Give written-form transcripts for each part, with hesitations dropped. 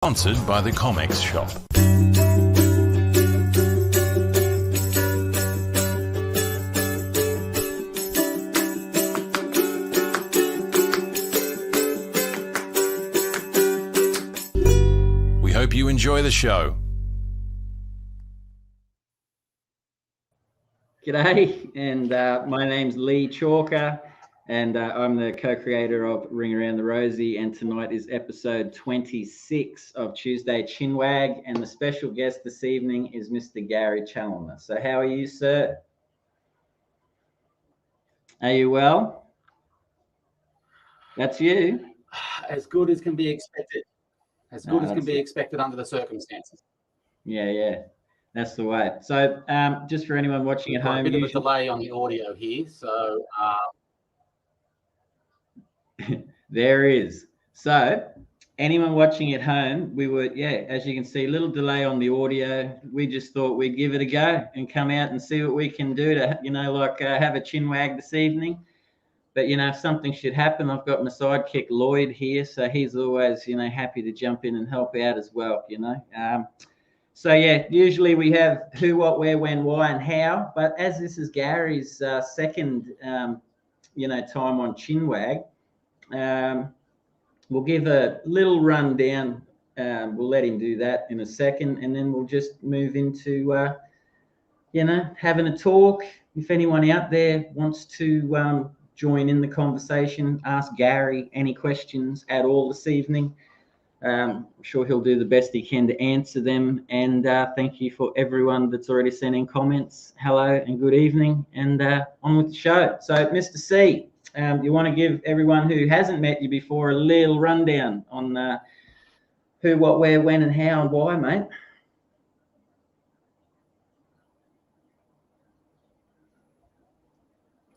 Sponsored by the Comics Shop. We hope you enjoy the show. G'day, and my name's Leigh Chalker, and I'm the co-creator of Ring Around the Rosie, and tonight is episode 26 of Tuesday Chinwag, and the special guest this evening is Mr. Gary Chaloner. So how are you, sir? Are you well? That's you? As good as can be expected. As good as can be expected under the circumstances. Yeah. That's the way. So just for anyone watching at home, a bit of a delay on the audio here, so there is. So anyone watching at home, we were, as you can see, a little delay on the audio. We just thought we'd give it a go and come out and see what we can do to, have a chinwag this evening. But, if something should happen, I've got my sidekick Lloyd here, so he's always, happy to jump in and help out as well, So, usually we have who, what, where, when, why, and how. But as this is Gary's second, time on Chinwag, we'll give a little rundown. We'll let him do that in a second, and then we'll just move into, having a talk. If anyone out there wants to join in the conversation, ask Gary any questions at all this evening. I'm sure he'll do the best he can to answer them. And thank you for everyone that's already sent in comments. Hello and good evening, and on with the show. So, Mr. C, you want to give everyone who hasn't met you before a little rundown on who, what, where, when, and how, and why, mate?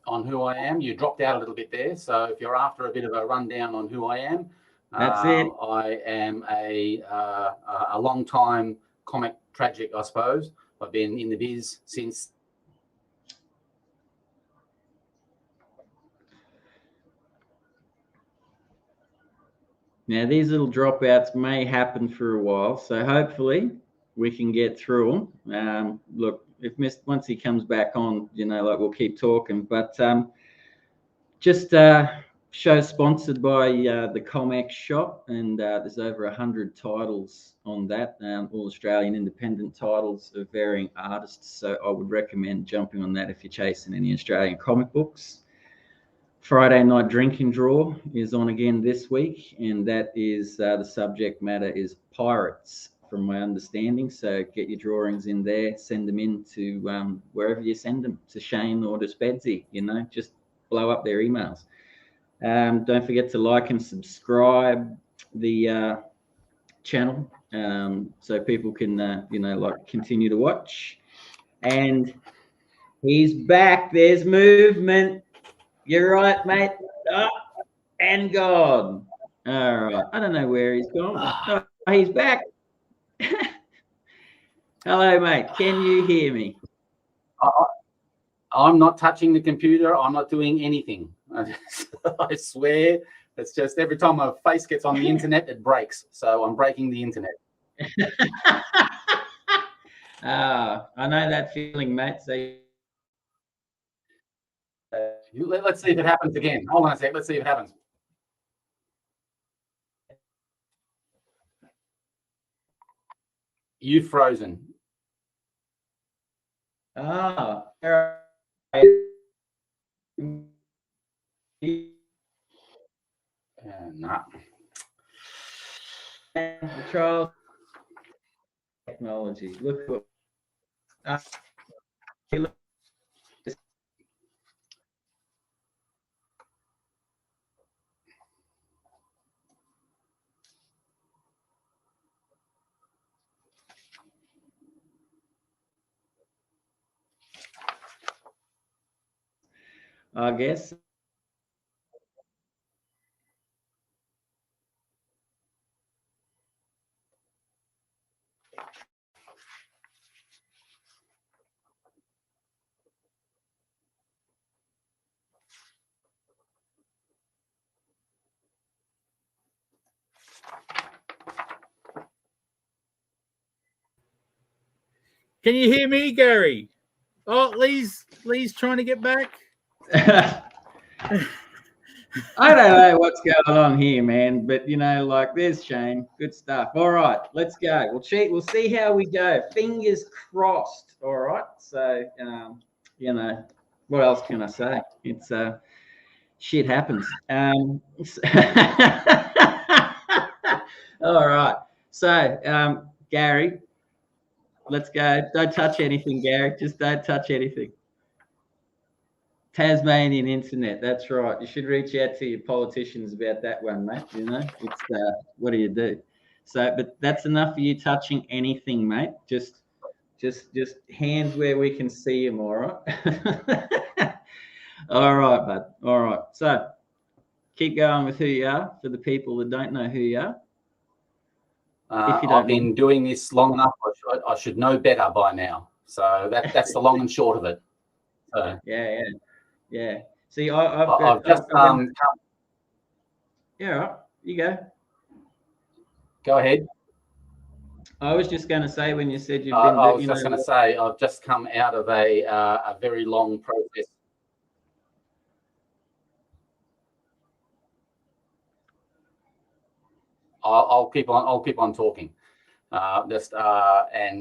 On who I am, you dropped out a little bit there. So if you're after a bit of a rundown on who I am, that's it. I am a long time comic tragic, I suppose. I've been in the biz since. Now, these little dropouts may happen for a while, so hopefully we can get through them. Look, if once he comes back on, we'll keep talking. But just show sponsored by the Comics Shop, and there's over 100 titles on that, all Australian independent titles of varying artists. So I would recommend jumping on that if you're chasing any Australian comic books. Friday night drinking draw is on again this week, and that is the subject matter is pirates, from my understanding. So get your drawings in there, send them in to wherever you send them, to Shane or to Spedsy, just blow up their emails. Don't forget to like and subscribe the channel so people can, continue to watch. And he's back. There's movement. You're right, mate. Oh, and gone. All right. I don't know where he's gone. Oh, he's back. Hello, mate. Can you hear me? I'm not touching the computer. I'm not doing anything. I swear. It's just every time my face gets on the internet, it breaks. So I'm breaking the internet. I know that feeling, mate. So let's see if it happens again. Hold on a sec. Let's see if it happens. You've frozen. No. Trial technology. Look what. I guess. Can you hear me, Gary? Oh, Lee's trying to get back. I don't know what's going on here, man, but like there's Shane. Good stuff. All right, let's go. We'll see how we go. Fingers crossed. All right. So, what else can I say? It's shit happens. All right. So, Gary, let's go. Don't touch anything, Gary. Just don't touch anything. Tasmanian internet. That's right. You should reach out to your politicians about that one, mate. It's what do you do? So, but that's enough for you touching anything, mate. Just hands where we can see them. All right. All right, bud. All right. So, keep going with who you are for the people that don't know who you are. I've been doing this long enough. I should know better by now. So that's the long and short of it. So. Yeah. See, I've just yeah, right. You go. Go ahead. I was just going to say when you said you've been. I was just going to say I've just come out of a very long process. I'll keep on talking. And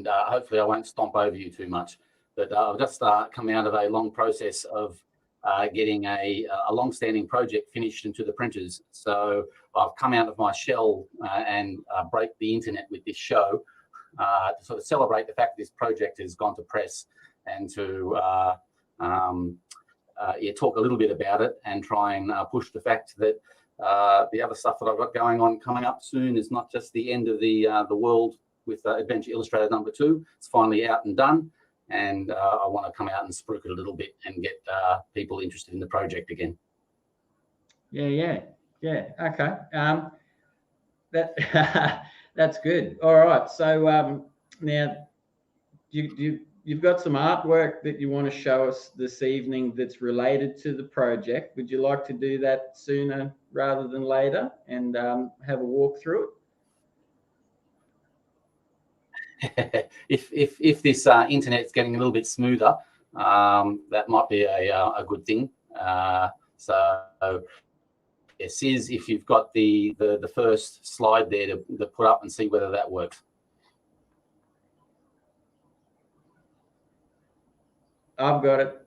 hopefully I won't stomp over you too much. But I've just come out of a long process of getting a long-standing project finished into the printers. So I've come out of my shell and break the internet with this show to sort of celebrate the fact that this project has gone to press and to talk a little bit about it and try and push the fact that the other stuff that I've got going on coming up soon is not just the end of the world with Adventure Illustrated #2. It's finally out and done. And I want to come out and spruik it a little bit and get people interested in the project again. Yeah. Okay. That's good. All right. So now you've got some artwork that you want to show us this evening that's related to the project. Would you like to do that sooner rather than later and have a walk through it? If this internet's getting a little bit smoother, that might be a good thing. So Sis, if you've got the first slide there to put up and see whether that works. I've got it.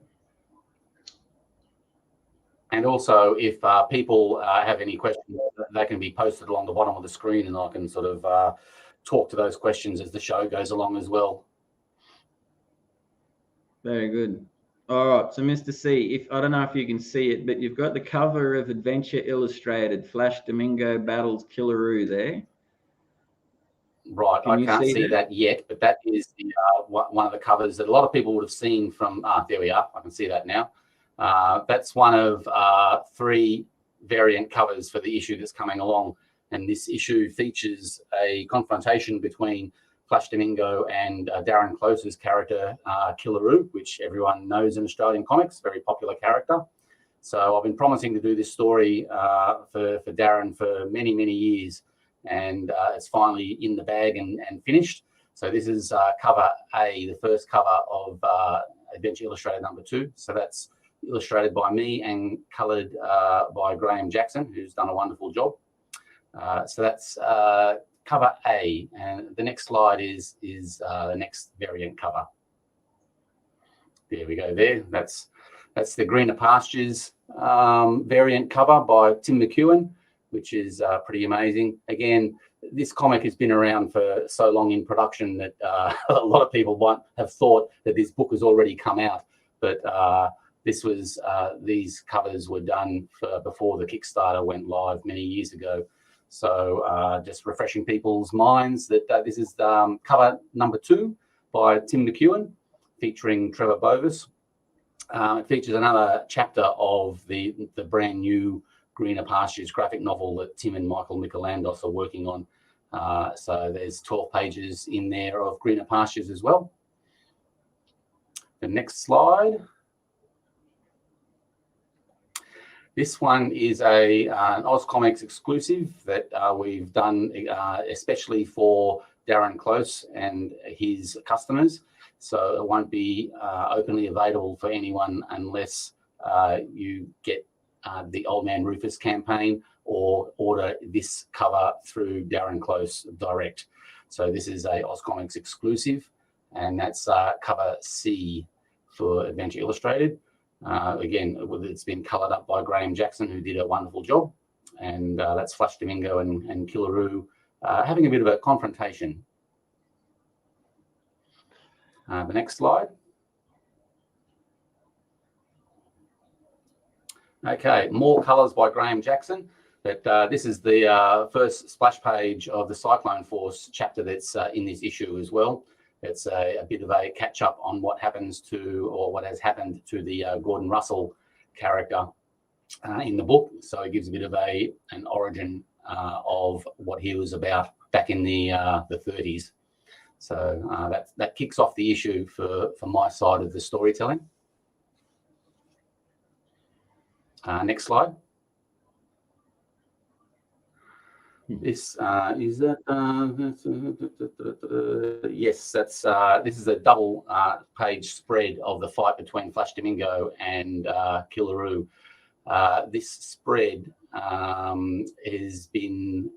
And also, if people have any questions, they can be posted along the bottom of the screen, and I can sort of talk to those questions as the show goes along as well. Very good. All right, so Mr. C, I don't know if you can see it, but you've got the cover of Adventure Illustrated, Flash Domingo Battles Killaroo there. Right, I can't see that yet, but that is the, one of the covers that a lot of people would have seen from, there we are, I can see that now. That's one of 3 variant covers for the issue that's coming along. And this issue features a confrontation between Flash Domingo and Darren Close's character, Killaroo, which everyone knows in Australian comics, very popular character. So I've been promising to do this story for Darren for many, many years. And it's finally in the bag and finished. So this is cover A, the first cover of Adventure Illustrated #2. So that's illustrated by me and coloured by Graham Jackson, who's done a wonderful job. So that's cover A, and the next slide is the next variant cover. There we go. There, that's the Greener Pastures variant cover by Tim McEwen, which is pretty amazing. Again, this comic has been around for so long in production that a lot of people might have thought that this book has already come out, but this was these covers were done before the Kickstarter went live many years ago. So just refreshing people's minds that this is cover #2 by Tim McEwen, featuring Trevor Bovis. It features another chapter of the brand new Greener Pastures graphic novel that Tim and Michael Michelandos are working on. So there's 12 pages in there of Greener Pastures as well. The next slide. This one is an Oz Comics exclusive that we've done especially for Darren Close and his customers. so it won't be openly available for anyone unless you get the Old Man Rufus campaign or order this cover through Darren Close direct. So this is a Oz Comics exclusive, and that's cover C for Adventure Illustrated. Again, it's been coloured up by Graham Jackson, who did a wonderful job, and that's Flash Domingo and Killaroo having a bit of a confrontation. The next slide. Okay, more colours by Graham Jackson. But this is the first splash page of the Cyclone Force chapter that's in this issue as well. It's a bit of a catch up on what happens to, or what has happened to the Gordon Russell character in the book. So it gives a bit of an origin of what he was about back in the 30s. So that kicks off the issue for my side of the storytelling. Next slide. This is that. Yes, that's. This is a double page spread of the fight between Flash Domingo and Killaroo. This spread has been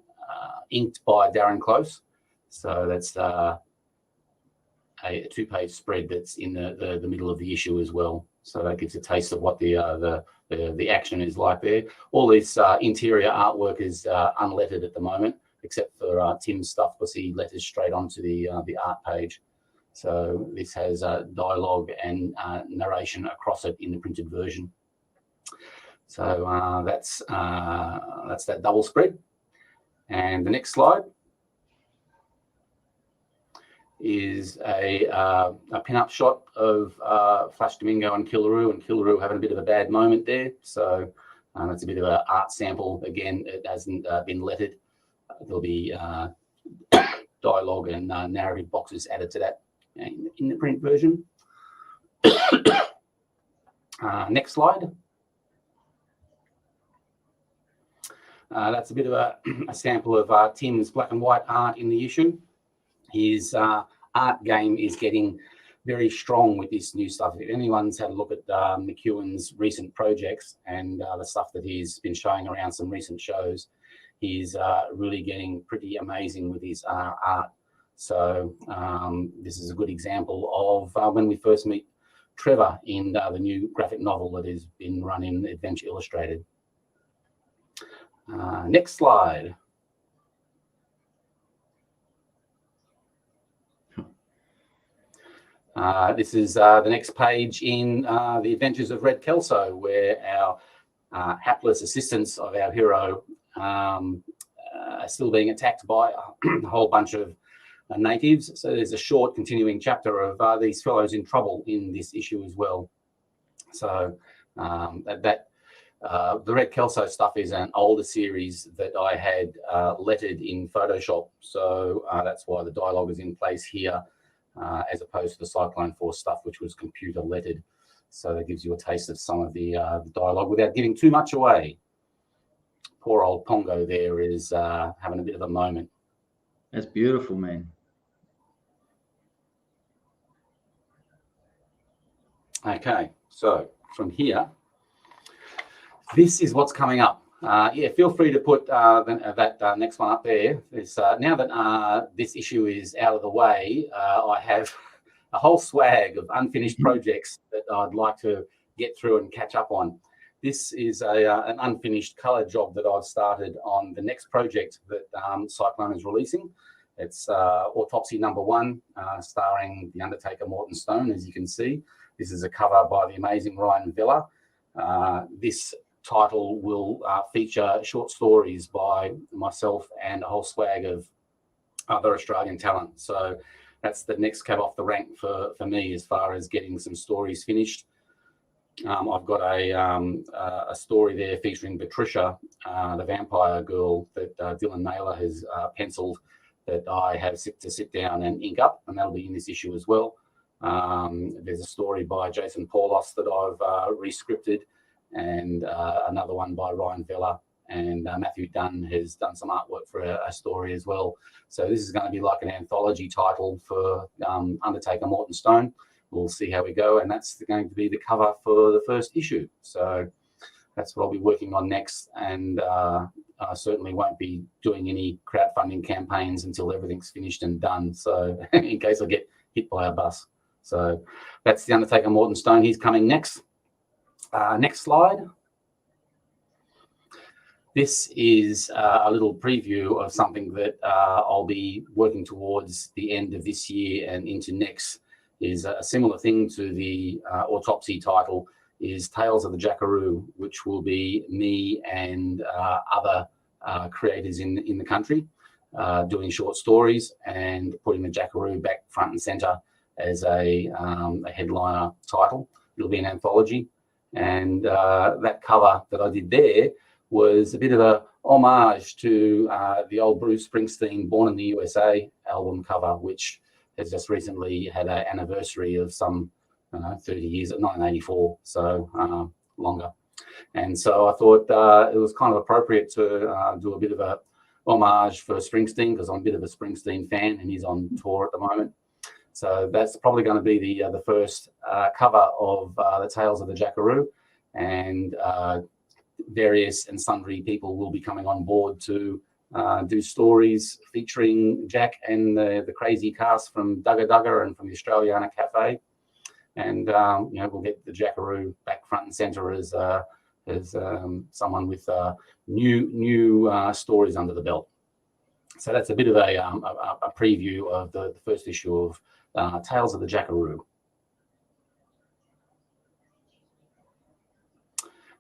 inked by Darren Close, so that's a 2-page spread that's in the middle of the issue as well. So that gives a taste of what the action is like there. All this interior artwork is unlettered at the moment, except for Tim's stuff, because he letters straight onto the art page. So this has dialogue and narration across it in the printed version. So that's that double spread. And the next slide is a pin-up shot of Flash Domingo and Killaroo having a bit of a bad moment there. So it's a bit of an art sample. Again, it hasn't been lettered. There'll be dialogue and narrative boxes added to that in the print version. Next slide. That's a bit of a sample of Tim's black and white art in the issue. His art game is getting very strong with this new stuff. If anyone's had a look at McEwen's recent projects and the stuff that he's been showing around some recent shows, he's really getting pretty amazing with his art. So this is a good example of when we first meet Trevor in the new graphic novel that has been run in Adventure Illustrated. Next slide. This is the next page in The Adventures of Red Kelso, where our hapless assistants of our hero are still being attacked by a whole bunch of natives. So there's a short continuing chapter of these fellows in trouble in this issue as well. So the Red Kelso stuff is an older series that I had lettered in Photoshop. So that's why the dialogue is in place here, as opposed to the Cyclone Force stuff, which was computer lettered. So that gives you a taste of some of the dialogue without giving too much away. Poor old Pongo there is having a bit of a moment. That's beautiful, man. Okay, so from here, this is what's coming up. Yeah, feel free to put that next one up there. Now that this issue is out of the way, I have a whole swag of unfinished projects that I'd like to get through and catch up on. This is an unfinished colour job that I've started on the next project that Cyclone is releasing. It's Autopsy #1, starring The Undertaker Morton Stone, as you can see. This is a cover by the amazing Ryan Villa. This title will feature short stories by myself and a whole swag of other Australian talent. So that's the next cab off the rank for me as far as getting some stories finished. I've got a story there featuring Patricia, the vampire girl that Dylan Naylor has penciled, that I have to sit down and ink up, and that'll be in this issue as well. There's a story by Jason Paulos that I've re-scripted, and another one by Ryan Vella, and Matthew Dunn has done some artwork for a story as well. So this is going to be like an anthology title for Undertaker Morton Stone. We'll see how we go, and that's going to be the cover for the first issue. So that's what I'll be working on next, and I certainly won't be doing any crowdfunding campaigns until everything's finished and done. So in case I get hit by a bus. So that's the Undertaker Morton Stone. He's coming next. Next slide. This is a little preview of something that I'll be working towards the end of this year and into next. Is a similar thing to the autopsy title, is Tales of the Jackaroo, which will be me and other creators in the country doing short stories and putting the Jackaroo back front and center as a headliner title. It'll be an anthology, and that cover that I did there was a bit of a homage to the old Bruce Springsteen Born in the USA album cover, which has just recently had an anniversary of some, 30 years, 1984, so longer. And so I thought it was kind of appropriate to do a bit of a homage for Springsteen, because I'm a bit of a Springsteen fan and he's on tour at the moment. So that's probably going to be the first cover of the Tales of the Jackaroo, and various and sundry people will be coming on board to do stories featuring Jack and the crazy cast from Dugga Dugga and from the Australiana Cafe, and we'll get the Jackaroo back front and centre as someone with new stories under the belt. So that's a bit of a preview of the first issue of Tales of the Jackaroo.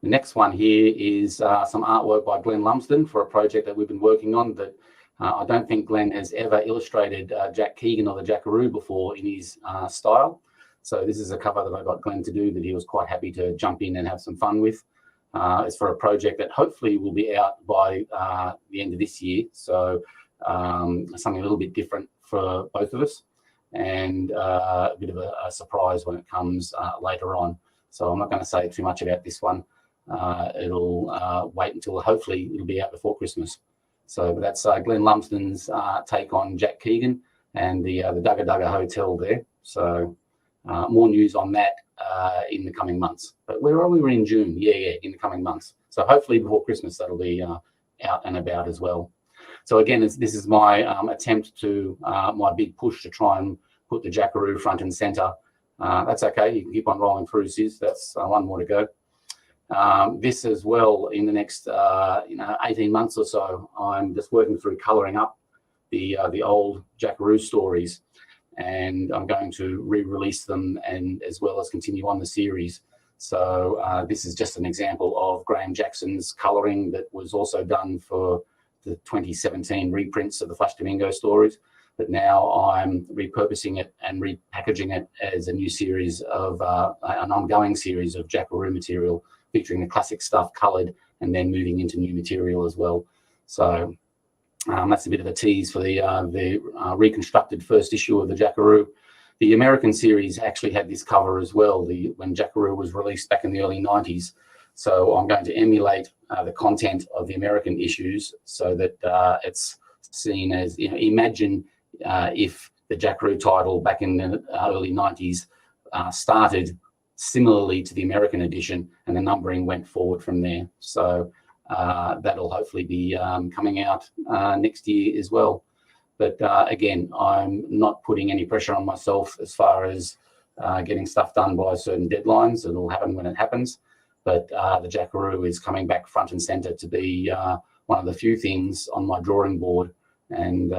The next one here is some artwork by Glenn Lumsden for a project that we've been working on that I don't think Glenn has ever illustrated Jack Keegan or the Jackaroo before in his style. So this is a cover that I got Glenn to do that he was quite happy to jump in and have some fun with. It's for a project that hopefully will be out by the end of this year. So something a little bit different for both of us, and a bit of a surprise when it comes later on. So I'm not going to say too much about this one. It'll wait until hopefully it'll be out before Christmas. So that's Glenn Lumsden's take on Jack Keegan and the Dugga Dugga Hotel there. So more news on that in the coming months. But where are we? We're in June. Yeah, in the coming months. So hopefully before Christmas that'll be out and about as well. So again, this is my attempt to my big push to try and put the Jackaroo front and center. That's okay. You can keep on rolling through, Sis. That's one more to go. This as well, in the next 18 months or so, I'm just working through colouring up the old Jackaroo stories, and I'm going to re-release them and as well as continue on the series. So this is just an example of Graham Jackson's colouring that was also done for the 2017 reprints of the Flash Domingo stories. But now I'm repurposing it and repackaging it as a new series of an ongoing series of Jackaroo material, featuring the classic stuff coloured and then moving into new material as well. So that's a bit of a tease for the reconstructed first issue of the Jackaroo. The American series actually had this cover as well, when Jackaroo was released back in the early 90s. So I'm going to emulate the content of the American issues so that it's seen as, imagine if the Jackaroo title back in the early 90s started similarly to the American edition, and the numbering went forward from there. So that'll hopefully be coming out next year as well. But again, I'm not putting any pressure on myself as far as getting stuff done by certain deadlines. It'll happen when it happens. But the Jackaroo is coming back front and center to be one of the few things on my drawing board, and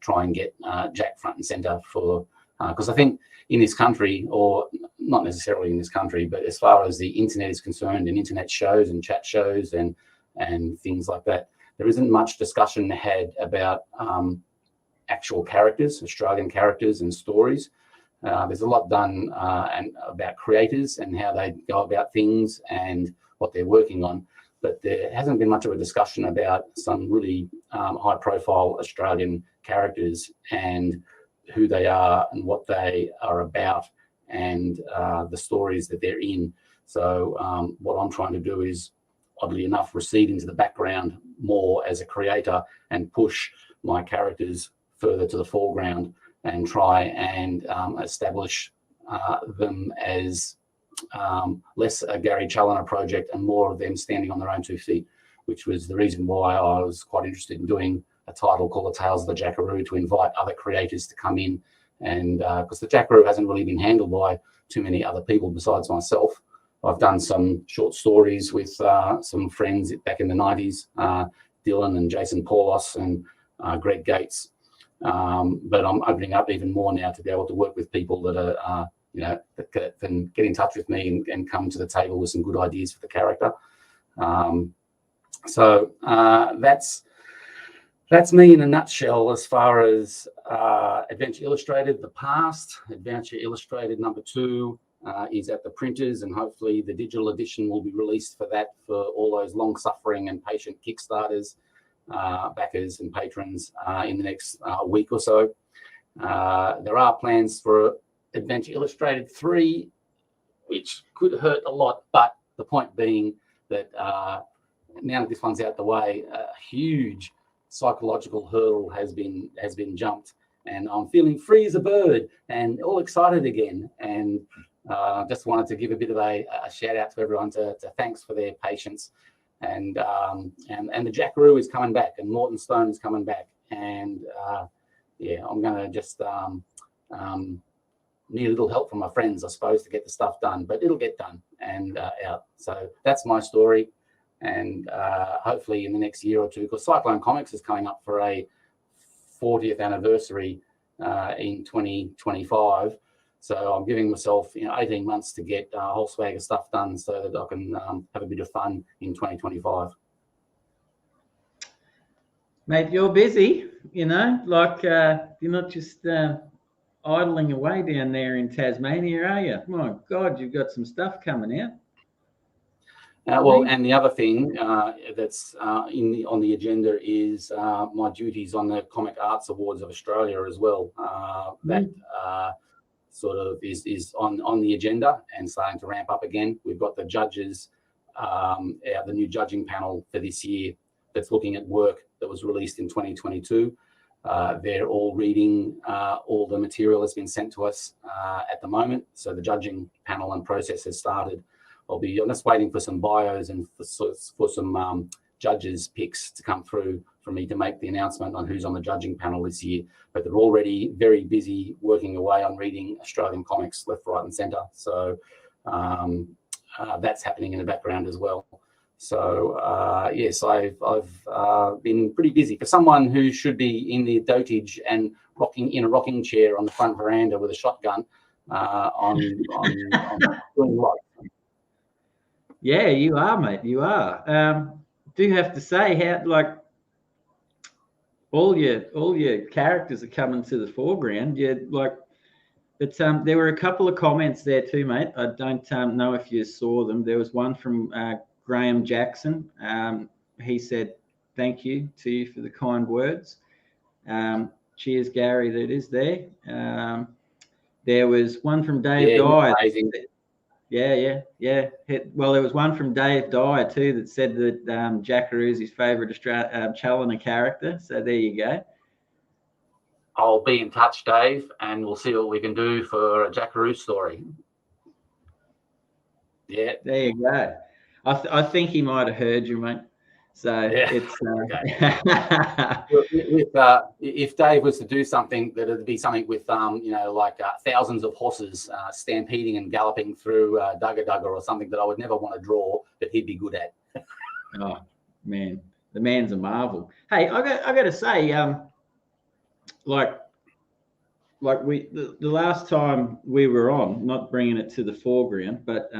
try and get Jack front and center for, because I think in this country, or not necessarily in this country, but as far as the internet is concerned, and internet shows and chat shows and things like that, there isn't much discussion had about actual characters, Australian characters and stories. There's a lot done and about creators and how they go about things and what they're working on, but there hasn't been much of a discussion about some really high-profile Australian characters and who they are and what they are about, and the stories that they're in. So what I'm trying to do is oddly enough, recede into the background more as a creator and push my characters further to the foreground and try and establish them as less a Gary Chaloner project and more of them standing on their own 2 feet, which was the reason why I was quite interested in doing a title called The Tales of the Jackaroo, to invite other creators to come in. And because the Jackaroo hasn't really been handled by too many other people besides myself. I've done some short stories with some friends back in the 90s, Dylan and Jason Paulos and Greg Gates. But I'm opening up even more now to be able to work with people that are, that can get in touch with me and come to the table with some good ideas for the character. So that's me in a nutshell as far as Adventure Illustrated, the past. Adventure Illustrated #2 is at the printers, and hopefully the digital edition will be released for that, for all those long-suffering and patient Kickstarters, backers and patrons in the next week or so. There are plans for Adventure Illustrated 3, which could hurt a lot, but the point being that now that this one's out the way, a huge psychological hurdle has been jumped, and I'm feeling free as a bird and all excited again. And just wanted to give a bit of a shout out to everyone to thanks for their patience. And the Jackaroo is coming back, and Morton Stone is coming back, and yeah, I'm gonna just need a little help from my friends, I suppose, to get the stuff done, but it'll get done and out. So that's my story. And hopefully in the next year or two, because Cyclone Comics is coming up for a 40th anniversary in 2025. So I'm giving myself 18 months to get a whole swag of stuff done so that I can have a bit of fun in 2025. Mate, you're busy, like you're not just idling away down there in Tasmania, are you? My God, you've got some stuff coming out. Well, and the other thing that's on the agenda is my duties on the Comic Arts Awards of Australia as well. That sort of is on the agenda and starting to ramp up again. We've got the judges, the new judging panel for this year that's looking at work that was released in 2022. They're all reading all the material that's been sent to us at the moment. So the judging panel and process has started. I'm just waiting for some bios and for some judges' picks to come through for me to make the announcement on who's on the judging panel this year. But they're already very busy working away on reading Australian comics left, right, and centre. So that's happening in the background as well. So yes, I've been pretty busy for someone who should be in the dotage and in a rocking chair on the front veranda with a shotgun on doing life. Yeah, you are, mate. You are. Do have to say how all your characters are coming to the foreground. But there were a couple of comments there too, mate. I don't know if you saw them. There was one from Graham Jackson. He said, "Thank you to you for the kind words. Cheers, Gary." That is there. There was one from Dave Dyer. Yeah. Well, there was one from Dave Dyer too that said that Jackaroo is his favourite Chaloner character. So there you go. I'll be in touch, Dave, and we'll see what we can do for a Jackaroo story. Yeah. There you go. I think he might have heard you, mate. So yeah. It's if Dave was to do something, that it'd be something with thousands of horses stampeding and galloping through Dugga Dugga or something that I would never want to draw, that he'd be good at. Oh man, the man's a marvel. Hey, I got to say, the last time we were on, not bringing it to the foreground, but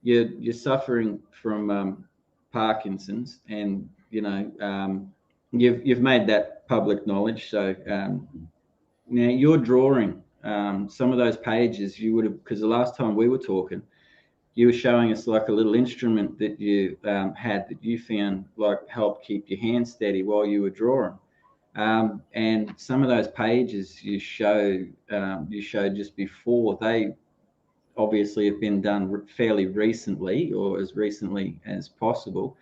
you're suffering from Parkinson's, and you've made that public knowledge. So now you're drawing some of those pages. You would have, because the last time we were talking, you were showing us like a little instrument that you had that you found helped keep your hand steady while you were drawing. And some of those pages you showed just before, obviously have been done fairly recently, or as recently as possible,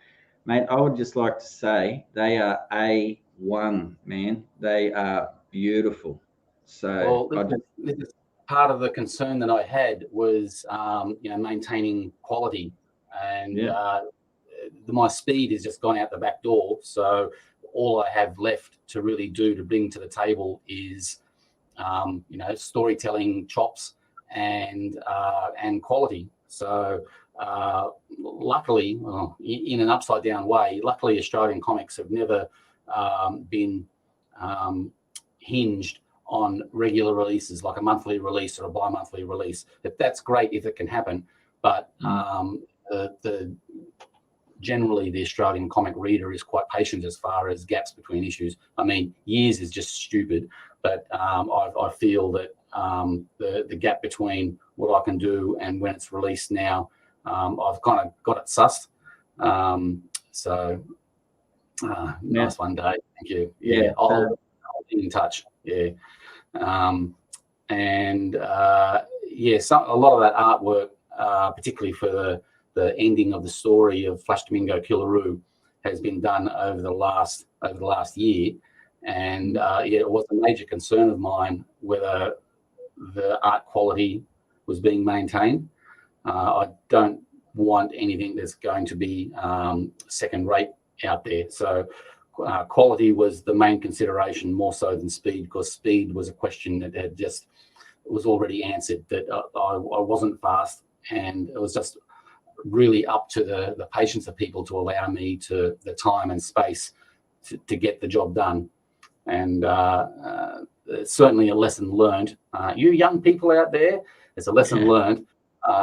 mate, I would just like to say they are A1, man. They are beautiful. So Well, this is part of the concern that I had was, maintaining quality, and my speed has just gone out the back door. So all I have left to really do to bring to the table is, storytelling chops and quality. So luckily, in an upside down way, luckily Australian comics have never been hinged on regular releases, like a monthly release or a bi-monthly release. That's great if it can happen, but generally the Australian comic reader is quite patient as far as gaps between issues. I mean, years is just stupid, but I feel that the gap between what I can do and when it's released now, I've kind of got it sussed. Nice one, Dave. Thank you. Yeah, I'll be in touch. Yeah. A lot of that artwork, particularly for the ending of the story of Flash Domingo Killaroo, has been done over the last year, and it was a major concern of mine whether the art quality was being maintained. I don't want anything that's going to be second rate out there. So quality was the main consideration, more so than speed, because speed was a question that was already answered, that I wasn't fast, and it was just really up to the patience of people to allow me to the time and space to get the job done. And certainly a lesson learned. You young people out there, it's a lesson learned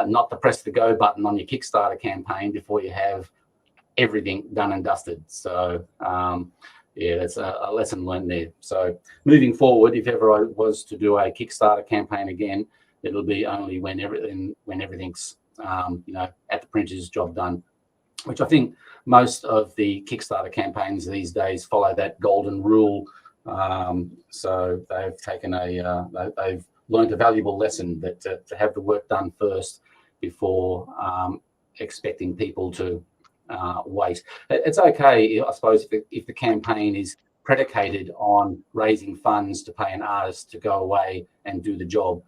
not to press the go button on your Kickstarter campaign before you have everything done and dusted. So that's a lesson learned there. So moving forward, if ever I was to do a Kickstarter campaign again, it'll be only when everything's at the printer's job done, which I think most of the Kickstarter campaigns these days follow that golden rule. So they've taken they've learned a valuable lesson that to have the work done first before expecting people to wait. It's okay, I suppose, if the campaign is predicated on raising funds to pay an artist to go away and do the job.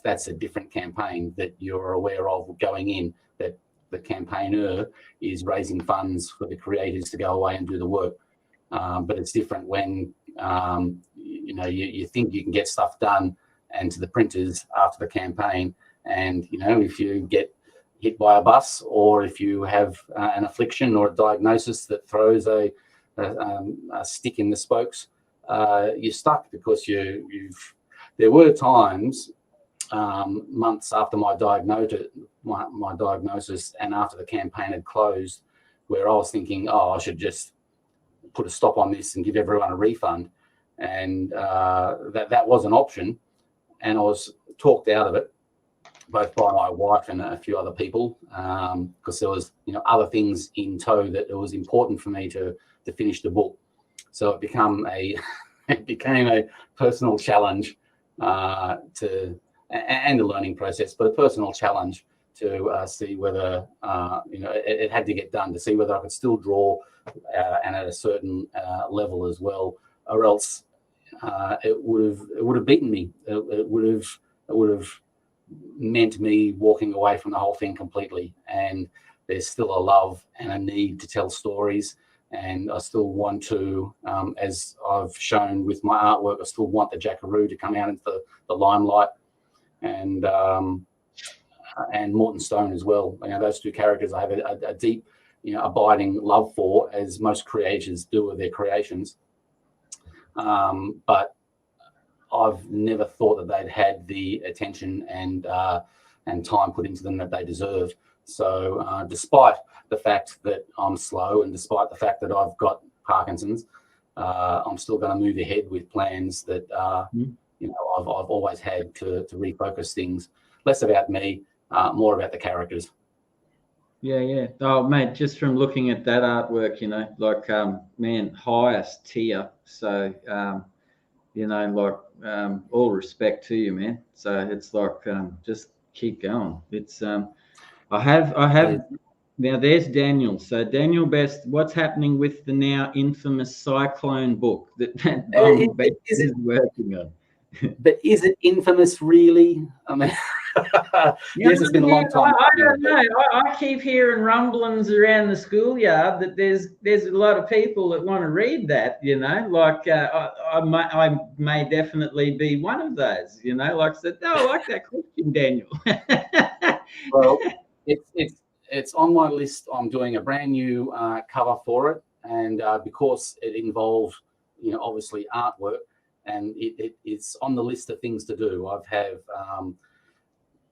That's a different campaign that you're aware of going in, that the campaigner is raising funds for the creators to go away and do the work. But it's different when you think you can get stuff done and to the printers after the campaign, and if you get hit by a bus, or if you have an affliction or a diagnosis that throws a stick in the spokes, you're stuck, because there were times months after my diagnosis and after the campaign had closed, where I was thinking, I should just put a stop on this and give everyone a refund, and that was an option, and I was talked out of it, both by my wife and a few other people, because there was other things in tow that it was important for me to finish the book. So it became a personal challenge and a learning process, but a personal challenge to see whether it had to get done, to see whether I could still draw and at a certain level as well, or else it would have beaten me. It would have meant me walking away from the whole thing completely. And there's still a love and a need to tell stories, and I still want to, as I've shown with my artwork, I still want the Jackaroo to come out into the limelight, and Morton Stone as well. Those two characters I have a deep, abiding love for, as most creators do of their creations. But I've never thought that they'd had the attention and time put into them that they deserve. So despite the fact that I'm slow, and despite the fact that I've got Parkinson's, I'm still going to move ahead with plans that I've always had to refocus things, less about me, more about the characters. Yeah. Oh, mate, just from looking at that artwork, highest tier. So, all respect to you, man. So it's just keep going. It's I have now. There's Daniel. So Daniel Best, what's happening with the now infamous Cyclone book that Best is working on? But is it infamous, really? I mean, yes, it's been a long time. I don't know. I keep hearing rumblings around the schoolyard that there's a lot of people that want to read that. You know, like I may definitely be one of those. You know, like I said, oh, I like that question, Daniel. Well, it's on my list. I'm doing a brand new cover for it, and because it involves, obviously artwork. And it's on the list of things to do. I've have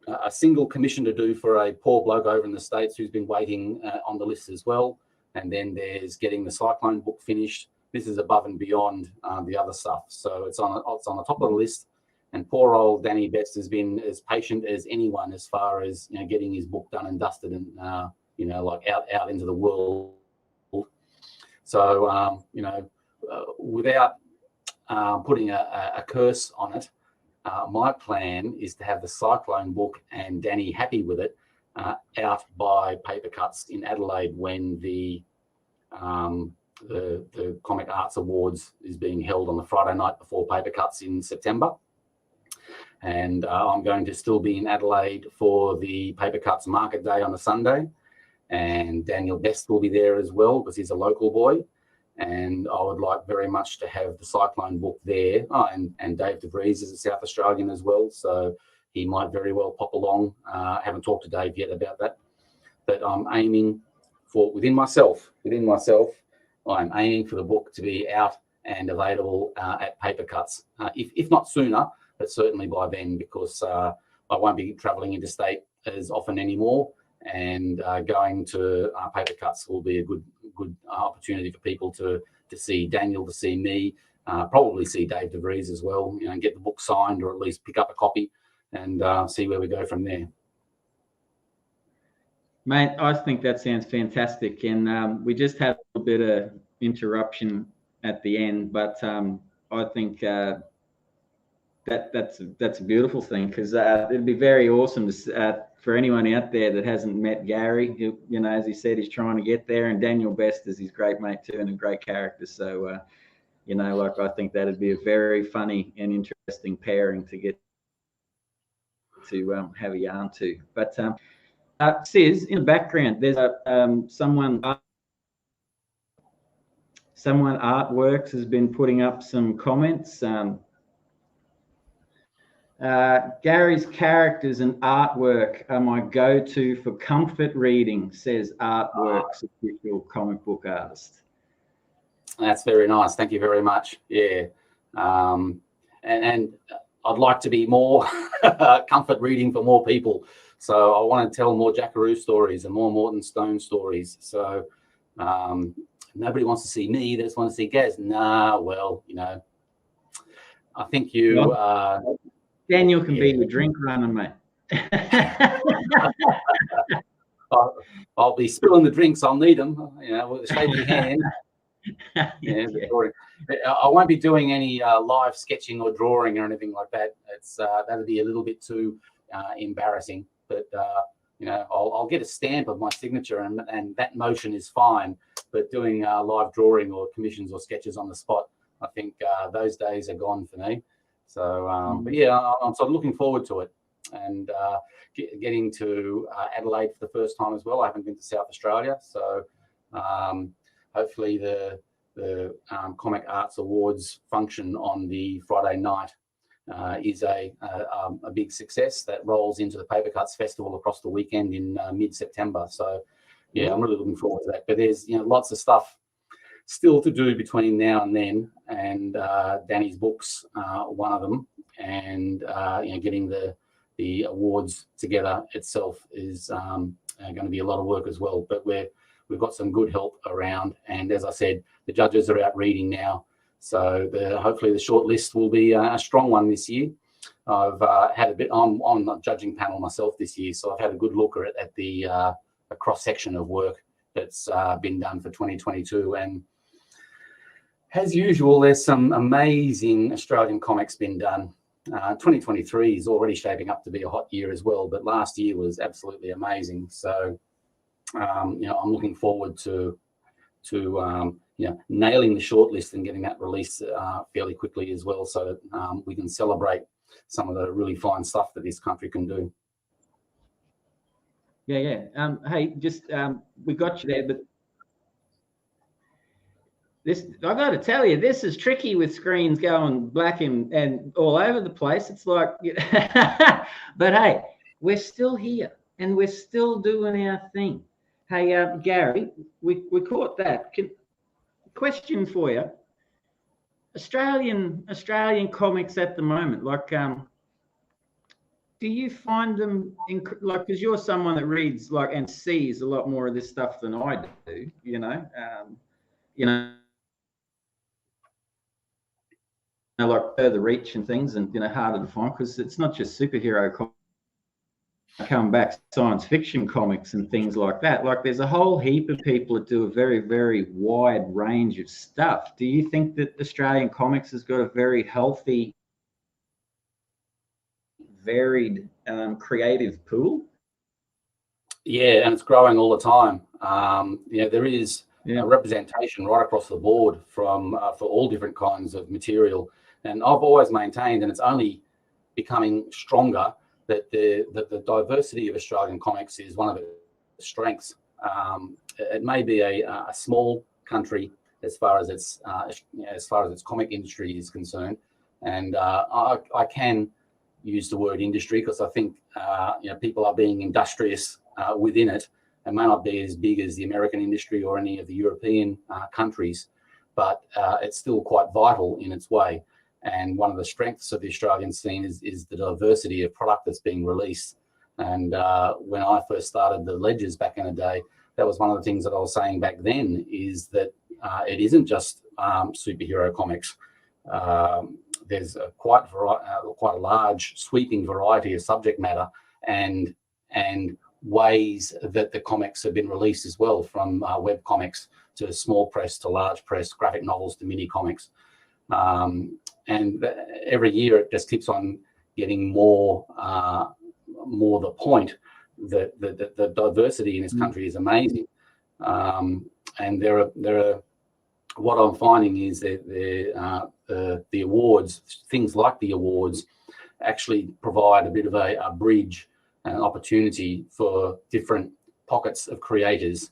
a single commission to do for a poor bloke over in the States who's been waiting on the list as well. And then there's getting the Cyclone book finished. This is above and beyond the other stuff. So it's on the top of the list. And poor old Danny Best has been as patient as anyone as far as getting his book done and dusted and like out into the world. So without putting a curse on it, my plan is to have the Cyclone book and Danny happy with it out by Paper Cuts in Adelaide when the Comic Arts Awards is being held on the Friday night before Paper Cuts in September. And I'm going to still be in Adelaide for the Paper Cuts Market Day on a Sunday. And Daniel Best will be there as well because he's a local boy. And I would like very much to have the Cyclone book there. Oh, and Dave DeVries is a South Australian as well, so he might very well pop along. I haven't talked to Dave yet about that. But I'm aiming for, within myself, I'm aiming for the book to be out and available at Paper Cuts, if not sooner, but certainly by then, because I won't be travelling interstate as often anymore. And going to Paper Cuts will be a good opportunity for people to see Daniel, to see me, probably see Dave DeVries as well, and get the book signed or at least pick up a copy and see where we go from there. Mate, I think that sounds fantastic. And we just had a little bit of interruption at the end, but I think that's a beautiful thing, because it'd be very awesome to for anyone out there that hasn't met Gary, who, as he said, he's trying to get there, and Daniel Best is his great mate too and a great character. So, I think that'd be a very funny and interesting pairing to get to have a yarn to. But Sis, in the background, there's someone Artworks has been putting up some comments. Gary's characters and artwork are my go-to for comfort reading, says Artworks official comic book artist. That's very nice. Thank you very much. Yeah. And I'd like to be more comfort reading for more people. So I want to tell more Jackaroo stories and more Morton Stone stories. So nobody wants to see me. They just want to see Gaz. Nah, well, I think you... Daniel can be the drink runner, mate. I'll be spilling the drinks. I'll need them, with a shaky hand. Yeah, I won't be doing any live sketching or drawing or anything like that. It's that'd be a little bit too embarrassing. But I'll get a stamp of my signature, and that motion is fine. But doing live drawing or commissions or sketches on the spot, I think those days are gone for me. So, but yeah, I'm sort of looking forward to it, and getting to Adelaide for the first time as well. I haven't been to South Australia, so hopefully the Comic Arts Awards function on the Friday night is a big success that rolls into the Paper Cuts Festival across the weekend in mid-September. So, yeah, I'm really looking forward to that. But there's lots of stuff still to do between now and then, and Danny's books, one of them, and getting the awards together itself is going to be a lot of work as well. But we've got some good help around, and as I said, the judges are out reading now, so hopefully the short list will be a strong one this year. I've had a bit on the judging panel myself this year, so I've had a good look at the cross section of work that's been done for 2022, and as usual, there's some amazing Australian comics been done. 2023 is already shaping up to be a hot year as well, but last year was absolutely amazing. So, I'm looking forward to nailing the shortlist and getting that released fairly quickly as well, so that we can celebrate some of the really fine stuff that this country can do. Yeah. Hey, just we got you there, but this, I got to tell you, this is tricky with screens going black and all over the place. It's like, but hey, we're still here and we're still doing our thing. Hey, Gary, we caught that. Question for you: Australian comics at the moment, like, do you find them like, because you're someone that reads like and sees a lot more of this stuff than I do, you know, like further reach and things, and harder to find, because it's not just superhero comics, come back science fiction comics and things like that. Like, there's a whole heap of people that do a very, very wide range of stuff. Do you think that Australian comics has got a very healthy, varied, creative pool? Yeah, and it's growing all the time. There is a representation right across the board from for all different kinds of material. And I've always maintained, and it's only becoming stronger, that the diversity of Australian comics is one of the strengths. It may be a small country as far as its comic industry is concerned, and I can use the word industry because I think people are being industrious within it. It may not be as big as the American industry or any of the European countries, but it's still quite vital in its way. And one of the strengths of the Australian scene is the diversity of product that's being released. And when I first started the Ledgers back in the day, that was one of the things that I was saying back then, is that it isn't just superhero comics. There's quite a large sweeping variety of subject matter and ways that the comics have been released as well, from web comics to small press to large press, graphic novels to mini comics. And every year it just keeps on getting more the point that the diversity in this country is amazing. And there are what I'm finding is that the awards, things like the awards, actually provide a bit of a bridge, an opportunity for different pockets of creators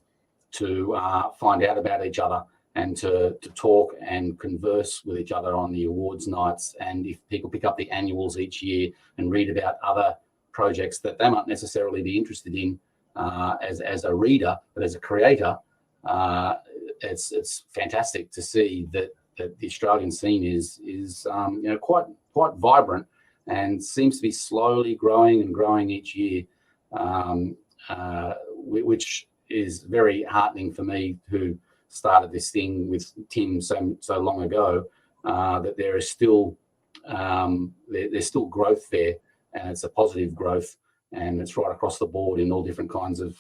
to find out about each other and to talk and converse with each other on the awards nights. And if people pick up the annuals each year and read about other projects that they might necessarily be interested in as a reader, but as a creator, it's fantastic to see that the Australian scene is quite vibrant and seems to be slowly growing each year, which is very heartening for me, who started this thing with Tim so long ago. That there is still there's still growth there, and it's a positive growth, and it's right across the board in all different kinds of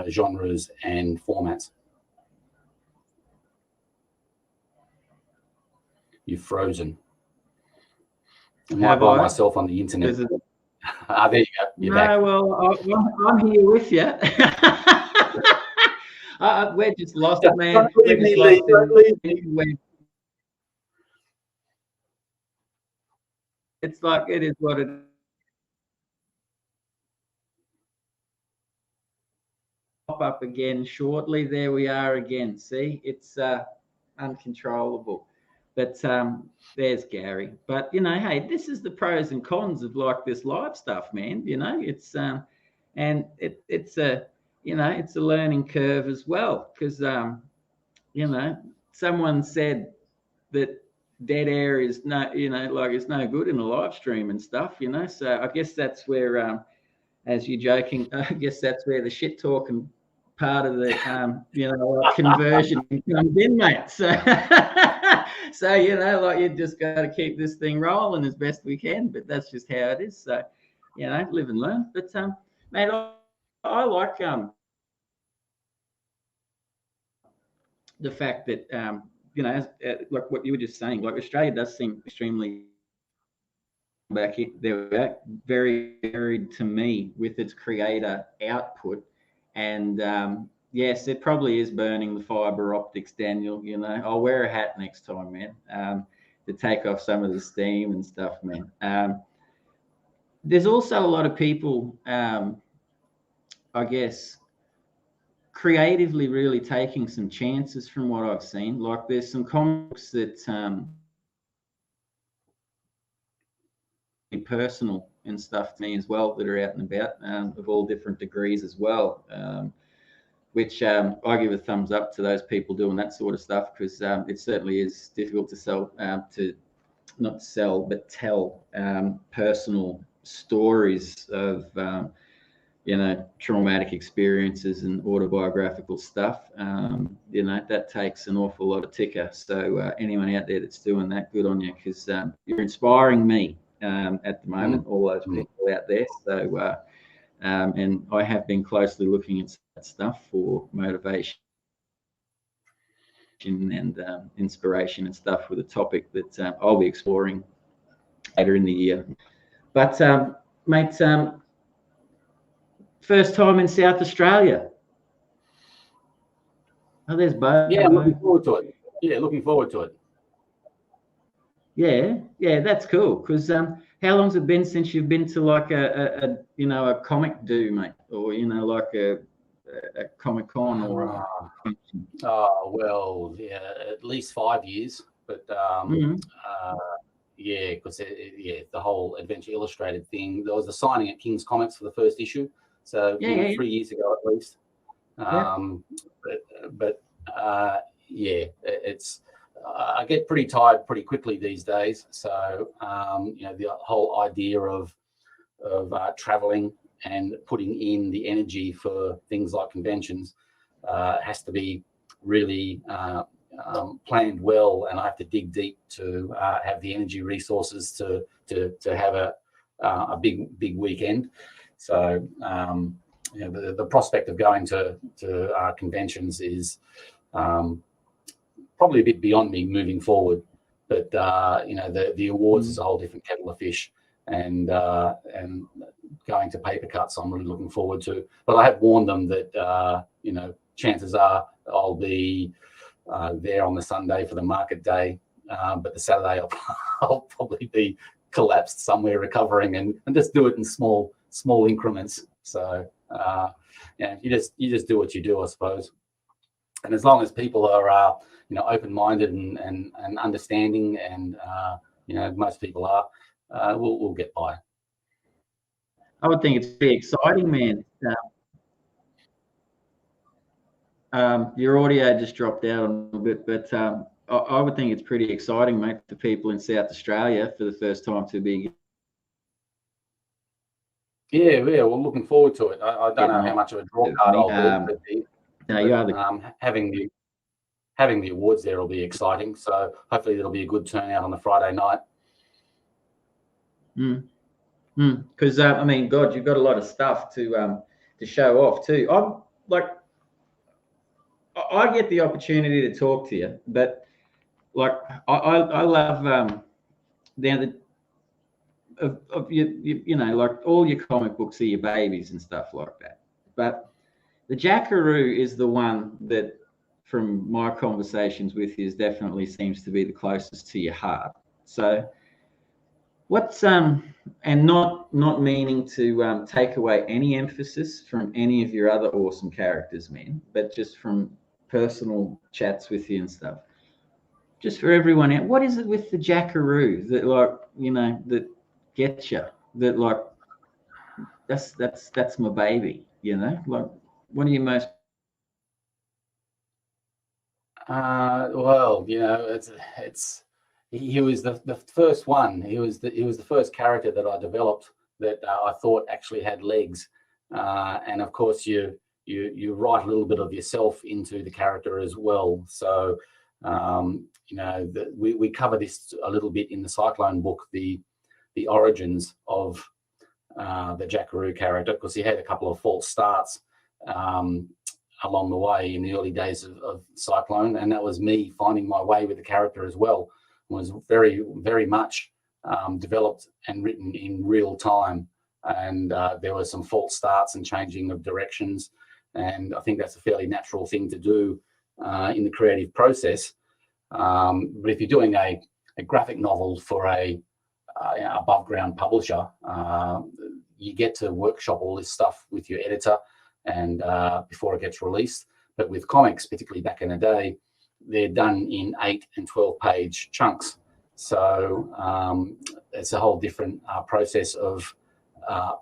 genres and formats. You've frozen. I might buy myself on the internet. There you go. You're back. Well, I'm here with you. We're just lost it, man. It's like, it is what it is. Pop up again shortly. There we are again. See, it's uncontrollable. But there's Gary. But hey, this is the pros and cons of like this live stuff, man. It's and it's a it's a learning curve as well, because someone said that dead air is no it's no good in a live stream and stuff. So I guess that's where as you're joking, I guess that's where the shit talking part of the conversion comes in, mate. So like, you just got to keep this thing rolling as best we can, but that's just how it is. So live and learn. But mate, I like the fact that like what you were just saying, like Australia does seem extremely back in, there we go, very varied to me with its creator output. And yes, it probably is burning the fiber optics, Daniel. You know, I'll wear a hat next time, man, to take off some of the steam and stuff, man. There's also a lot of people, I guess, creatively really taking some chances from what I've seen. Like there's some comics that personal and stuff to me as well that are out and about, of all different degrees as well, which I give a thumbs up to those people doing that sort of stuff, because it certainly is difficult to sell, to not sell but tell personal stories of you know, traumatic experiences and autobiographical stuff. You know, that takes an awful lot of ticker. So anyone out there that's doing that, good on you, because you're inspiring me at the moment, all those people out there. So, and I have been closely looking at that stuff for motivation and inspiration and stuff with a topic that I'll be exploring later in the year. But mate, first time in South Australia. Oh, there's Bo. Yeah, I'm looking forward to it. Yeah, looking forward to it. Yeah, that's cool. Because how long's it been since you've been to like a you know, a comic do, mate, or you know, like a Comic Con or a function? Oh well, yeah, at least 5 years. But yeah, because yeah, the whole Adventure Illustrated thing. There was a signing at King's Comics for the first issue. So 3 years ago at least. But yeah, it's I get pretty tired pretty quickly these days. So you know, the whole idea of traveling and putting in the energy for things like conventions has to be really planned well, and I have to dig deep to have the energy resources to have a big weekend. So you know, the prospect of going to conventions is probably a bit beyond me moving forward. But you know, the awards is a whole different kettle of fish, and going to paper cuts I'm really looking forward to. But I have warned them that you know, chances are I'll be there on the Sunday for the market day, but the Saturday I'll probably be collapsed somewhere recovering, and just do it in small increments. So yeah, you just do what you do, I suppose. And as long as people are you know, open-minded and understanding, and you know, most people are, we'll get by. I would think it's pretty exciting, man. Your audio just dropped out a little bit, but I would think it's pretty exciting, mate, for people in South Australia for the first time to be. Yeah, we're looking forward to it. I don't know how much of a draw card I'll be, but having the awards there will be exciting. So hopefully there'll be a good turnout on the Friday night. Because I mean, God, you've got a lot of stuff to show off too. I'm like, I get the opportunity to talk to you, but like I love of you know, like all your comic books are your babies and stuff like that. But the Jackaroo is the one that, from my conversations with you, definitely seems to be the closest to your heart. So what's and not meaning to take away any emphasis from any of your other awesome characters, man, but just from personal chats with you and stuff, just for everyone out, what is it with the Jackaroo that, like, you know, that gets you, that like that's my baby, you know? Like, what are you most well, you know, it's he was the first one. He was the first character that I developed that I thought actually had legs, and of course you write a little bit of yourself into the character as well. So you know, we cover this a little bit in the Cyclone book, the origins of the Jackaroo character, because he had a couple of false starts along the way in the early days of Cyclone, and that was me finding my way with the character as well. It was very, very much developed and written in real time, and there were some false starts and changing of directions, and I think that's a fairly natural thing to do in the creative process. But if you're doing a graphic novel for a above ground publisher, you get to workshop all this stuff with your editor and before it gets released. But with comics, particularly back in the day, they're done in 8 and 12 page chunks. So it's a whole different process of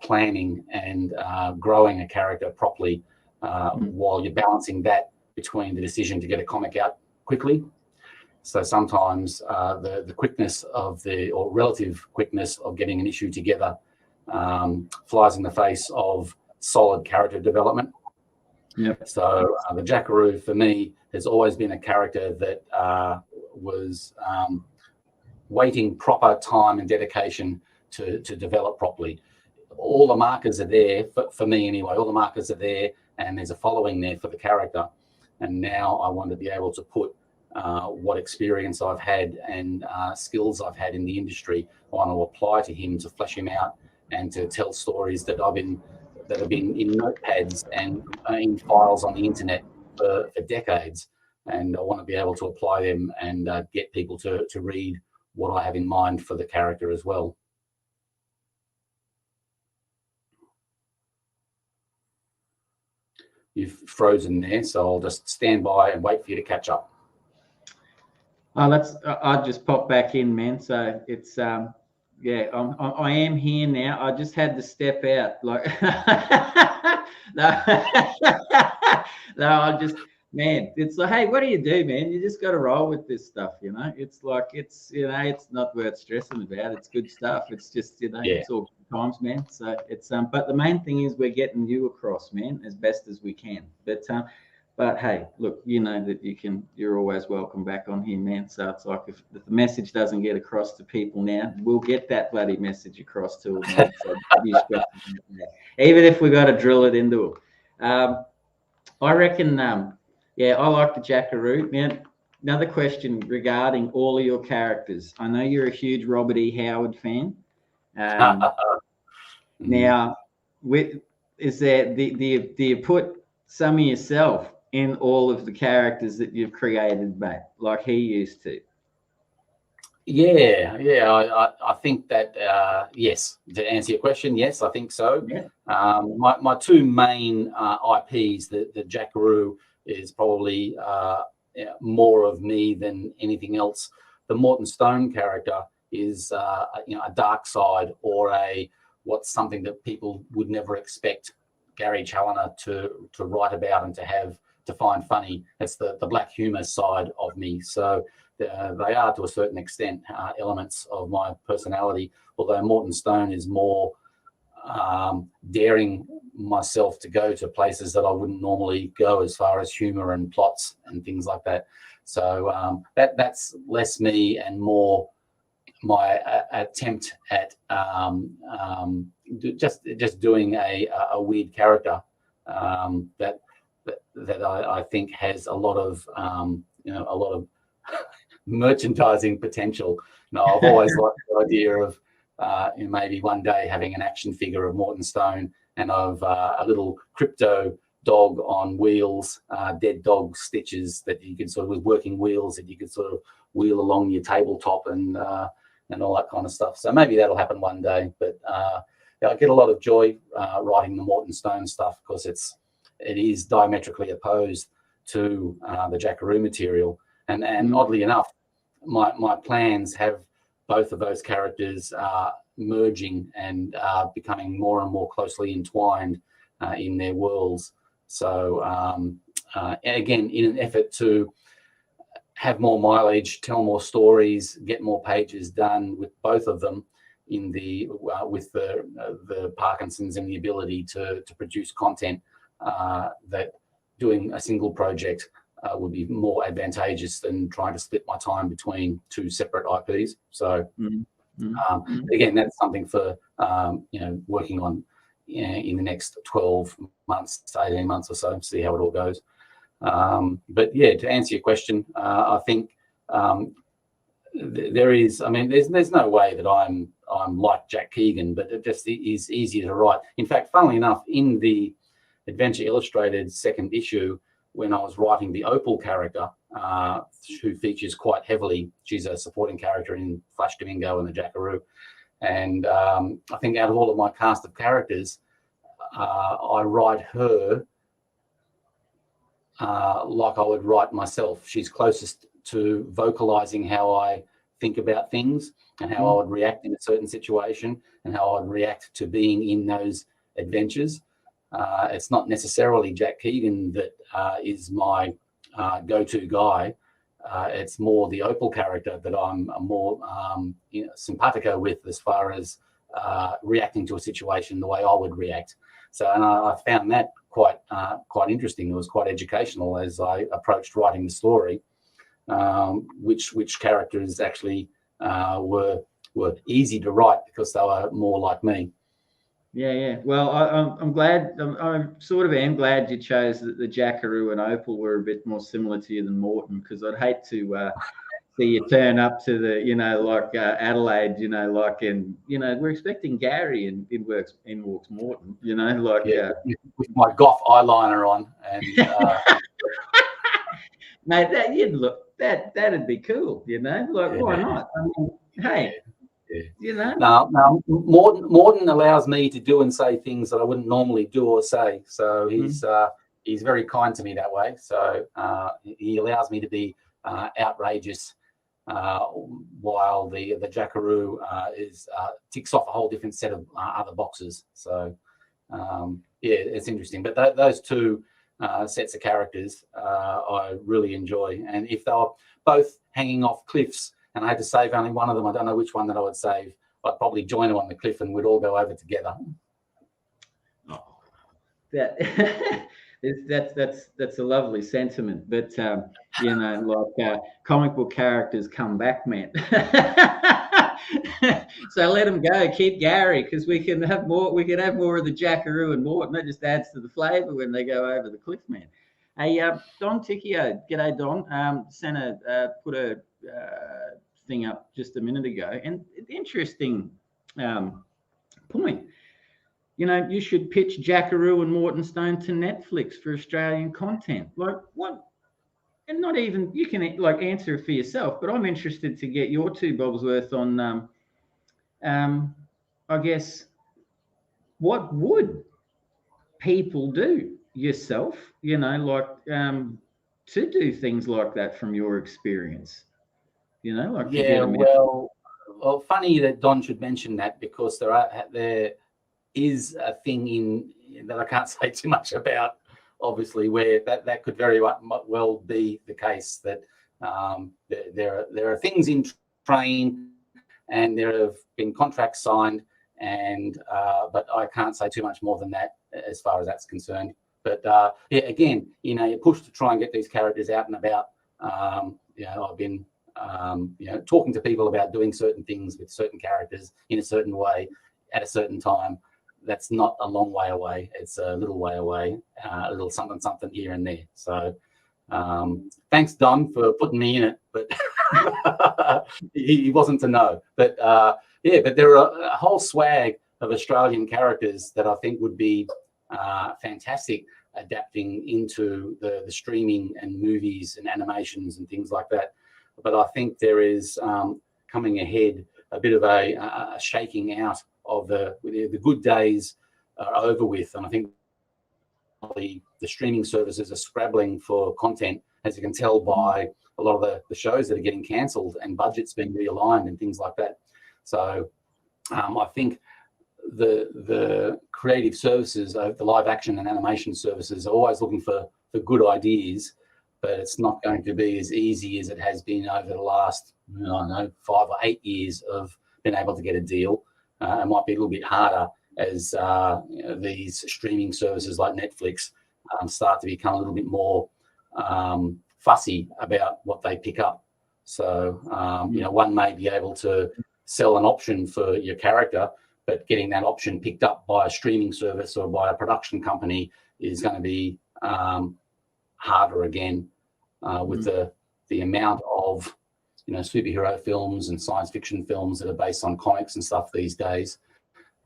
planning and growing a character properly while you're balancing that between the decision to get a comic out quickly. So sometimes the quickness of or relative quickness of getting an issue together flies in the face of solid character development. Yep. So the Jackaroo for me has always been a character that was waiting proper time and dedication to develop properly. All the markers are there, for me anyway, all the markers are there, and there's a following there for the character. And now I want to be able to put what experience I've had and skills I've had in the industry, I want to apply to him to flesh him out and to tell stories that have been in notepads and in files on the internet for decades. And I want to be able to apply them and get people to read what I have in mind for the character as well. You've frozen there, so I'll just stand by and wait for you to catch up. Oh, I'll just pop back in, man. So it's yeah, I am here now. I just had to step out. Like no, no, I just, man, it's like, hey, what do you do, man? You just got to roll with this stuff, you know. It's like, it's not worth stressing about. It's good stuff. It's just, Yeah. it's all good times, man. So it's but the main thing is we're getting you across, man, as best as we can. But hey, look, you know that you're always welcome back on here, man. So it's like if the message doesn't get across to people now, we'll get that bloody message across to them. So even if we got to drill it into them. I reckon, yeah, I like the Jackaroo. Man, another question regarding all of your characters. I know you're a huge Robert E. Howard fan. Now, do you put some of yourself in all of the characters that you've created, mate, like he used to? Yeah. I think that yes. To answer your question, yes, I think so. Yeah. My two main IPs, the Jackaroo is probably more of me than anything else. The Morton Stone character is a dark side or what's something that people would never expect Gary Chaloner to write about and to find funny. It's the black humor side of me. So they are, to a certain extent, elements of my personality, although Morton Stone is more daring myself to go to places that I wouldn't normally go as far as humor and plots and things like that. So that's less me and more my attempt at just doing a weird character that I think has a lot of merchandising potential. I've always liked the idea of maybe one day having an action figure of Morton Stone and of a little crypto dog on wheels, dead dog stitches that you could sort of, with working wheels that you could sort of wheel along your tabletop and all that kind of stuff. So maybe that'll happen one day. But I get a lot of joy writing the Morton Stone stuff because it is diametrically opposed to the Jackaroo material. And oddly enough, my plans have both of those characters merging and becoming more and more closely entwined in their worlds. So again, in an effort to have more mileage, tell more stories, get more pages done with both of them in with the Parkinson's and the ability to produce content, that doing a single project would be more advantageous than trying to split my time between two separate IPs. So again, that's something for working on in the next 12 months to 18 months or so, see how it all goes. But yeah, to answer your question, I think there is. I mean, there's no way that I'm like Jack Keegan, but it just is easier to write. In fact, funnily enough, in the Adventure Illustrated second issue, when I was writing the Opal character, who features quite heavily, she's a supporting character in Flash Domingo and the Jackaroo, and I think out of all of my cast of characters, I write her like I would write myself. She's closest to vocalizing how I think about things and how I would react in a certain situation and how I would react to being in those adventures. It's not necessarily Jack Keegan that is my go-to guy. It's more the Opal character that I'm more simpatico with, as far as reacting to a situation the way I would react. So, and I found that quite interesting. It was quite educational as I approached writing the story. Which characters actually were easy to write because they were more like me. Yeah. Well, I'm glad. I sort of am glad you chose that the Jackaroo and Opal were a bit more similar to you than Morton, because I'd hate to see you turn up to the, Adelaide, we're expecting Gary and in walks Morton, with my goth eyeliner on, and mate, that'd be cool, why not? I mean, hey. No, Morton allows me to do and say things that I wouldn't normally do or say. So he's very kind to me that way. So he allows me to be outrageous, while the Jackaroo ticks off a whole different set of other boxes. So it's interesting. But those two sets of characters I really enjoy. And if they were both hanging off cliffs and I had to save only one of them, I don't know which one that I would save. I'd probably join them on the cliff and we'd all go over together. Oh, that's a lovely sentiment. But comic book characters come back, man. So let them go. Keep Gary, because we can have more. We can have more of the Jackaroo and Morton. That just adds to the flavour when they go over the cliff, man. Hey, Don Ticchio, g'day, Don. Santa put a thing up just a minute ago, and interesting point. You should pitch Jackaroo and Morton Stone to Netflix for Australian content. Like what? And not even, you can answer it for yourself, but I'm interested to get your two bobs worth on, I guess, what would people do yourself, to do things like that from your experience? Well, funny that Don should mention that, because there is a thing that I can't say too much about, obviously, where that could very well be the case, that there are things in train and there have been contracts signed, and but I can't say too much more than that as far as that's concerned. But again, you push to try and get these characters out and about. I've been talking to people about doing certain things with certain characters in a certain way at a certain time. That's not a long way away. It's a little way away, a little something here and there. So thanks, Don, for putting me in it, but he wasn't to know. But but there are a whole swag of Australian characters that I think would be fantastic adapting into the streaming and movies and animations and things like that. But I think there is coming ahead a bit of a shaking out of the good days are over with, and I think the streaming services are scrabbling for content, as you can tell by a lot of the shows that are getting cancelled and budgets being realigned and things like that. So I think the creative services, the live action and animation services, are always looking for good ideas, but it's not going to be as easy as it has been over the last, 5 or 8 years of being able to get a deal. It might be a little bit harder as these streaming services like Netflix start to become a little bit more fussy about what they pick up. So, one may be able to sell an option for your character, but getting that option picked up by a streaming service or by a production company is going to be harder again, with the amount of superhero films and science fiction films that are based on comics and stuff these days.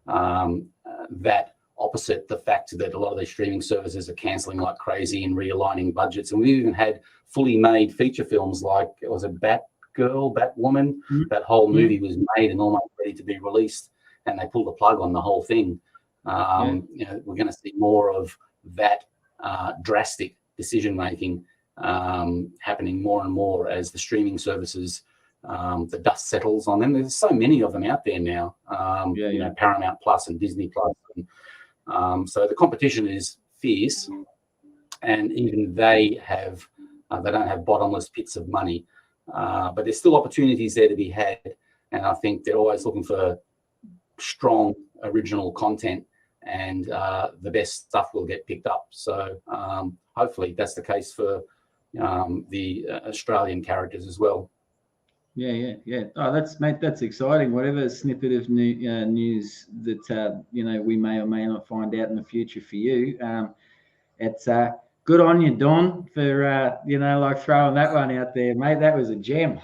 That opposite the fact that a lot of these streaming services are cancelling like crazy and realigning budgets. And we even had fully made feature films like, was it Batwoman? That whole movie was made and almost ready to be released, and they pulled the plug on the whole thing. We're going to see more of that drastic decision making happening more and more as the streaming services, the dust settles on them. There's so many of them out there now. Paramount Plus and Disney Plus. And, so the competition is fierce, and even they don't have bottomless pits of money, but there's still opportunities there to be had. And I think they're always looking for strong original content, and the best stuff will get picked up. So hopefully that's the case for the Australian characters as well. Yeah. Oh, that's exciting. Whatever snippet of news that we may or may not find out in the future for you, it's good on you, Don, for throwing that one out there, mate. That was a gem.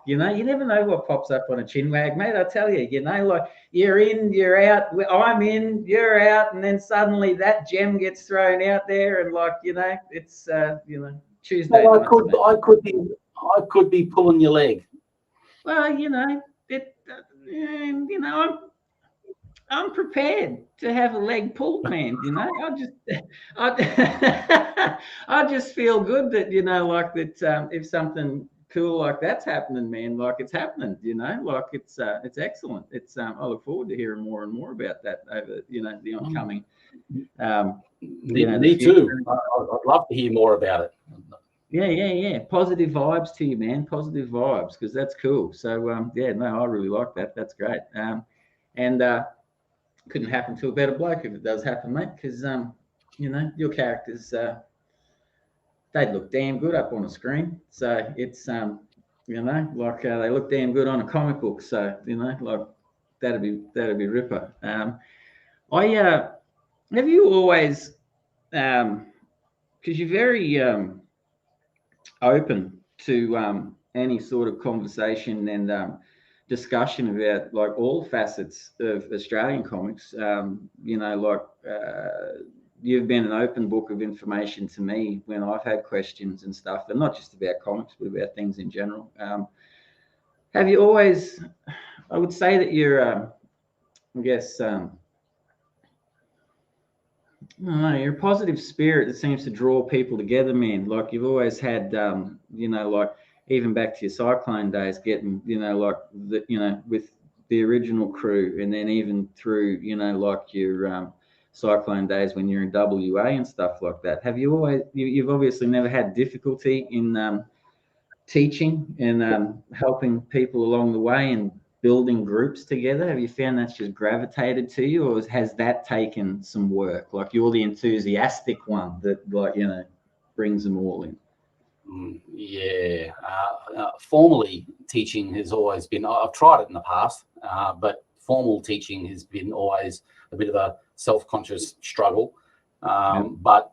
You never know what pops up on a Chinwag, mate. I tell you, you're in, you're out. I'm in, you're out, and then suddenly that gem gets thrown out there, and it's Tuesday. Well, I could be pulling your leg. Well, I'm prepared to have a leg pulled, man. I just feel good that that if something cool like that's happening, man, it's happening. It's excellent. It's I look forward to hearing more and more about that over the oncoming. Me too. I'd love to hear more about it. Yeah. Positive vibes to you, man. Positive vibes, because that's cool. So I really like that. That's great. And couldn't happen to a better bloke if it does happen, mate. Because your characters, they'd look damn good up on a screen. So it's they look damn good on a comic book. So that'd be ripper. Have you always, because you're very open to any sort of conversation and discussion about all facets of Australian comics. You've been an open book of information to me when I've had questions and stuff, and not just about comics, but about things in general. Have you always, I would say that you're, you're a positive spirit that seems to draw people together, man. You've always had, even back to your Cyclone days, getting, with the original crew, and then even through, your Cyclone days when you're in WA and stuff like that. Have you always, you've obviously never had difficulty in teaching and helping people along the way and building groups together? Have you found that's just gravitated to you, or has that taken some work? You're the enthusiastic one that brings them all in. Formally teaching has always been, I've tried it in the past, but formal teaching has been always a bit of a self-conscious struggle. But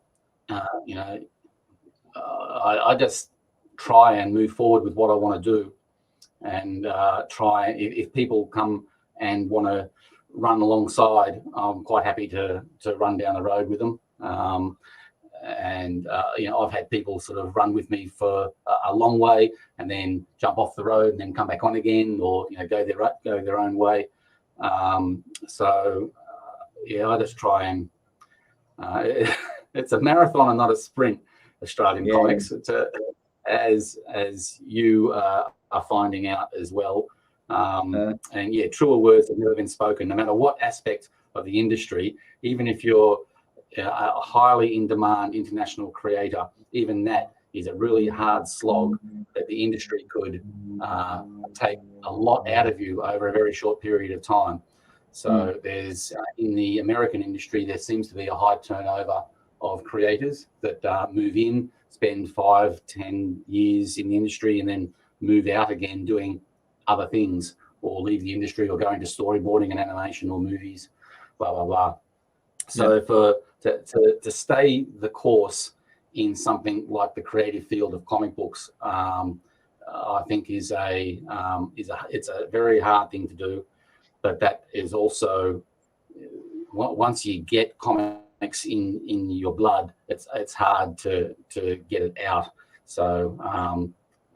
I just try and move forward with what I want to do, and try, if people come and want to run alongside, I'm quite happy to run down the road with them. I've had people sort of run with me for a long way and then jump off the road and then come back on again, or go their own way. I just try and it's a marathon and not a sprint. Australian comics, as you are finding out as well. Truer words have never been spoken, no matter what aspect of the industry. Even if you're a highly in-demand international creator, even that is a really hard slog that the industry could take a lot out of you over a very short period of time. So there's, in the American industry, there seems to be a high turnover of creators that move in, spend 5-10 years in the industry, and then move out again doing other things, or leave the industry, or go into storyboarding and animation or movies, blah, blah, blah. So to stay the course in something like the creative field of comic books, I think is a very hard thing to do, but that is also, once you get comics in your blood, it's hard to get it out. So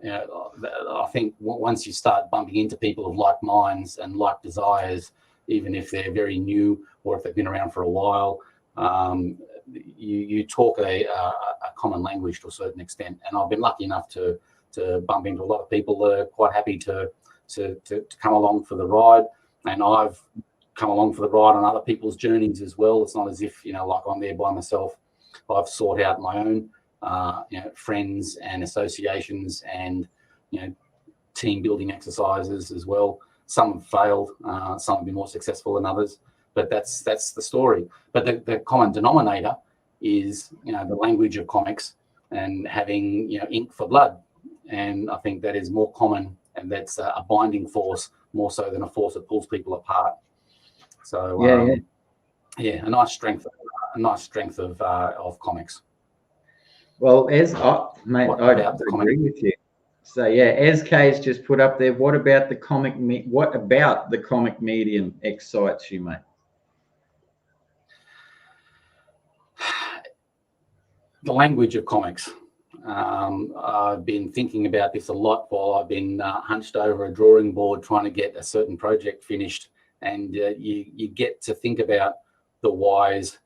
I think once you start bumping into people of like minds and like desires, even if they're very new or if they've been around for a while, you talk a common language to a certain extent. And I've been lucky enough to bump into a lot of people that are quite happy to come along for the ride. And I've come along for the ride on other people's journeys as well. It's not as if, like I'm there by myself. I've sought out my own, friends and associations and, team building exercises as well. Some have failed, some have been more successful than others, but that's the story. But the common denominator is, the language of comics and having, ink for blood. And I think that is more common, and that's a binding force more so than a force that pulls people apart. So a nice strength of comics. Well, mate, I agree with you. So as Kay's just put up there, what about the comic medium excites you, mate? The language of comics. I've been thinking about this a lot while I've been hunched over a drawing board trying to get a certain project finished, and you get to think about the whys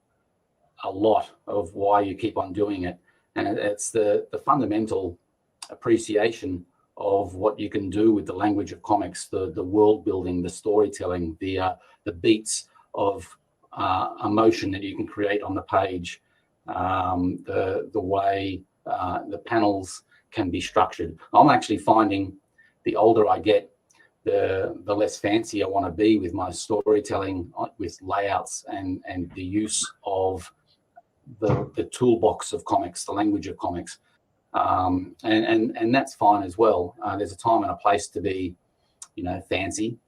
a lot of why you keep on doing it, and it's the fundamental appreciation of what you can do with the language of comics, the world building, the storytelling, the beats of emotion that you can create on the page, the way the panels can be structured. I'm actually finding the older I get, the less fancy I want to be with my storytelling, with layouts and the use of the toolbox of comics, the language of comics. And that's fine as well. There's a time and a place to be, fancy,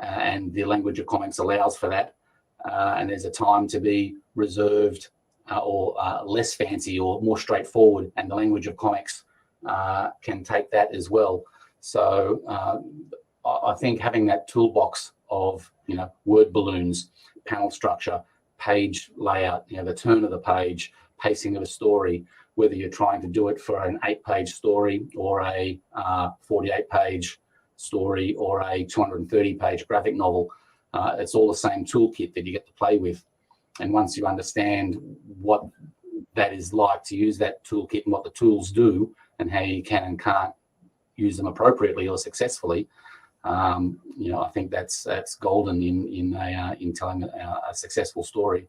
and the language of comics allows for that. And there's a time to be reserved or less fancy or more straightforward, and the language of comics can take that as well. So I think having that toolbox of, word balloons, panel structure, page layout, the turn of the page, pacing of a story, whether you're trying to do it for an 8-page story or a 48-page story or a 230-page graphic novel, it's all the same toolkit that you get to play with. And once you understand what that is like to use that toolkit and what the tools do and how you can and can't use them appropriately or successfully, I think that's golden in telling a successful story.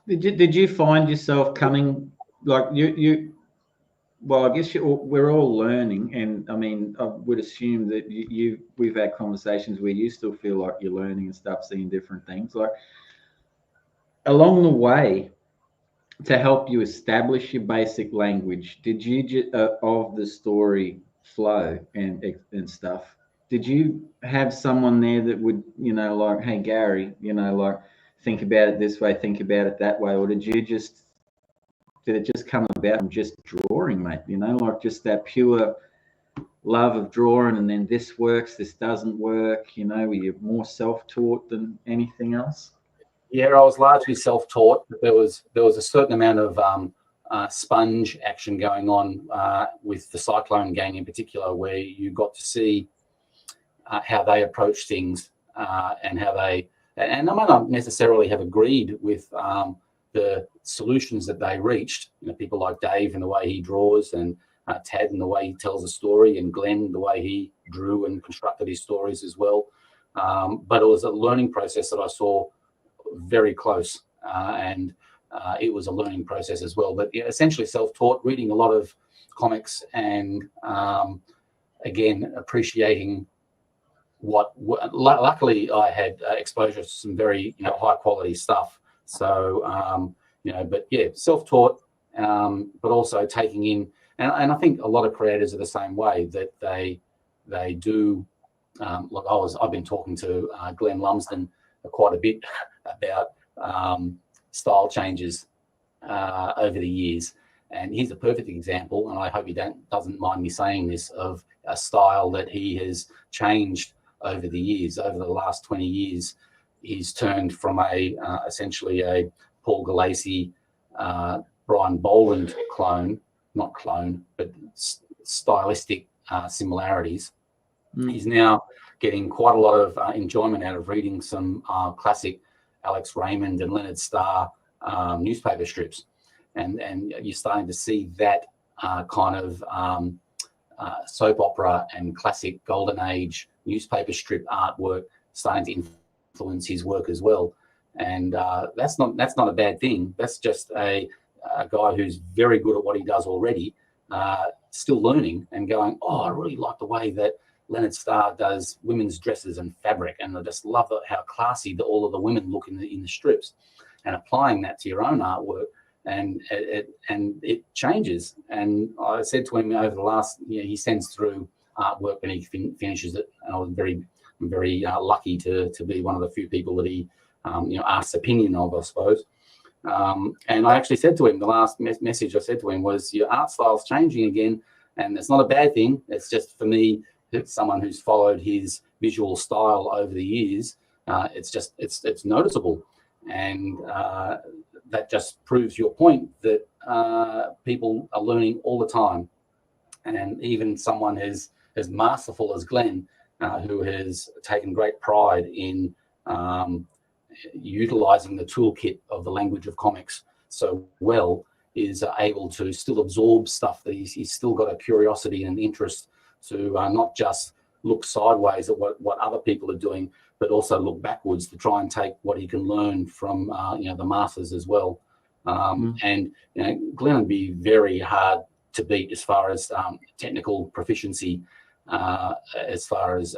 Did you find yourself coming, like you? Well, I guess we're all learning, and I mean, I would assume that we've had conversations where you still feel like you're learning and stuff, seeing different things. Like along the way, to help you establish your basic language, did you of the story flow and stuff? Did you have someone there that would, like, hey Gary, like, think about it this way, think about it that way, or did it just come about from just drawing, mate? Like just that pure love of drawing, and then this works, this doesn't work. Were you more self-taught than anything else? Yeah, I was largely self-taught, but there was a certain amount of sponge action going on with the Cyclone gang in particular, where you got to see how they approach things and how they, and I might not necessarily have agreed with the solutions that they reached. People like Dave and the way he draws, and Tad and the way he tells a story, and Glenn the way he drew and constructed his stories as well. But it was a learning process that I saw very close, and it was a learning process as well. But essentially self-taught, reading a lot of comics, and again appreciating what luckily I had exposure to some very high quality stuff. So but yeah, self-taught, but also taking in, and I think a lot of creators are the same way, that they do. Look, I've been talking to Glenn Lumsden quite a bit about style changes over the years, And he's a perfect example, and I hope he doesn't mind me saying this, of a style that he has changed over the years. Over the last 20 years, he's turned from essentially a Paul Galassi, Brian Boland clone, not clone, but stylistic similarities. He's now getting quite a lot of enjoyment out of reading some classic Alex Raymond and Leonard Starr newspaper strips. And you're starting to see that kind of soap opera and classic golden age newspaper strip artwork starting to influence his work as well. And that's not a bad thing. That's just a guy who's very good at what he does already, still learning and going, oh, I really like the way that Leonard Starr does women's dresses and fabric, and I just love how classy all of the women look in the strips, and applying that to your own artwork. And it changes. And I said to him over the last year, he sends through artwork and he finishes it. And I was very lucky to be one of the few people that he asked opinion of, I suppose. And I actually said to him, the last message I said to him was, your art style's changing again, and it's not a bad thing. It's just, for me, someone who's followed his visual style over the years, it's noticeable. And that just proves your point that people are learning all the time. And even someone as masterful as Glenn, who has taken great pride in utilizing the toolkit of the language of comics so well, is able to still absorb stuff. That he's still got a curiosity and interest to not just look sideways at what other people are doing, but also look backwards to try and take what he can learn from the masters as well. And Glenn would be very hard to beat as far as technical proficiency, as far as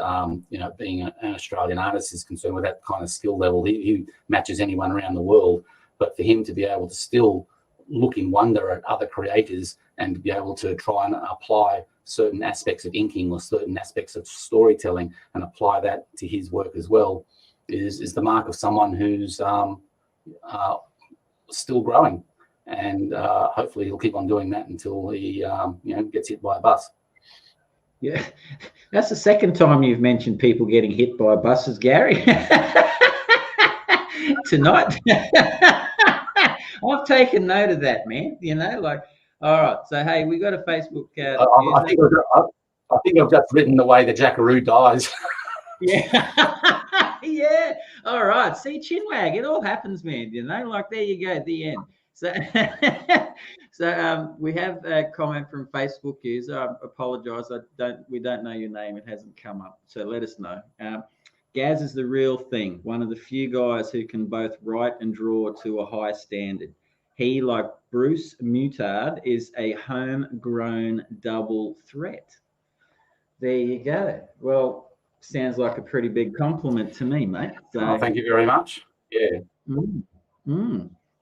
being an Australian artist is concerned. With that kind of skill level, he matches anyone around the world. But for him to be able to still look in wonder at other creators and to be able to try and apply certain aspects of inking or certain aspects of storytelling and apply that to his work as well is the mark of someone who's still growing. And hopefully he'll keep on doing that until he gets hit by a bus. Yeah, that's the second time you've mentioned people getting hit by buses, Gary. Tonight. I've taken note of that, man. All right. So, hey, we got a Facebook. I think I've just written the way the jackaroo dies. Yeah. Yeah. All right. See, Chinwag, it all happens, man. There you go, the end. So, we have a comment from Facebook user. I apologize. We don't know your name. It hasn't come up. So let us know. Gaz is the real thing. One of the few guys who can both write and draw to a high standard. He, like Bruce Mutard, is a homegrown double threat. There you go. Well, sounds like a pretty big compliment to me, mate. So, thank you very much. Yeah.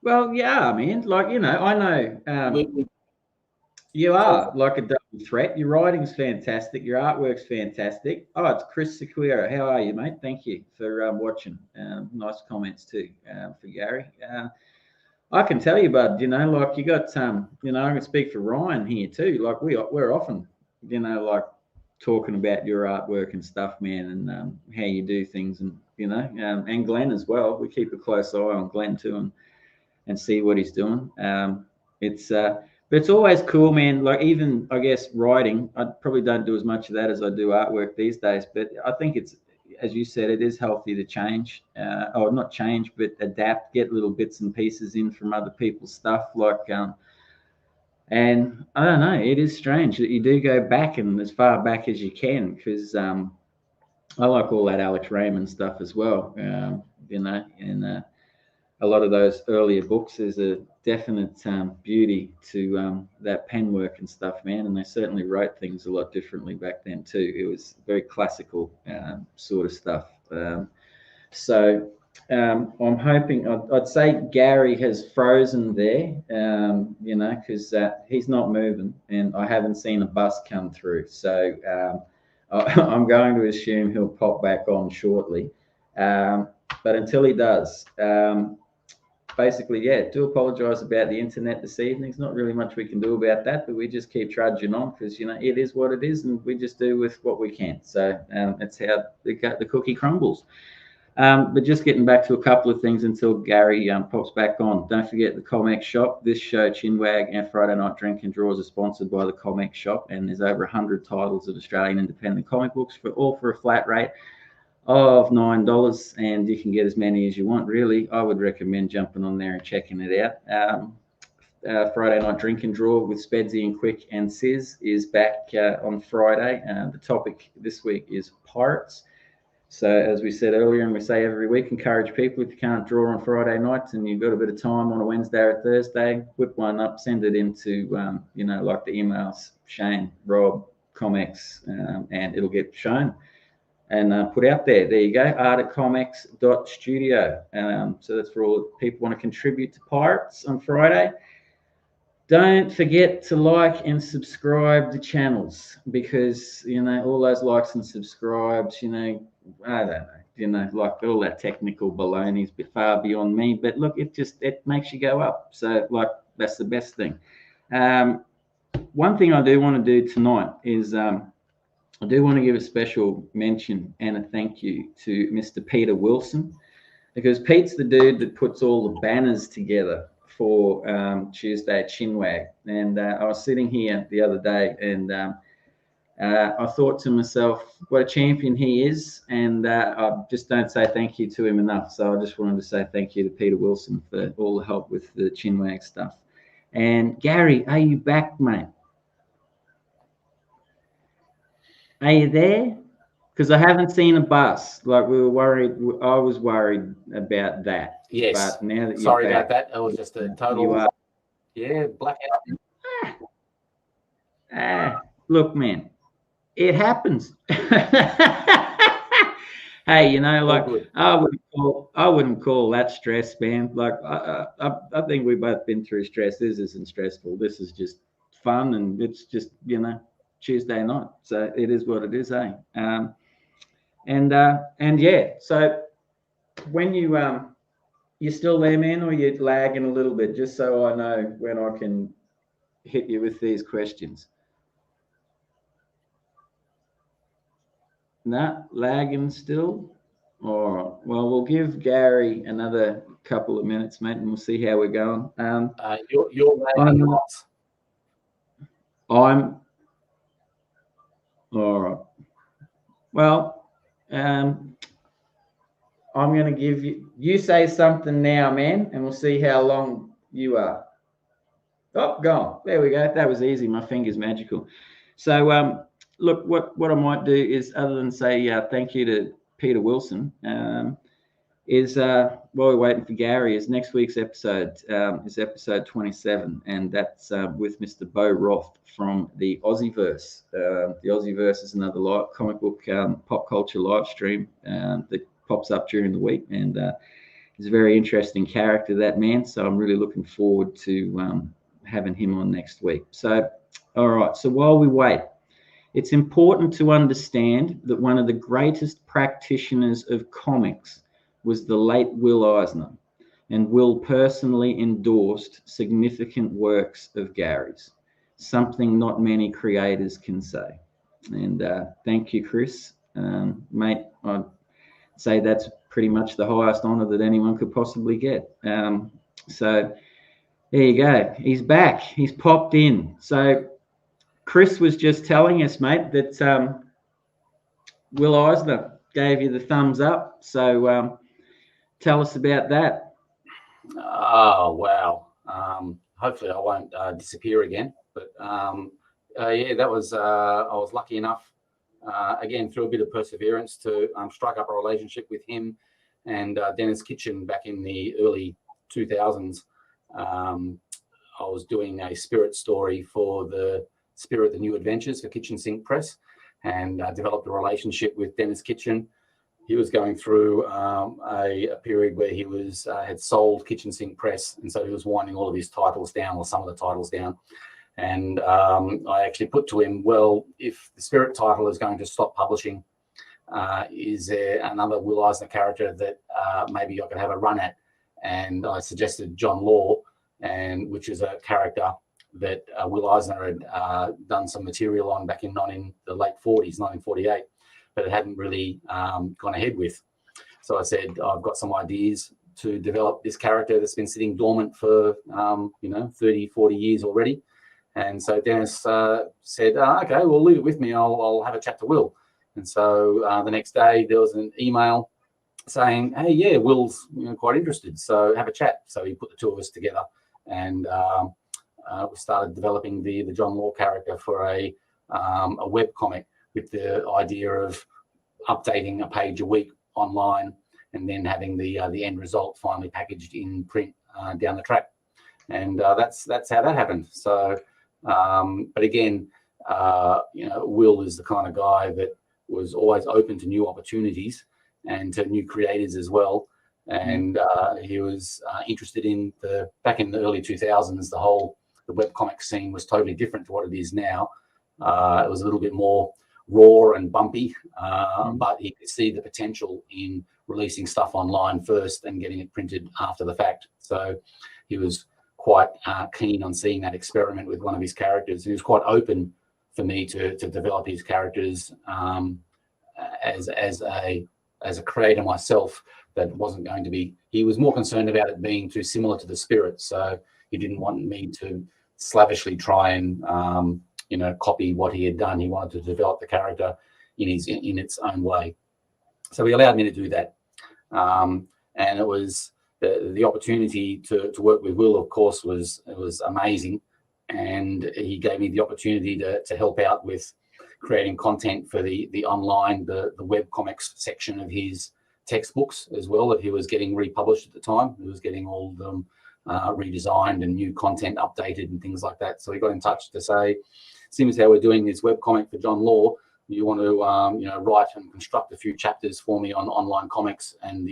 Well, yeah, man. I know you are like a double threat. Your writing's fantastic. Your artwork's fantastic. Oh, it's Chris Sequeira. How are you, mate? Thank you for watching. Nice comments too for Gary. I can tell you, bud, you got, I can speak for Ryan here too. We're often, talking about your artwork and stuff, man, and how you do things, and, and Glenn as well. We keep a close eye on Glenn too and see what he's doing. But it's always cool, man. Even, I guess, writing, I probably don't do as much of that as I do artwork these days, but I think it's, as you said, it is healthy to change, or not change, but adapt, get little bits and pieces in from other people's stuff. And I don't know, it is strange that you do go back and as far back as you can, because I like all that Alex Raymond stuff as well, and a lot of those earlier books. There's a definite beauty to that pen work and stuff, man. And they certainly wrote things a lot differently back then too. It was very classical sort of stuff. So I'm hoping, I'd say Gary has frozen there, because he's not moving, and I haven't seen a bus come through. So I'm going to assume he'll pop back on shortly. But until he does, basically, yeah, do apologise about the internet this evening. There's not really much we can do about that, but we just keep trudging on because, you know, it is what it is and we just do with what we can. So that's how the cookie crumbles. But just getting back to a couple of things until Gary pops back on. Don't forget the Comex shop. This show, Chinwag and Friday Night Drink and Draws, are sponsored by the Comex shop, and there's over 100 titles of Australian independent comic books for a flat rate of $9, and you can get as many as you want. Really, I would recommend jumping on there and checking it out. Friday Night Drink and Draw with Spedsy and Quick and Sis is back on Friday. The topic this week is pirates. So as we said earlier, and we say every week, encourage people, if you can't draw on Friday nights and you've got a bit of time on a Wednesday or Thursday, whip one up, send it into, like the emails, Shane, Rob, Comex, and it'll get shown and put out there. There you go, art@comex.studio. So that's for all people want to contribute to Pirates on Friday. Don't forget to like and subscribe to channels because, you know, all those likes and subscribes, you know, I don't know, you know, like all that technical baloney is a bit far beyond me. But look, it makes you go up. So, like, that's the best thing. One thing I do want to do tonight is I do want to give a special mention and a thank you to Mr. Peter Wilson, because Pete's the dude that puts all the banners together for Tuesday at Chinwag. And I was sitting here the other day and I thought to myself, what a champion he is. And I just don't say thank you to him enough. So I just wanted to say thank you to Peter Wilson for all the help with the Chinwag stuff. And Gary, are you back, mate? Are you there? Because I haven't seen a bus. Like, we were worried. I was worried about that. Yes. But now that Sorry you're back, about that. It was just a total. Blackout. Look, man, it happens. Hey, you know, like, I wouldn't call that stress, man. Like, I think we've both been through stress. This isn't stressful. This is just fun, and it's just, you know, Tuesday night. So it is what it is, eh? And yeah. So when you're still there, man, or you're lagging a little bit, just so I know when I can hit you with these questions. Nah, lagging still. All right. Well, we'll give Gary another couple of minutes, mate, and we'll see how we're going. You're lagging a lot. I'm all right. Well, I'm going to give you say something now, man, and we'll see how long you are. Oh, gone. There we go. That was easy. My finger's magical. So, look, what I might do is, other than say thank you to Peter Wilson, is while we're waiting for Gary, is next week's episode is episode 27, and that's with Mr. Bo Roth from the Aussieverse. The Aussieverse is another comic book pop culture live stream that pops up during the week, and he's a very interesting character, that man. So I'm really looking forward to having him on next week. So, all right. So while we wait, it's important to understand that one of the greatest practitioners of comics was the late Will Eisner, and Will personally endorsed significant works of Gary's, something not many creators can say. And thank you, Chris. Mate, I'd say that's pretty much the highest honor that anyone could possibly get. So there you go. He's back. He's popped in. So Chris was just telling us, mate, that Will Eisner gave you the thumbs up. So tell us about that. Oh, wow. Hopefully I won't disappear again. But yeah, that was, I was lucky enough, again, through a bit of perseverance, to strike up a relationship with him and Dennis Kitchen back in the early 2000s. I was doing a spirit story for the Spirit, the New Adventures for Kitchen Sink Press, and developed a relationship with Dennis Kitchen. He was going through a period where he was had sold Kitchen Sink Press, and so he was winding all of his titles down, or some of the titles down. And I actually put to him, well, if the Spirit title is going to stop publishing, is there another Will Eisner character that maybe I could have a run at? and I suggested John Law, and which is a character that Will Eisner had done some material on back in the late 40s, 1948, but it hadn't really gone ahead with. So I said, I've got some ideas to develop this character that's been sitting dormant for 30, 40 years already. And so Dennis said, okay, well, leave it with me. I'll have a chat to Will. And so the next day there was an email saying, hey, yeah, Will's quite interested, so have a chat. So he put the two of us together, and we started developing the John Law character for a web comic with the idea of updating a page a week online, and then having the end result finally packaged in print down the track. And that's how that happened. So, but again, Will is the kind of guy that was always open to new opportunities and to new creators as well. And he was interested in back in the early 2000s, the webcomic scene was totally different to what it is now. It was a little bit more raw and bumpy, but he could see the potential in releasing stuff online first and getting it printed after the fact. So he was quite keen on seeing that experiment with one of his characters. He was quite open for me to develop his characters as a creator myself. That wasn't going to be, he was more concerned about it being too similar to the Spirit. So he didn't want me to slavishly try and copy what he had done. He wanted to develop the character in its own way. So he allowed me to do that. And it was the opportunity to work with Will, of course, was amazing. And he gave me the opportunity to help out with creating content for the online, the web comics section of his textbooks as well, that he was getting republished at the time. He was getting all of them redesigned and new content updated and things like that. So he got in touch to say, seeing as how we're doing this web comic for John Law, you want to write and construct a few chapters for me on online comics and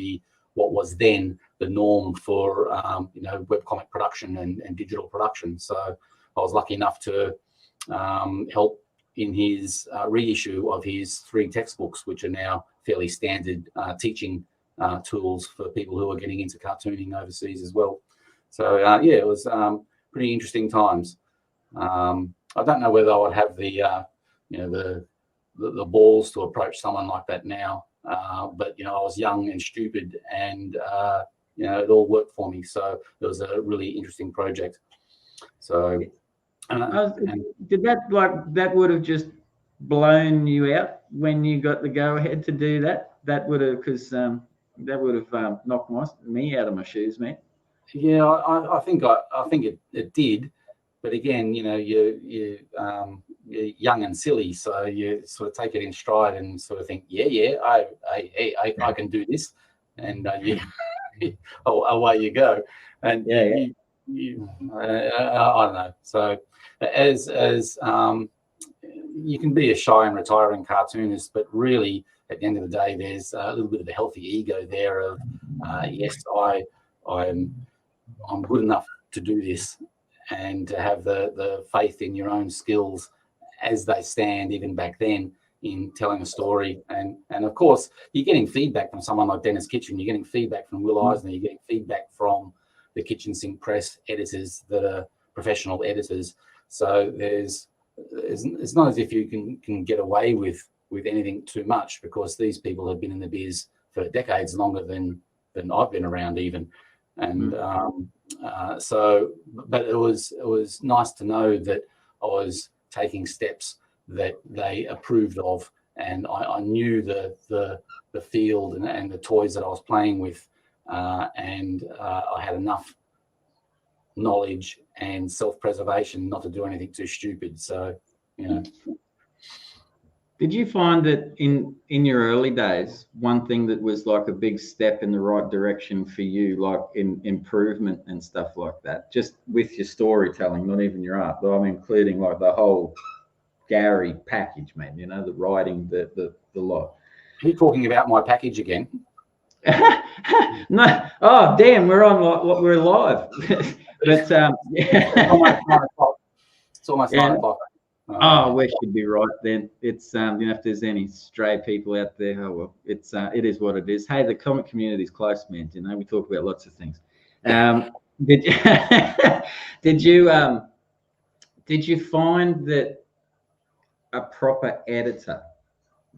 what was then the norm for web comic production and digital production. So I was lucky enough to help in his reissue of his 3 textbooks, which are now fairly standard teaching tools for people who are getting into cartooning overseas as well. So it was pretty interesting times. I don't know whether I would have the balls to approach someone like that now, but I was young and stupid, and it all worked for me. So it was a really interesting project. So did that would have just blown you out when you got the go ahead to do that? That would have, because that would have knocked me out of my shoes, man. Yeah, I think it did, but again, you're young and silly, so you sort of take it in stride and sort of think, I can do this, and away you go. And I don't know. So as you can be a shy and retiring cartoonist, but really at the end of the day, there's a little bit of a healthy ego there of yes, I'm good enough to do this, and to have the faith in your own skills as they stand even back then in telling a story. And of course, you're getting feedback from someone like Dennis Kitchen, you're getting feedback from Will Eisner, you're getting feedback from the Kitchen Sink Press editors that are professional editors. So it's not as if you can get away with anything too much, because these people have been in the biz for decades longer than I've been around even. And but it was nice to know that I was taking steps that they approved of, and I knew the field and the toys that I was playing with, and I had enough knowledge and self-preservation not to do anything too stupid. So, Did you find that in your early days, one thing that was like a big step in the right direction for you, like in improvement and stuff like that, just with your storytelling, not even your art, but I'm including like the whole Gary package, man, the writing, the lot. Are you talking about my package again? No. Oh, damn, we're live. But It's almost 9 o'clock. It's almost 9 o'clock. Oh, we should be right then. It's if there's any stray people out there, it is what it is. Hey, the comic community is close, man. We talk about lots of things. Did you did you did you find that a proper editor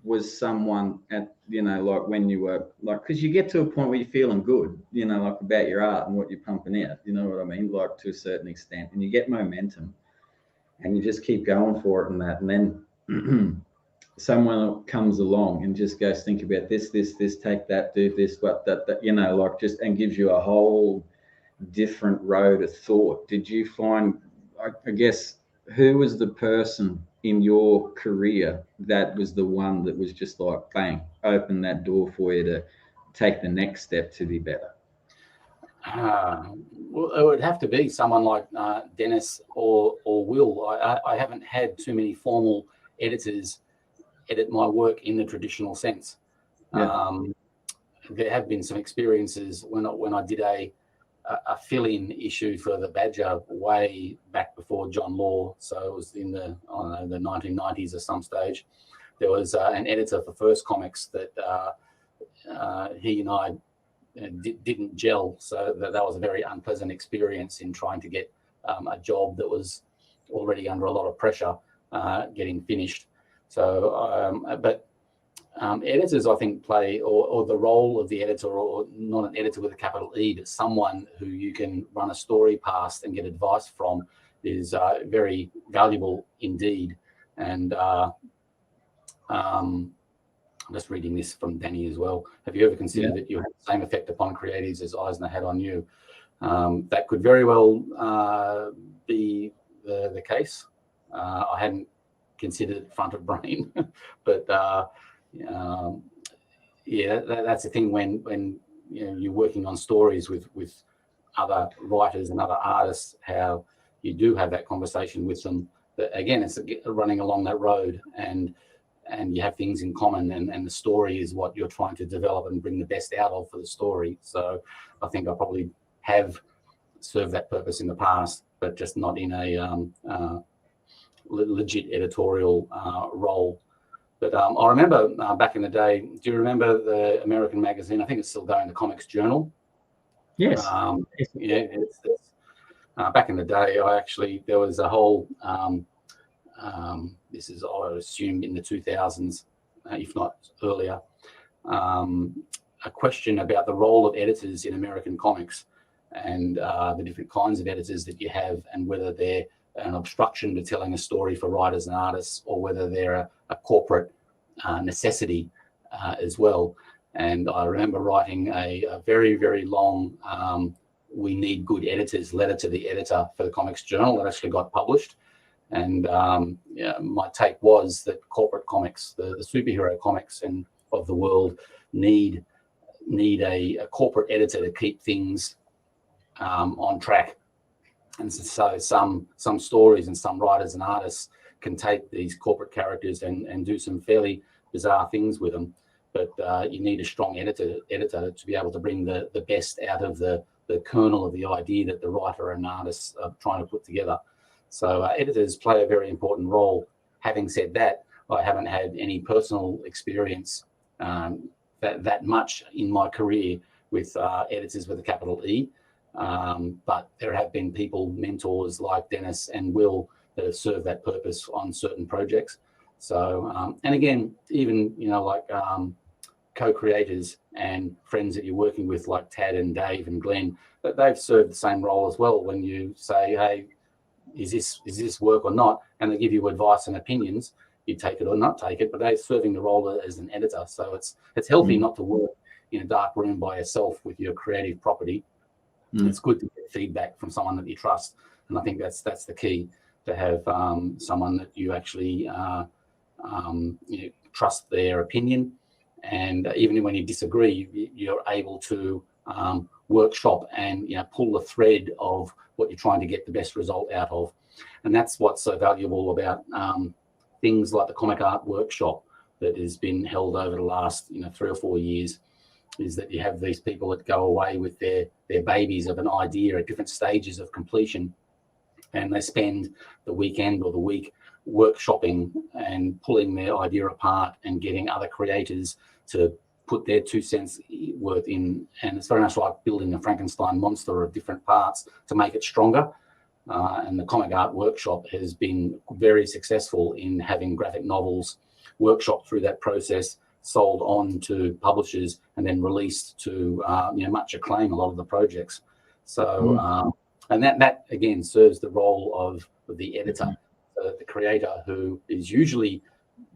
was someone at, like when you were like, because you get to a point where you're feeling good, like about your art and what you're pumping out, you know what I mean, like to a certain extent, and you get momentum and you just keep going for it and that, and then someone comes along and just goes, think about this, take that, do this, what that, like just, and gives you a whole different road of thought. Did you find, I guess, who was the person in your career that was the one that was just like, bang, open that door for you to take the next step to be better? Well, it would have to be someone like Dennis or Will. I haven't had too many formal editors edit my work in the traditional sense. Yeah. There have been some experiences when I did a fill-in issue for the Badger way back before John Law, so it was in the 1990s at some stage. There was an editor for First Comics that he and I didn't gel, so that was a very unpleasant experience in trying to get a job that was already under a lot of pressure getting finished. So, but editors, I think, play, or the role of the editor, or not an editor with a capital E, but someone who you can run a story past and get advice from, is very valuable indeed. And I'm just reading this from Danny as well. Have you ever considered that you have the same effect upon creatives as Eisner had on you? That could very well be the case. I hadn't considered front of brain, but yeah, that's the thing when you're working on stories with other writers and other artists, how you do have that conversation with them. But again, it's running along that road, and you have things in common, and the story is what you're trying to develop and bring the best out of for the story. So I think I probably have served that purpose in the past, but just not in a legit editorial role. But I remember back in the day, do you remember the American magazine? I think it's still going, the Comics Journal. Yes. Yeah, back in the day, there was a whole, this is, I assume, in the 2000s, if not earlier, a question about the role of editors in American comics, and the different kinds of editors that you have, and whether they're an obstruction to telling a story for writers and artists, or whether they're a corporate necessity as well. And I remember writing a very, very long "We need good editors" letter to the editor for the Comics Journal that actually got published. And my take was that corporate comics, the superhero comics and of the world, need a corporate editor to keep things on track. And so some stories and some writers and artists can take these corporate characters and do some fairly bizarre things with them. But you need a strong editor to be able to bring the best out of the kernel of the idea that the writer and artists are trying to put together. So editors play a very important role. Having said that, I haven't had any personal experience that much in my career with editors with a capital E. But there have been people, mentors like Dennis and Will, that have served that purpose on certain projects. So, and again, even, like co-creators and friends that you're working with, like Tad and Dave and Glenn, that they've served the same role as well. When you say, hey, is this work or not? And they give you advice and opinions, you take it or not take it, but they're serving the role as an editor. So it's healthy not to work in a dark room by yourself with your creative property. It's good to get feedback from someone that you trust, and I think that's the key, to have someone that you actually trust their opinion, and even when you disagree, you're able to workshop and pull the thread of what you're trying to get the best result out of. And that's what's so valuable about things like the Comic Art Workshop that has been held over the last 3 or 4 years, is that you have these people that go away with their babies of an idea at different stages of completion, and they spend the weekend or the week workshopping and pulling their idea apart and getting other creators to put their 2 cents worth in, and it's very much like building a Frankenstein monster of different parts to make it stronger. And the Comic Art Workshop has been very successful in having graphic novels workshopped through that process, sold on to publishers, and then released to much acclaim, a lot of the projects. So and that again serves the role of the editor, the creator, who is usually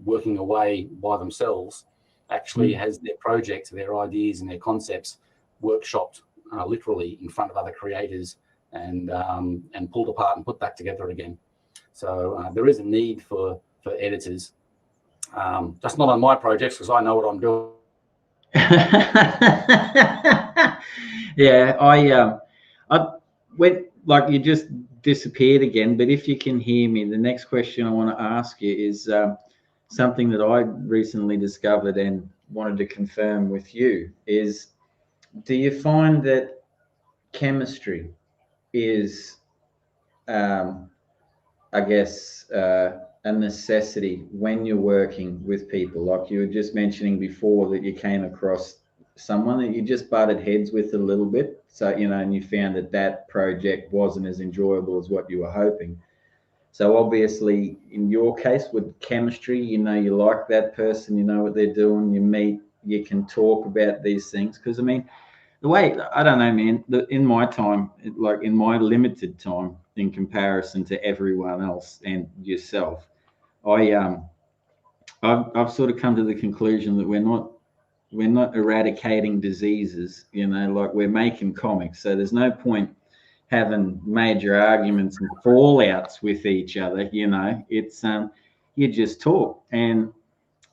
working away by themselves, actually has their project, their ideas and their concepts workshopped literally in front of other creators, and pulled apart and put back together again. So there is a need for editors, just not on my projects, because I know what I'm doing. Yeah, I went, like, you just disappeared again, but if you can hear me, the next question I want to ask you is something that I recently discovered and wanted to confirm with you is, do you find that chemistry is, I guess, a necessity when you're working with people? Like you were just mentioning before, that you came across someone that you just butted heads with a little bit, so and you found that project wasn't as enjoyable as what you were hoping. So obviously in your case with chemistry, you like that person, you know what they're doing, you meet, you can talk about these things. Because I mean, the way, I don't know, man, in my time, like in my limited time in comparison to everyone else and yourself, I've sort of come to the conclusion that we're not eradicating diseases, like we're making comics. So there's no point having major arguments and fallouts with each other. It's you just talk. And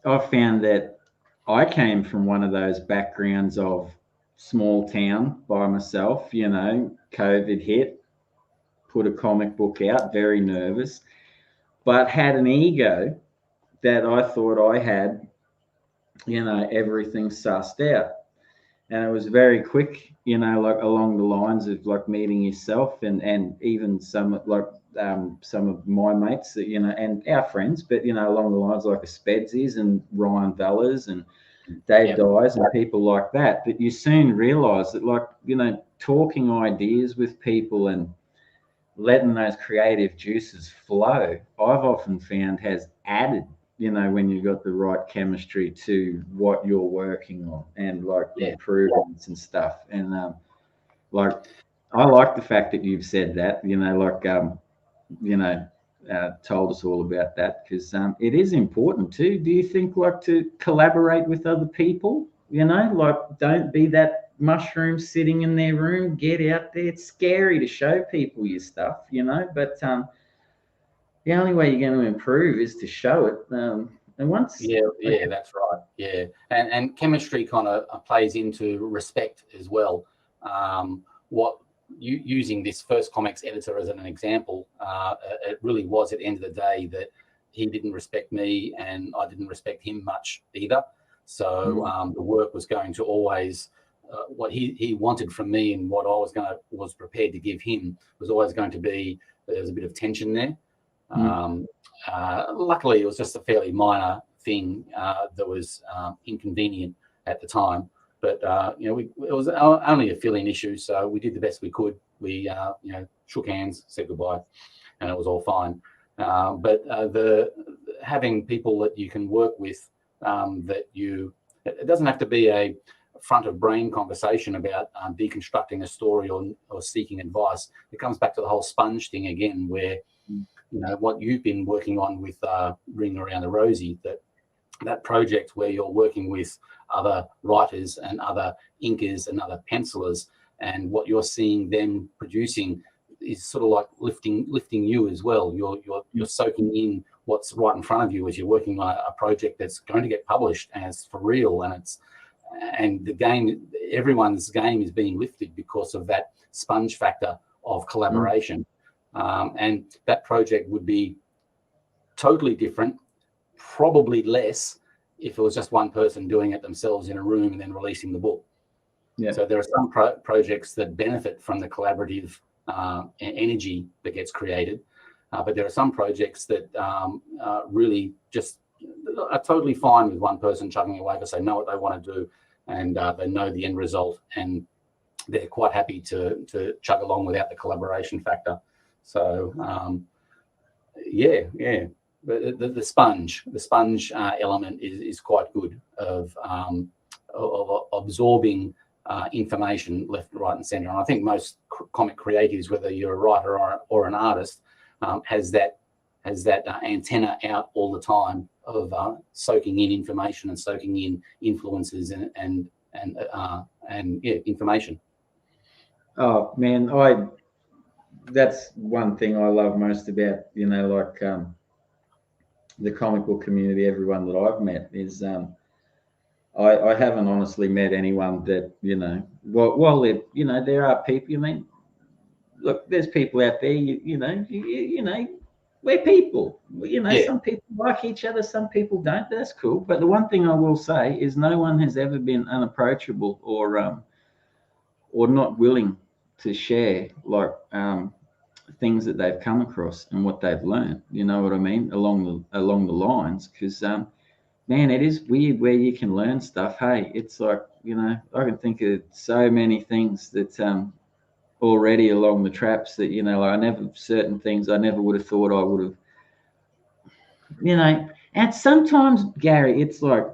I found that I came from one of those backgrounds of small town by myself. COVID hit, put a comic book out, very nervous, but had an ego that I thought I had, everything sussed out. And it was very quick, like along the lines of like meeting yourself and even some of my mates that, and our friends, but, along the lines like Spedsies and Ryan Bellas and Dave Dyes and people like that. But you soon realise that, like, talking ideas with people and letting those creative juices flow, I've often found has added, when you've got the right chemistry to what you're working on, and like improvements and stuff. And like, I like the fact that you've said that, told us all about that, because it is important too. Do you think, like, to collaborate with other people, like, don't be that mushroom sitting in their room, get out there. It's scary to show people your stuff, but the only way you're going to improve is to show it. And once, that's right. Yeah, and chemistry kind of plays into respect as well. Using this first comics editor as an example, it really was at the end of the day that he didn't respect me and I didn't respect him much either. So the work was going to always, what he wanted from me and what I was prepared to give him was always going to be, there's a bit of tension there. Luckily, it was just a fairly minor thing that was inconvenient at the time. But it was only a fill-in issue, so we did the best we could. We shook hands, said goodbye, and it was all fine. But having people that you can work with, it doesn't have to be a front of brain conversation about deconstructing a story or seeking advice. It comes back to the whole sponge thing again, where what you've been working on with Ring Around the Rosie, that project where you're working with other writers and other inkers and other pencilers, and what you're seeing them producing is sort of like lifting you as well. You're soaking in what's right in front of you as you're working on a project that's going to get published, and it's for real, and the game, everyone's game is being lifted because of that sponge factor of collaboration. And that project would be totally different, probably less, if it was just one person doing it themselves in a room and then releasing the book. Yeah. So there are some projects that benefit from the collaborative energy that gets created, but there are some projects that really just are totally fine with one person chugging away because they know what they want to do, and they know the end result, and they're quite happy to chug along without the collaboration factor. So yeah. But the sponge element is quite good of absorbing information left, right, and centre. And I think most comic creatives, whether you're a writer or an artist, has that antenna out all the time of soaking in information and soaking in influences and information. Oh man, that's one thing I love most about, like the comic book community. Everyone that I've met is I haven't honestly met anyone that, while there are people. I mean, look, there's people out there. We're people. Some people like each other, some people don't. That's cool. But the one thing I will say is, no one has ever been unapproachable or not willing to share things that they've come across and what they've learned. You know what I mean? Along the lines, because man, it is weird where you can learn stuff. Hey, it's like, I can think of so many things that already along the traps that certain things I never would have thought I would have. And sometimes, Gary, it's like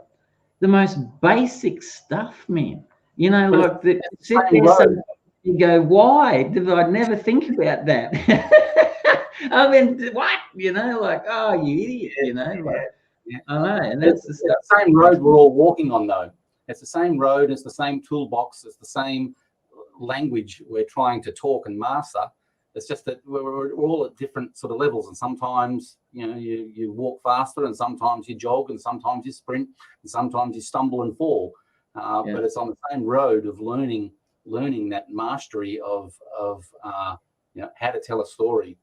the most basic stuff, man. Like the sit there. You go, why did I never think about that? I mean, what? Like, oh, you idiot, I know, and that's the same road we're all walking on, though. It's the same road, it's the same toolbox, it's the same language we're trying to talk and master. It's just that we're all at different sort of levels, and sometimes you walk faster, and sometimes you jog, and sometimes you sprint, and sometimes you stumble and fall. But it's on the same road of learning that mastery of how to tell a story,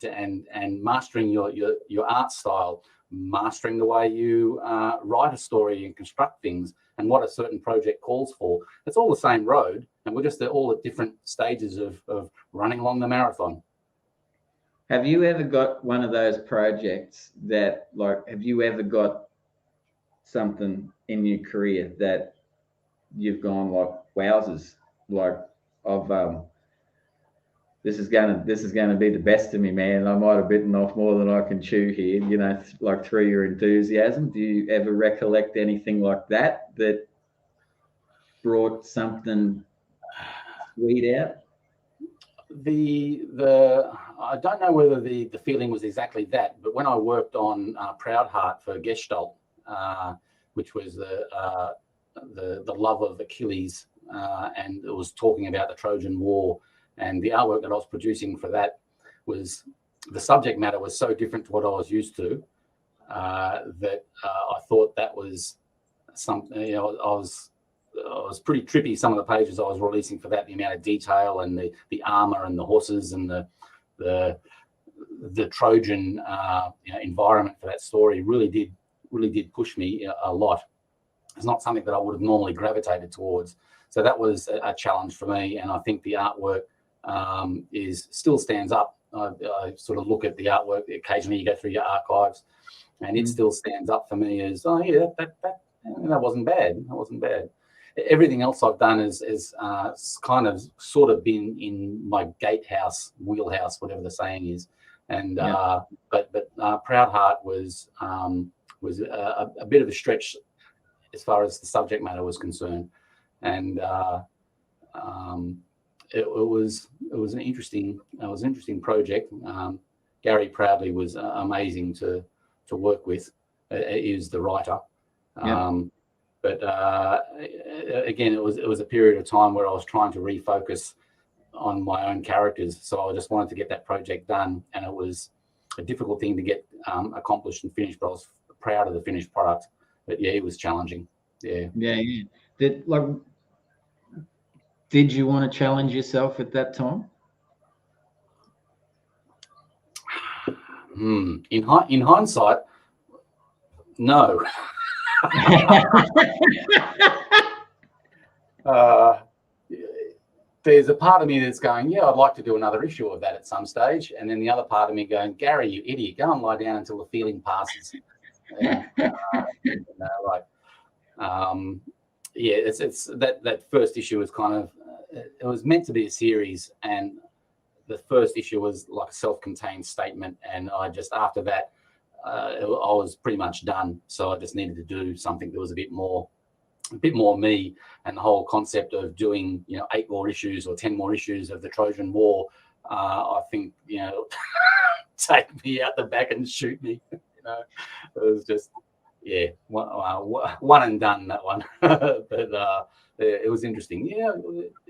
and mastering your art style, mastering the way you write a story and construct things, and what a certain project calls for. It's all the same road, and we're just all at different stages of running along the marathon. Have you ever got one of those projects that, have you ever got something in your career that you've gone like, wowzers, this is gonna be the best of me, man. I might have bitten off more than I can chew here, through your enthusiasm. Do you ever recollect anything like that brought something sweet out? I don't know whether the feeling was exactly that, but when I worked on Proud Heart for Gestalt, which was the love of Achilles, and it was talking about the Trojan War, and the artwork that I was producing for that was, the subject matter was so different to what I was used to, that I thought that was something. I was pretty trippy, some of the pages I was releasing for that, the amount of detail and the armor and the horses and the Trojan environment for that story really did push me a lot. It's not something that I would have normally gravitated towards. So that was a challenge for me, and I think the artwork still stands up. I sort of look at the artwork occasionally. You go through your archives, and it still stands up for me as, oh yeah, that wasn't bad. That wasn't bad. Everything else I've done is kind of sort of been in my gatehouse, wheelhouse, whatever the saying is. And but Proud Heart was a bit of a stretch as far as the subject matter was concerned, and it was an interesting project. Gary Proudly was amazing to work with. He was the writer. But again, it was a period of time where I was trying to refocus on my own characters. So I just wanted to get that project done, and it was a difficult thing to get accomplished and finished. But I was proud of the finished product. But yeah, it was challenging. Yeah. Did you want to challenge yourself at that time? In hindsight, no. There's a part of me that's going, yeah, I'd like to do another issue of that at some stage, and then the other part of me going, Gary, you idiot, go and lie down until the feeling passes. yeah, it's that first issue was kind of it was meant to be a series, and the first issue was like a self-contained statement, and I just after that I was pretty much done. So I just needed to do something that was a bit more me, and the whole concept of doing 8 more issues or 10 more issues of the Trojan War, I think take me out the back and shoot me. It was just one and done, that one. But it was interesting.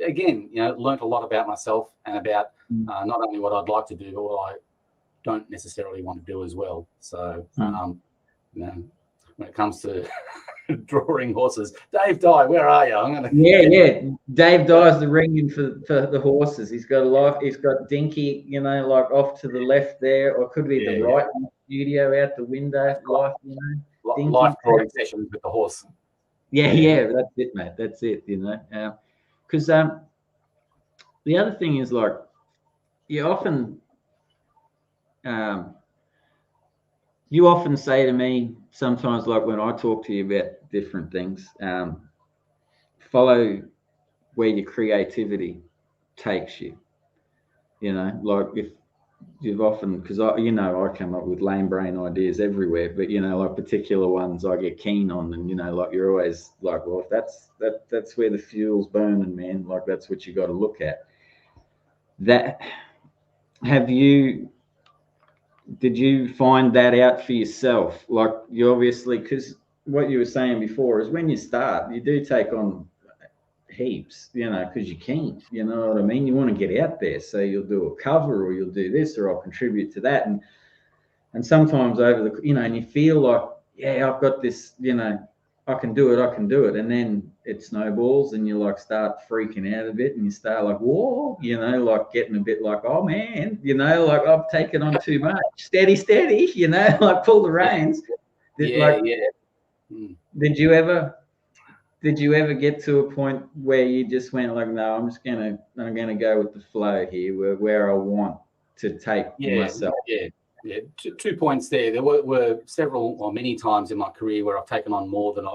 Again, learned a lot about myself and about not only what I'd like to do, but what I don't necessarily want to do as well. So when it comes to drawing horses, Dave Dye, where are you? I'm gonna Dave Dye's the ringing for the horses. He's got a life. He's got Dinky, like off to the left there, or could be the right in the studio out the window. Life drawing sessions with the horse. Yeah, that's it, mate. That's it. Because the other thing is like you often say to me sometimes, like when I talk to you about different things, follow where your creativity takes you. Like if you've often, because I come up with lame brain ideas everywhere, but like particular ones I get keen on, and like you're always like, well, if that's where the fuel's burning, man, like that's what you got to look at. Did you find that out for yourself? Like you obviously, because what you were saying before is when you start, you do take on heaps, because you're keen, you know what I mean? You want to get out there. So you'll do a cover, or you'll do this, or I'll contribute to that. And sometimes over the, and you feel like, I've got this, I can do it. And then it snowballs and you like start freaking out a bit, and you start like, whoa, like getting a bit like, oh man, like I've taken on too much. Steady, like pull the reins. Did you ever get to a point where you just went like, no, I'm gonna go with the flow here, where I want to take myself? Yeah. 2 points there. There were several or many times in my career where I've taken on more than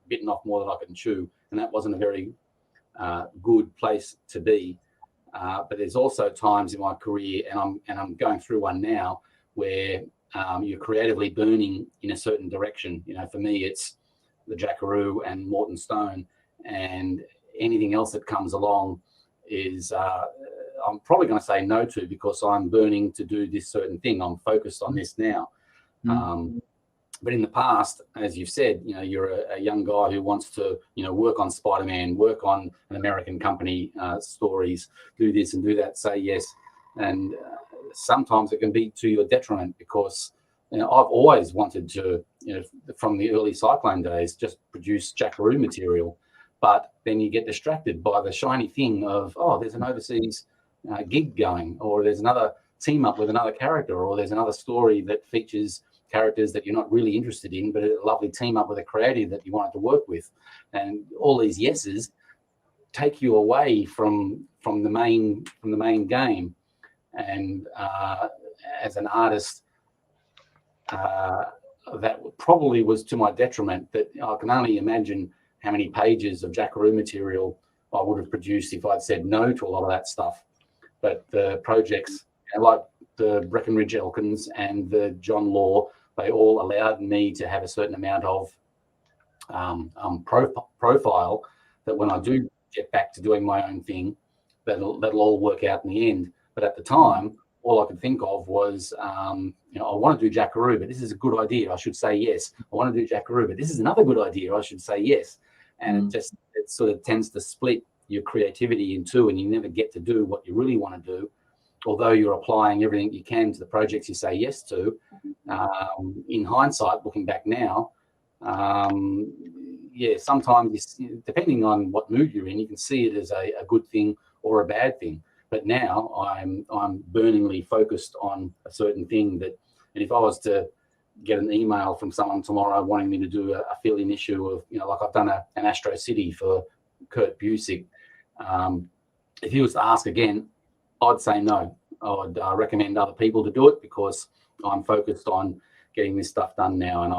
bitten off more than I can chew, and that wasn't a very good place to be. But there's also times in my career, and I'm going through one now, where you're creatively burning in a certain direction. For me, it's the Jackaroo and Morton Stone, and anything else that comes along is I'm probably going to say no to, because I'm burning to do this certain thing. I'm focused on this now. But in the past, as you've said, you're a young guy who wants to, work on Spider-Man, work on an American company stories, do this and do that, say yes. And sometimes it can be to your detriment, because I've always wanted to, from the early Cyclone days, just produce Jackaroo material. But then you get distracted by the shiny thing of, there's an overseas gig going, or there's another team up with another character, or there's another story that features characters that you're not really interested in, but a lovely team up with a creative that you wanted to work with. And all these yeses take you away from the main game. And as an artist, that probably was to my detriment. That I can only imagine how many pages of Jackaroo material I would have produced if I'd said no to a lot of that stuff. But the projects, like the Breckenridge Elkins and the John Law, they all allowed me to have a certain amount of profile, that when I do get back to doing my own thing, that'll all work out in the end. But at the time, all I could think of was, I want to do Jackaroo, but this is a good idea, I should say yes. I want to do Jackaroo, but this is another good idea, I should say yes. And it sort of tends to split your creativity in two, and you never get to do what you really want to do, although you're applying everything you can to the projects you say yes to. In hindsight, looking back now, sometimes depending on what mood you're in, you can see it as a good thing or a bad thing. But now I'm burningly focused on a certain thing, and if I was to get an email from someone tomorrow wanting me to do a fill-in issue of, like I've done an Astro City for Kurt Busiek, if he was to ask again, I'd say no. I would recommend other people to do it, because I'm focused on getting this stuff done now. And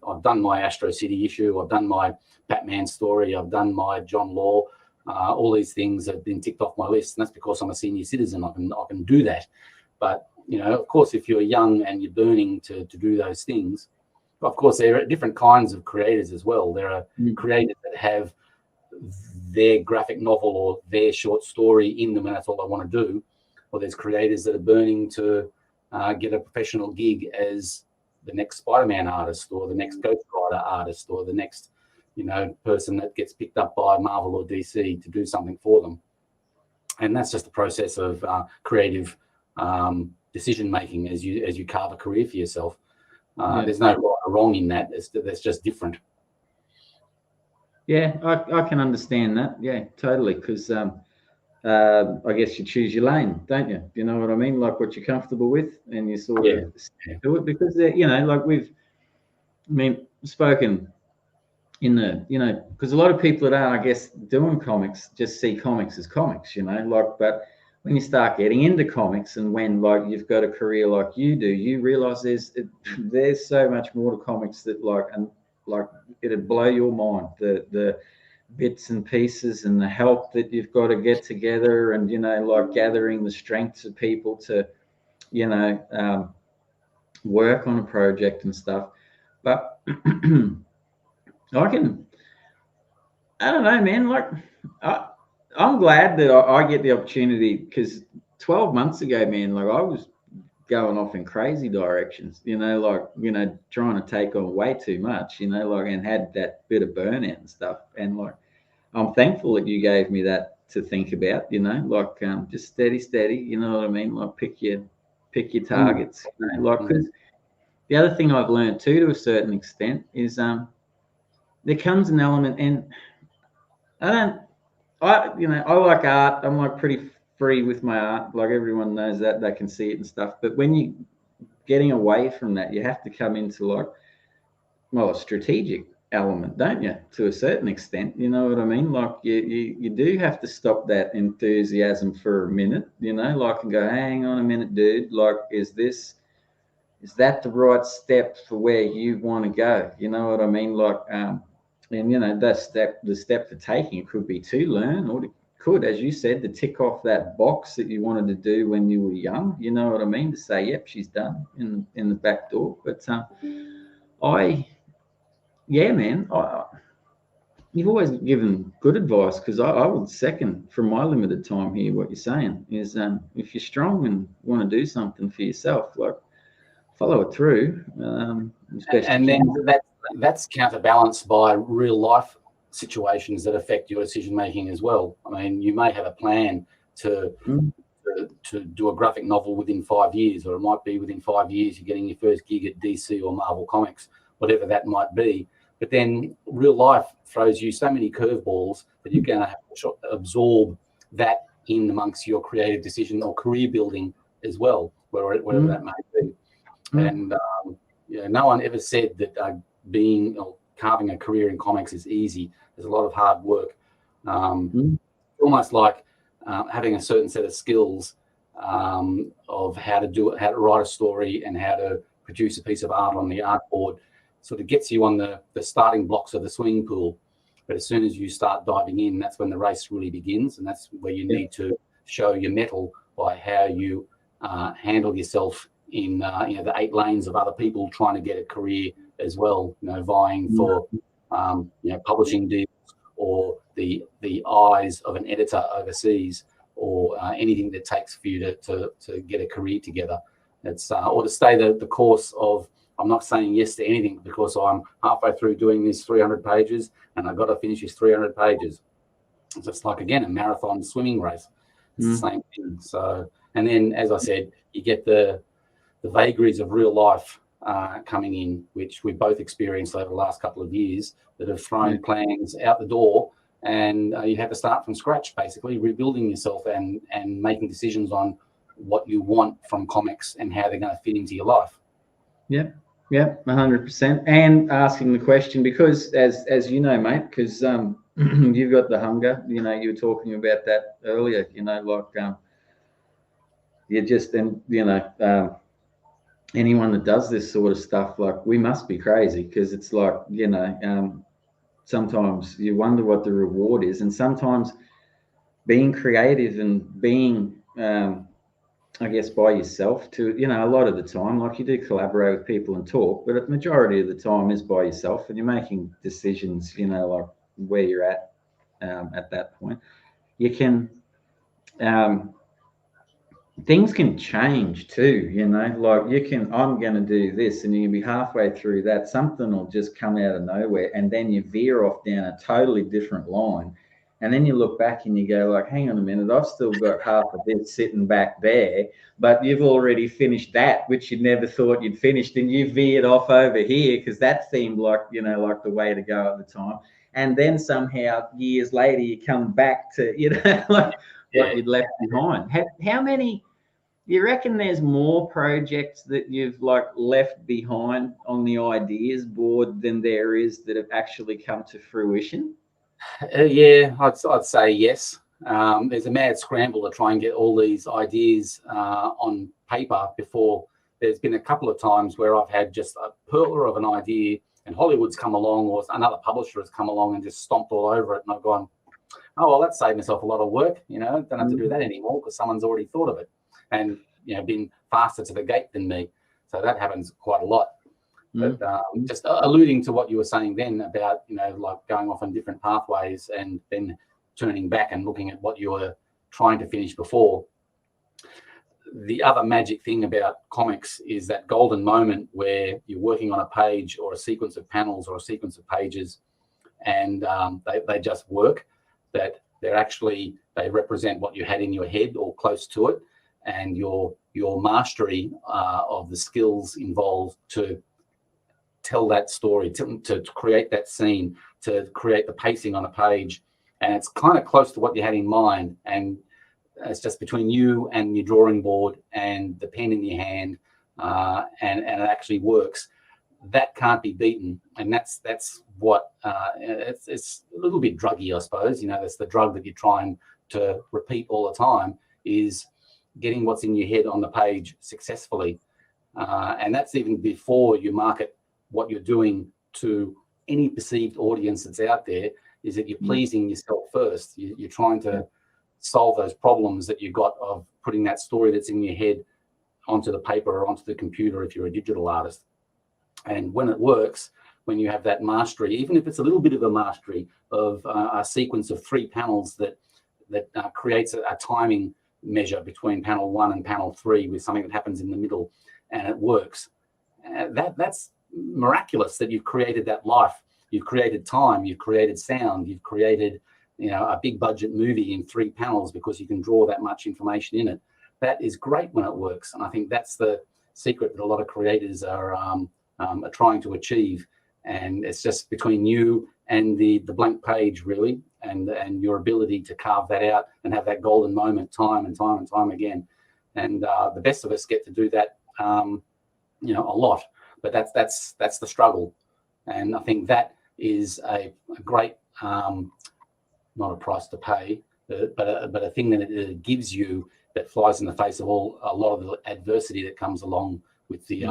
I've done my Astro City issue. I've done my Batman story. I've done my John Law. All these things have been ticked off my list, and that's because I'm a senior citizen. I can do that. But of course, if you're young and you're burning to do those things, of course, there are different kinds of creators as well. There are creators that have their graphic novel or their short story in them, and that's all they want to do. Or there's creators that are burning to get a professional gig as the next Spider-Man artist, or the next Ghost Rider artist, or the next person that gets picked up by Marvel or DC to do something for them. And that's just the process of creative decision making as you carve a career for yourself. There's no right or wrong in that. That's just different. Yeah, I can understand that. Yeah, totally. Because I guess you choose your lane, don't you? You know what I mean? Like what you're comfortable with, and you sort of do it, because like we've, spoken in the, because a lot of people that are, I guess, doing comics just see comics as comics, but when you start getting into comics, and when like you've got a career like you do, you realize there's so much more to comics that it'd blow your mind, the bits and pieces and the help that you've got to get together, and gathering the strengths of people to work on a project and stuff. But I don't know, man. Like, I'm glad that I get the opportunity, because 12 months ago, man, like I was going off in crazy directions, trying to take on way too much, and had that bit of burnout and stuff. And like, I'm thankful that you gave me that to think about, just steady, you know what I mean? Like pick your targets, because the other thing I've learned too, to a certain extent, is there comes an element, and I like art. I'm like pretty free with my art. Like everyone knows that, they can see it and stuff. But when you getting away from that, you have to come into a strategic element, don't you? To a certain extent, you know what I mean? Like you do have to stop that enthusiasm for a minute, and go, hang on a minute, dude. Like, is that the right step for where you want to go? You know what I mean? Like, and the step for taking could be to learn, or it could, as you said, to tick off that box that you wanted to do when you were young. You know what I mean? To say, yep, she's done in the back door. But you've always given good advice, because I would second, from my limited time here, what you're saying is, if you're strong and want to do something for yourself, like, follow it through. And then that's counterbalanced by real life situations that affect your decision making as well. I mean, you may have a plan to do a graphic novel within 5 years, or it might be within 5 years you're getting your first gig at DC or Marvel Comics, whatever that might be. But then real life throws you so many curveballs that you're going to have to absorb that in amongst your creative decision or career building as well, whatever that may be. And no one ever said that carving a career in comics is easy. There's a lot of hard work. Almost like having a certain set of skills of how to write a story and how to produce a piece of art on the artboard, sort of gets you on the starting blocks of the swimming pool. But as soon as you start diving in, that's when the race really begins, and that's where you need to show your mettle by how you handle yourself in the 8 lanes of other people trying to get a career as well, vying for publishing deals, or the eyes of an editor overseas, or anything that takes for you to get a career together. It's or to stay the course of, I'm not saying yes to anything because I'm halfway through doing this 300 pages and I've got to finish this 300 pages. It's just like, again, a marathon swimming race. It's the same thing. So, and then, as I said, you get the vagaries of real life coming in, which we both experienced over the last couple of years, that have thrown plans out the door, and you have to start from scratch, basically rebuilding yourself and making decisions on what you want from comics and how they're going to fit into your life. Yeah, 100%. And asking the question, because as you know, mate, because you've got the hunger. You were talking about that earlier. You just, and anyone that does this sort of stuff, like, we must be crazy, because it's like, sometimes you wonder what the reward is, and sometimes being creative and being, I guess, by yourself, to, a lot of the time, like, you do collaborate with people and talk, but the majority of the time is by yourself, and you're making decisions, like where you're at that point. You can, things can change too, like I'm going to do this, and you can be halfway through that, something will just come out of nowhere, and then you veer off down a totally different line. And then you look back and you go, like, hang on a minute, I've still got half of this sitting back there, but you've already finished that, which you never thought you'd finished, and you veered off over here because that seemed like, like the way to go at the time. And then somehow years later, you come back to, like what you'd left behind. How many, you reckon there's more projects that you've like left behind on the ideas board than there is that have actually come to fruition? Yeah, I'd say yes. There's a mad scramble to try and get all these ideas on paper before. There's been a couple of times where I've had just a perler of an idea, and Hollywood's come along, or another publisher has come along and just stomped all over it, and I've gone, oh, well, that saved myself a lot of work. Don't have to do that anymore because someone's already thought of it and been faster to the gate than me. So that happens quite a lot. But just alluding to what you were saying then about, like going off on different pathways and then turning back and looking at what you were trying to finish before. The other magic thing about comics is that golden moment where you're working on a page or a sequence of panels or a sequence of pages, and they just work, that they represent what you had in your head or close to it, and your mastery of the skills involved to tell that story, to create that scene, to create the pacing on a page. And it's kind of close to what you had in mind. And it's just between you and your drawing board and the pen in your hand, and it actually works. That can't be beaten. And that's what, it's a little bit druggy, I suppose. That's the drug that you're trying to repeat all the time, is getting what's in your head on the page successfully. And that's even before you market what you're doing to any perceived audience that's out there, is that you're pleasing yourself first. You're trying to solve those problems that you got of putting that story that's in your head onto the paper or onto the computer if you're a digital artist. And when it works, when you have that mastery, even if it's a little bit of a mastery of a sequence of 3 panels that creates a timing measure between panel 1 and panel 3 with something that happens in the middle, and it works, that's miraculous, that you've created that life, you've created time, you've created sound, you've created a big budget movie in 3 panels because you can draw that much information in it. That is great when it works, and I think that's the secret that a lot of creators are trying to achieve. And it's just between you and the blank page, really, and your ability to carve that out and have that golden moment time and time and time again. And the best of us get to do that a lot. But that's the struggle, and I think that is a great, not a price to pay, but a thing that it gives you that flies in the face of a lot of the adversity that comes along with the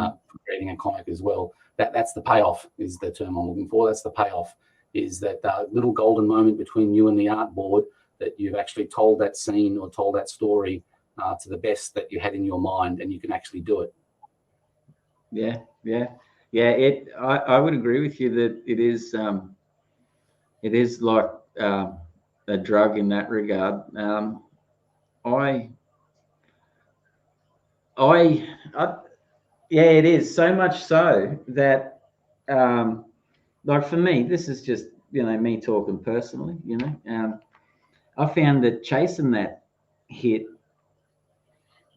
creating a comic as well. That's the payoff, is the term I'm looking for. That's the payoff, is that little golden moment between you and the art board, that you've actually told that scene or told that story to the best that you had in your mind, and you can actually do it. Yeah. I would agree with you that it is like a drug in that regard. Yeah, it is, so much so that like for me, this is just me talking personally. I found that chasing that hit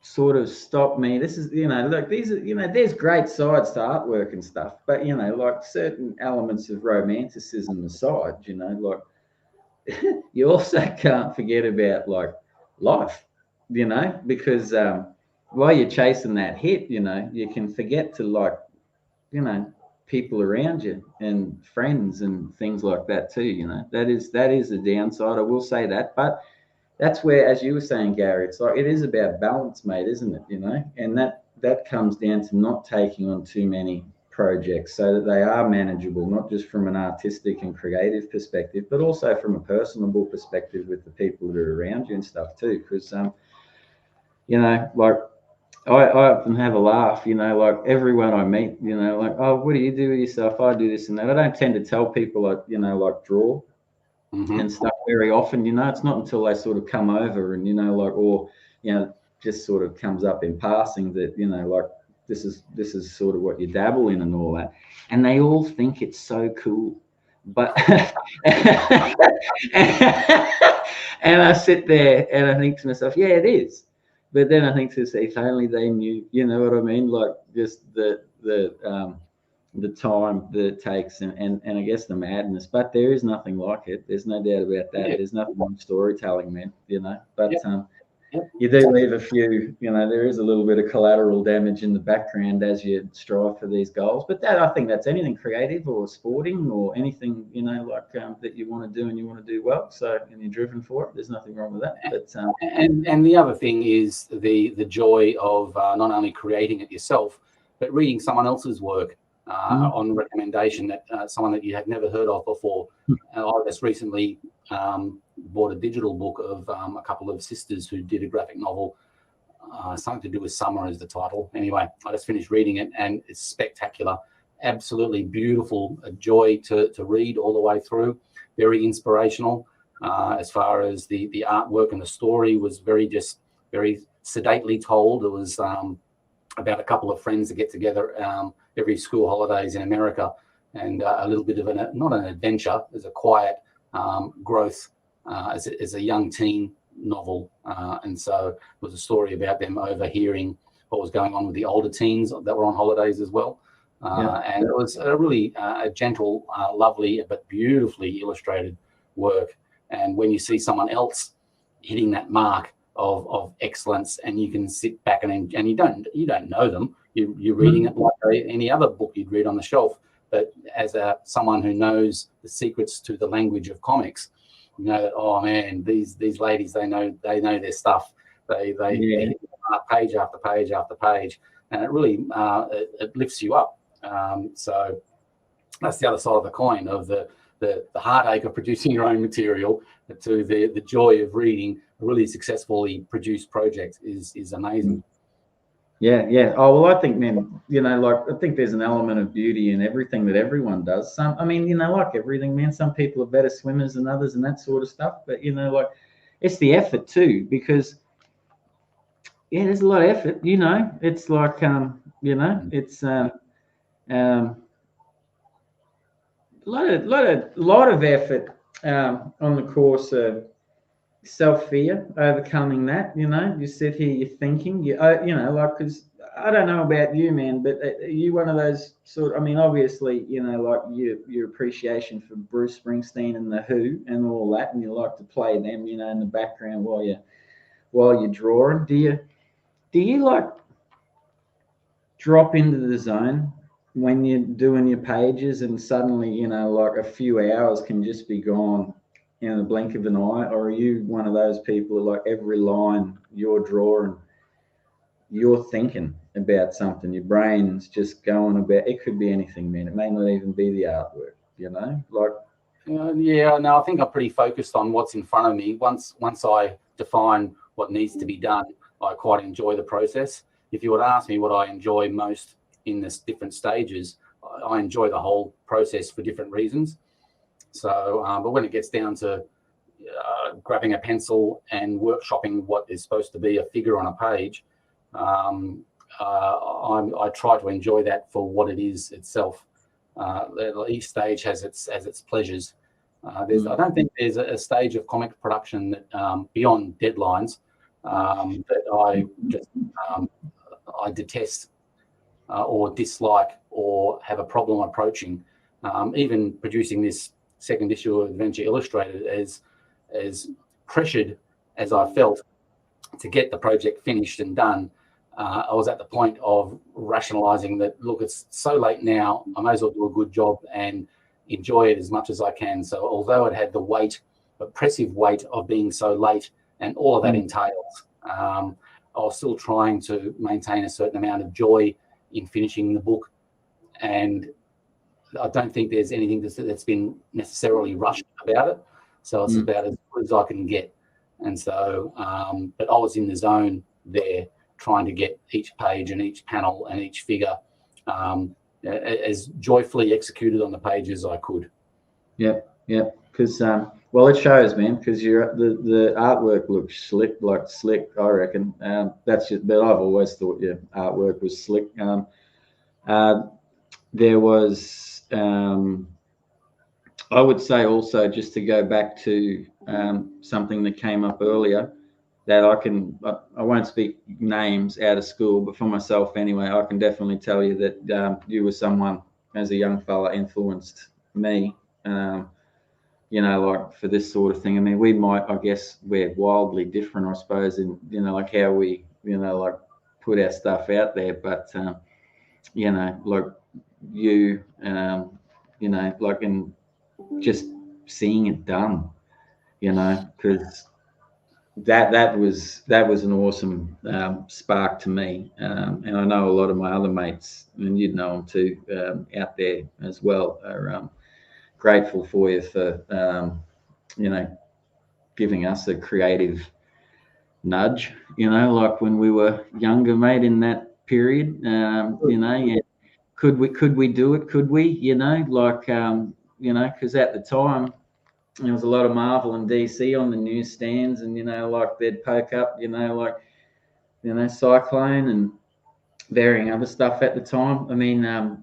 sort of stopped me. This is, look, these are, there's great sides to artwork and stuff, but like certain elements of romanticism aside, like you also can't forget about like life, because while you're chasing that hit, you can forget to like, people around you and friends and things like that too. That is a downside, I will say that. But that's where, as you were saying, Gary, it's like, it is about balance, mate, isn't it? And that comes down to not taking on too many projects so that they are manageable, not just from an artistic and creative perspective, but also from a personable perspective with the people that are around you and stuff too. Because, you know, like I often have a laugh, you know, like everyone I meet, you know, like, oh, what do you do with yourself? I do this and that. I don't tend to tell people, like, you know, like draw and stuff very often, you know. It's not until they sort of come over and, you know, like, or, you know, just sort of comes up in passing that, you know, like, this is sort of what you dabble in and all that, and they all think it's so cool, but and I sit there and I think to myself, yeah, it is, but then I think to myself, if only they knew, you know what I mean, like just the time that it takes and I guess the madness, but there is nothing like it. There's no doubt about that. There's nothing like storytelling, man, you know, but you do leave a few, you know, there is a little bit of collateral damage in the background as you strive for these goals. But that, I think that's anything creative or sporting or anything, you know, like that you want to do and you want to do well. So, and you're driven for it. There's nothing wrong with that. But and the other thing is the joy of not only creating it yourself, but reading someone else's work on recommendation, that someone that you had never heard of before. I just recently bought a digital book of a couple of sisters who did a graphic novel, something to do with summer is the title. Anyway, I just finished reading it and it's spectacular, absolutely beautiful, a joy to read all the way through, very inspirational. As far as the artwork and the story was very sedately told. It was about a couple of friends that get together every school holidays in America, and a little bit of not an adventure, as a quiet growth as a young teen novel. And so it was a story about them overhearing what was going on with the older teens that were on holidays as well. And it was a really a gentle, lovely, but beautifully illustrated work. And when you see someone else hitting that mark of excellence, and you can sit back and you don't know them, you're reading it like any other book you'd read on the shelf. But as someone who knows the secrets to the language of comics, you know that, oh man, these ladies, they know their stuff. They page after page after page, and it really it lifts you up. So that's the other side of the coin of the heartache of producing your own material to the joy of reading a really successfully produced project is amazing. Yeah. Oh, well, I think, man, you know, like, I think there's an element of beauty in everything that everyone does. I mean, you know, like everything, man, some people are better swimmers than others and that sort of stuff. But, you know, like, it's the effort too, because, yeah, there's a lot of effort, you know. It's like, you know, it's a lot of effort on the course of self-fear, overcoming that. You know, you sit here, you're thinking, you know, like, because I don't know about you, man, but are you one of those sort, I mean, obviously, you know, like your appreciation for Bruce Springsteen and the Who and all that, and you like to play them, you know, in the background while you're drawing. Do you like drop into the zone when you're doing your pages and suddenly, you know, like a few hours can just be gone in the blink of an eye? Or are you one of those people who, like, every line you're drawing, you're thinking about something, your brain's just going about, it could be anything, man, it may not even be the artwork, you know, like? I think I'm pretty focused on what's in front of me. Once I define what needs to be done, I quite enjoy the process. If you would ask me what I enjoy most in this different stages, I enjoy the whole process for different reasons. So, but when it gets down to grabbing a pencil and workshopping what is supposed to be a figure on a page, I try to enjoy that for what it is itself. Each stage has its pleasures. I don't think there's a stage of comic production that beyond deadlines that I detest or dislike or have a problem approaching. Even producing this second issue of Adventure Illustrated, as pressured as I felt to get the project finished and done, I was at the point of rationalizing that, look, it's so late now, I may as well do a good job and enjoy it as much as I can. So although it had the oppressive weight of being so late and all of that entails, I was still trying to maintain a certain amount of joy in finishing the book. And I don't think there's anything that's been necessarily rushed about it. So it's about as good as I can get. And so, but I was in the zone there trying to get each page and each panel and each figure as joyfully executed on the page as I could. Yep. Because well, it shows, man. Because the artwork looks slick, I reckon. That's just, but I've always thought, artwork was slick. There was, I would say also, just to go back to something that came up earlier, that I won't speak names out of school, but for myself anyway, I can definitely tell you that you were someone as a young fella influenced me. Like for this sort of thing. I mean, we might, I guess, we're wildly different, I suppose, in like how we, like put our stuff out there. But like you, like in just seeing it done, because that was an awesome spark to me. And I know a lot of my other mates, and you'd know them too, out there as well, are grateful for you for giving us a creative nudge, like when we were younger, mate, in that period. And could we do it? Could we, because at the time there was a lot of Marvel and DC on the newsstands, and like they'd poke up, Cyclone and varying other stuff at the time. I mean, I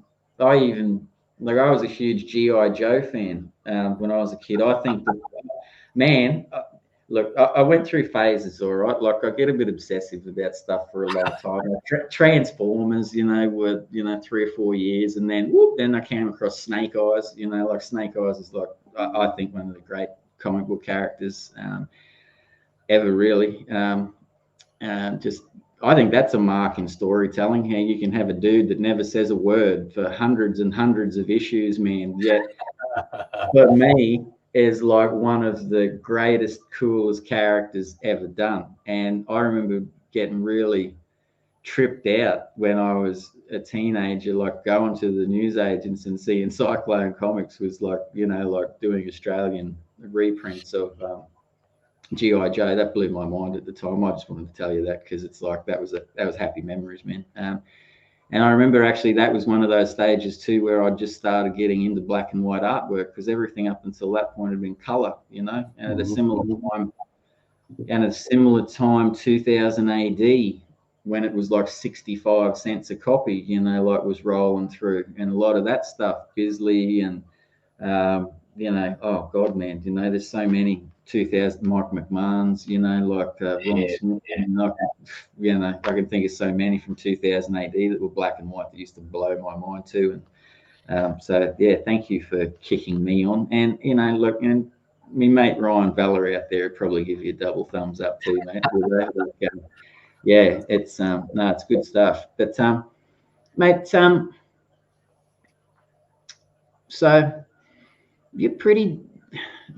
was a huge G.I. Joe fan when I was a kid. I think that, man, look, I went through phases, all right. Like I get a bit obsessive about stuff for a long time. Transformers, were 3 or 4 years, and then I came across Snake Eyes. Like Snake Eyes is like I think one of the great comic book characters ever, really. I think that's a mark in storytelling, how you can have a dude that never says a word for hundreds and hundreds of issues, man. Yet, for me, is like one of the greatest, coolest characters ever done. And I remember getting really tripped out when I was a teenager, like going to the newsagents and seeing Cyclone Comics was like, like doing Australian reprints of G.I. Joe. That blew my mind at the time. I just wanted to tell you that because it's like that was happy memories, man. And I remember actually that was one of those stages too where I just started getting into black and white artwork, because everything up until that point had been color, and at a similar time, 2000 AD, when it was like 65 cents a copy, like was rolling through, and a lot of that stuff, Bisley and oh God, man, there's so many 2000 Mike McMahon's, like Ron Smith, I can think of so many from 2000 AD that were black and white that used to blow my mind too. And so yeah, thank you for kicking me on. And look, and my mate Ryan Valerie out there would probably give you a double thumbs up too, mate. Yeah, it's it's good stuff. But mate, so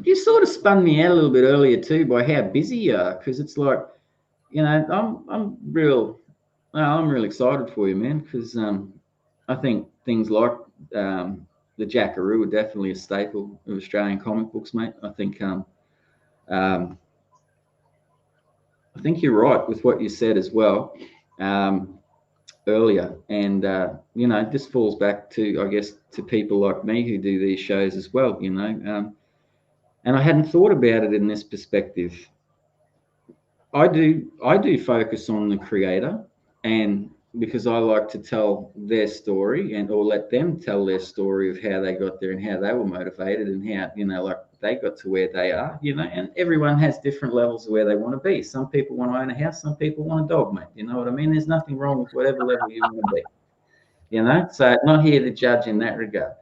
you sort of spun me out a little bit earlier too by how busy you are, because it's like, I'm real excited for you, man, because I think things like the Jackaroo are definitely a staple of Australian comic books, mate. I think you're right with what you said as well earlier, and this falls back to, I guess, to people like me who do these shows as well, and I hadn't thought about it in this perspective. I do focus on the creator, and because I like to tell their story or let them tell their story of how they got there and how they were motivated and how, like they got to where they are, and everyone has different levels of where they want to be. Some people want to own a house, some people want a dog, mate. You know what I mean? There's nothing wrong with whatever level you want to be, so not here to judge in that regard.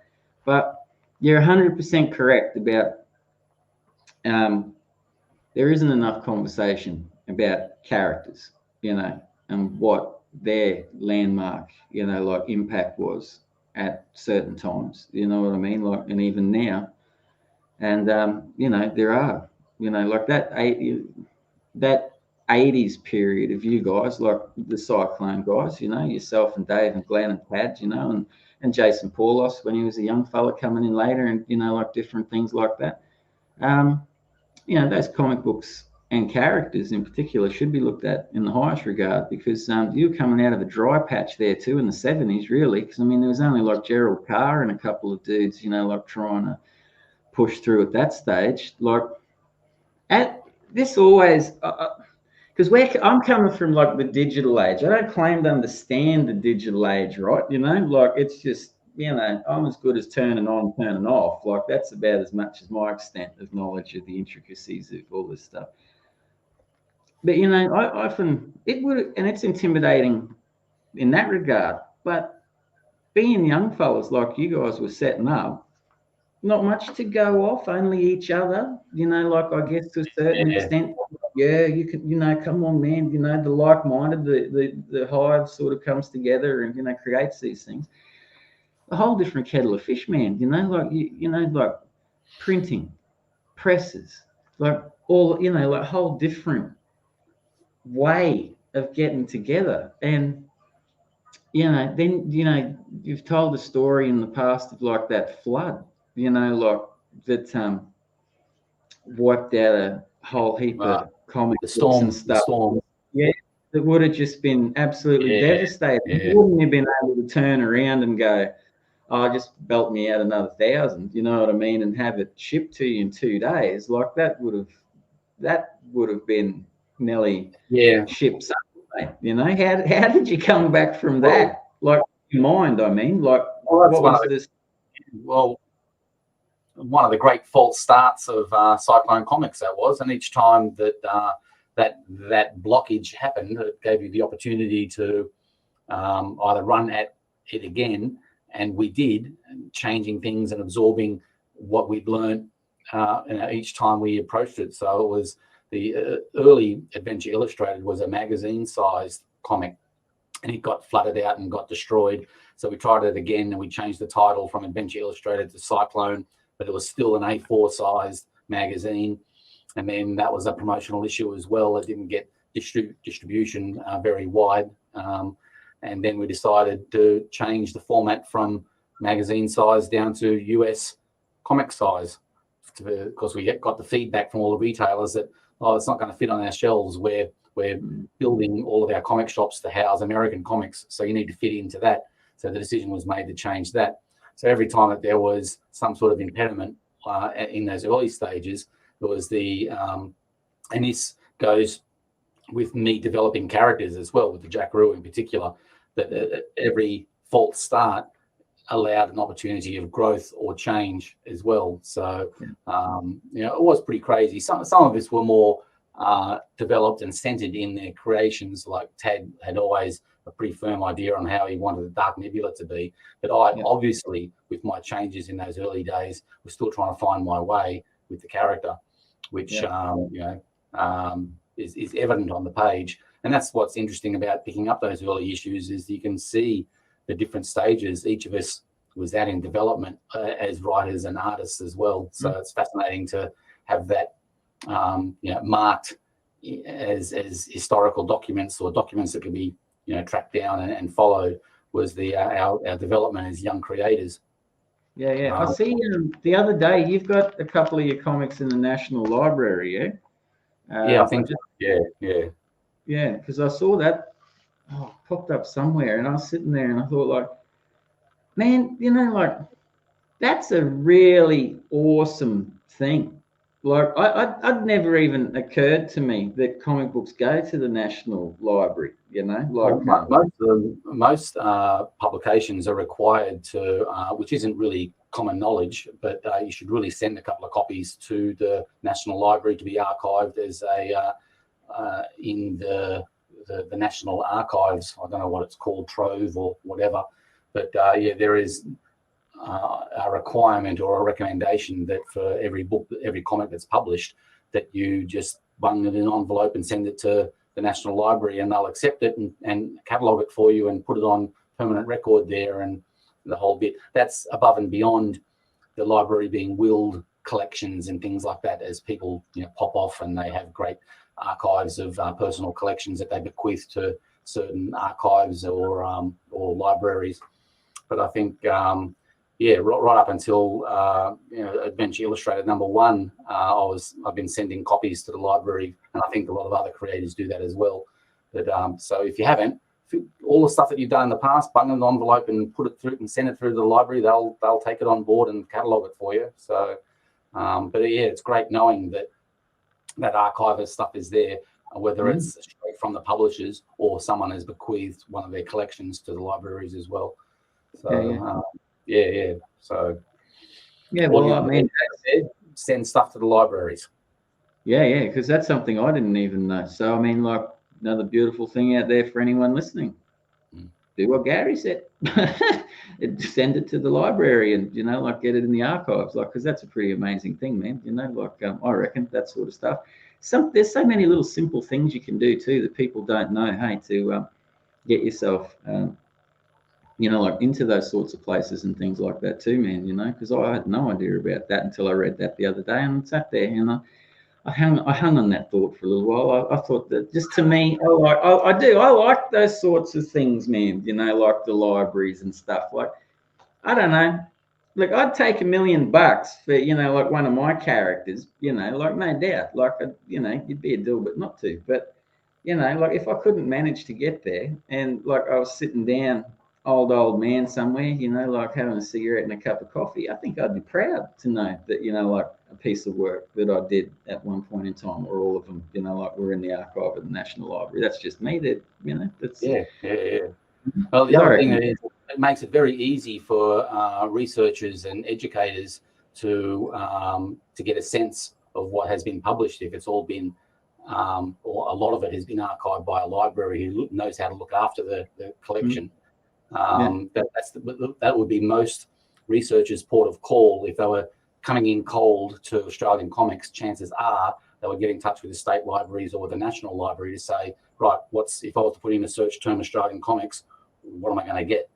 But you're 100% correct about there isn't enough conversation about characters, and what their landmark, like impact was at certain times, you know what I mean? Like, and even now, and there are, like that '80s period of you guys, like the Cyclone guys, yourself and Dave and Glenn and Pad, and Jason Paulos when he was a young fella coming in later, and like different things like that. Those comic books and characters in particular should be looked at in the highest regard, because you were coming out of a dry patch there too in the '70s, really. Because there was only like Gerald Carr and a couple of dudes, like trying to push through at that stage. Like at this always, because I'm coming from like the digital age. I don't claim to understand the digital age, right? Like it's just, I'm as good as turning on, turning off. Like that's about as much as my extent of knowledge of the intricacies of all this stuff. But I often it would, and it's intimidating in that regard. But being young fellas like you guys were setting up, not much to go off, only each other. Like I guess to a certain extent. Yeah, you could, come on, man. The like-minded, the hive sort of comes together and creates these things. A whole different kettle of fish, man. Like printing, presses, like all, like whole different way of getting together. And then you've told a story in the past of like that flood, like that wiped out a whole heap of comic books and stuff. Yeah, it would have just been absolutely devastating. You wouldn't have been able to turn around and go, "Oh, just belt me out another 1,000." You know what I mean? And have it shipped to you in 2 days. Like that would have been nearly ships. How did you come back from that? Like your mind, I mean, like what was this? Well, one of the great false starts of Cyclone Comics that was, and each time that that blockage happened, it gave you the opportunity to either run at it again, and we did, changing things and absorbing what we'd learned each time we approached it. So it was the early Adventure Illustrated was a magazine-sized comic, and it got flooded out and got destroyed. So we tried it again, and we changed the title from Adventure Illustrated to Cyclone, but it was still an A4-sized magazine. And then that was a promotional issue as well. It didn't get distribution very wide. And then we decided to change the format from magazine size down to US comic size, because we got the feedback from all the retailers that, it's not going to fit on our shelves. We're building all of our comic shops to house American comics, so you need to fit into that. So the decision was made to change that. So every time that there was some sort of impediment in those early stages, there was and this goes with me developing characters as well, with the Jackaroo in particular, that every false start allowed an opportunity of growth or change as well. So, it was pretty crazy. Some of us were more developed and centered in their creations. Like Tad had always a pretty firm idea on how he wanted the Dark Nebula to be. But I obviously, with my changes in those early days, was still trying to find my way with the character, which, is evident on the page. And that's what's interesting about picking up those early issues, is you can see the different stages each of us was at in development as writers and artists as well. So it's fascinating to have that, marked as historical documents, or documents that can be, tracked down and followed, was our development as young creators. Yeah. I see the other day you've got a couple of your comics in the National Library, yeah? I think Yeah, because I saw that popped up somewhere, and I was sitting there and I thought, like, man, like that's a really awesome thing. Like I'd never even occurred to me that comic books go to the National Library. Most publications are required to, which isn't really common knowledge, but you should really send a couple of copies to the National Library to be archived as in the National Archives. I don't know what it's called, Trove or whatever, but there is a requirement or a recommendation that for every book, every comic that's published, that you just bung it in an envelope and send it to the National Library, and they'll accept it and catalogue it for you and put it on permanent record there, and the whole bit. That's above and beyond the library being willed collections and things like that, as people pop off and they have great archives of personal collections that they bequeath to certain archives or libraries. But I think, yeah, right up until Adventure Illustrated #1, I've been sending copies to the library, and I think a lot of other creators do that as well. But so if you haven't, all the stuff that you've done in the past, bung in an envelope and put it through and send it through to the library, they'll take it on board and catalogue it for you. So, but yeah, it's great knowing that archivist stuff is there, whether it's straight from the publishers or someone has bequeathed one of their collections to the libraries as well. So yeah. So yeah, well, I mean, send stuff to the libraries. Yeah, because that's something I didn't even know. So I mean, like, another beautiful thing out there for anyone listening. Do what Gary said. Send it to the library and, like, get it in the archives, like, because that's a pretty amazing thing, man. Like, I reckon that sort of stuff. There's so many little simple things you can do too that people don't know, hey, to get yourself, like, into those sorts of places and things like that too, man, because I had no idea about that until I read that the other day and sat there, I hung on that thought for a little while. I thought that, just to me, I like those sorts of things, man. Like the libraries and stuff. Like, I don't know. Look, I'd take $1 million for, like one of my characters. Like, no doubt. Like, you'd be a deal, but not to. But, like, if I couldn't manage to get there, and like I was sitting down, old man somewhere, like having a cigarette and a cup of coffee, I think I'd be proud to know that, like, a piece of work that I did at one point in time, or all of them, like, we're in the archive of the National Library. That's just me. That's yeah. Well, the other thing is, it makes it very easy for researchers and educators to get a sense of what has been published, if it's all been or a lot of it has been archived by a library who knows how to look after the collection. That would be most researchers' port of call. If they were coming in cold to Australian comics, chances are they would get in touch with the state libraries or with the National Library to say, right, if I was to put in a search term Australian comics, what am I going to get?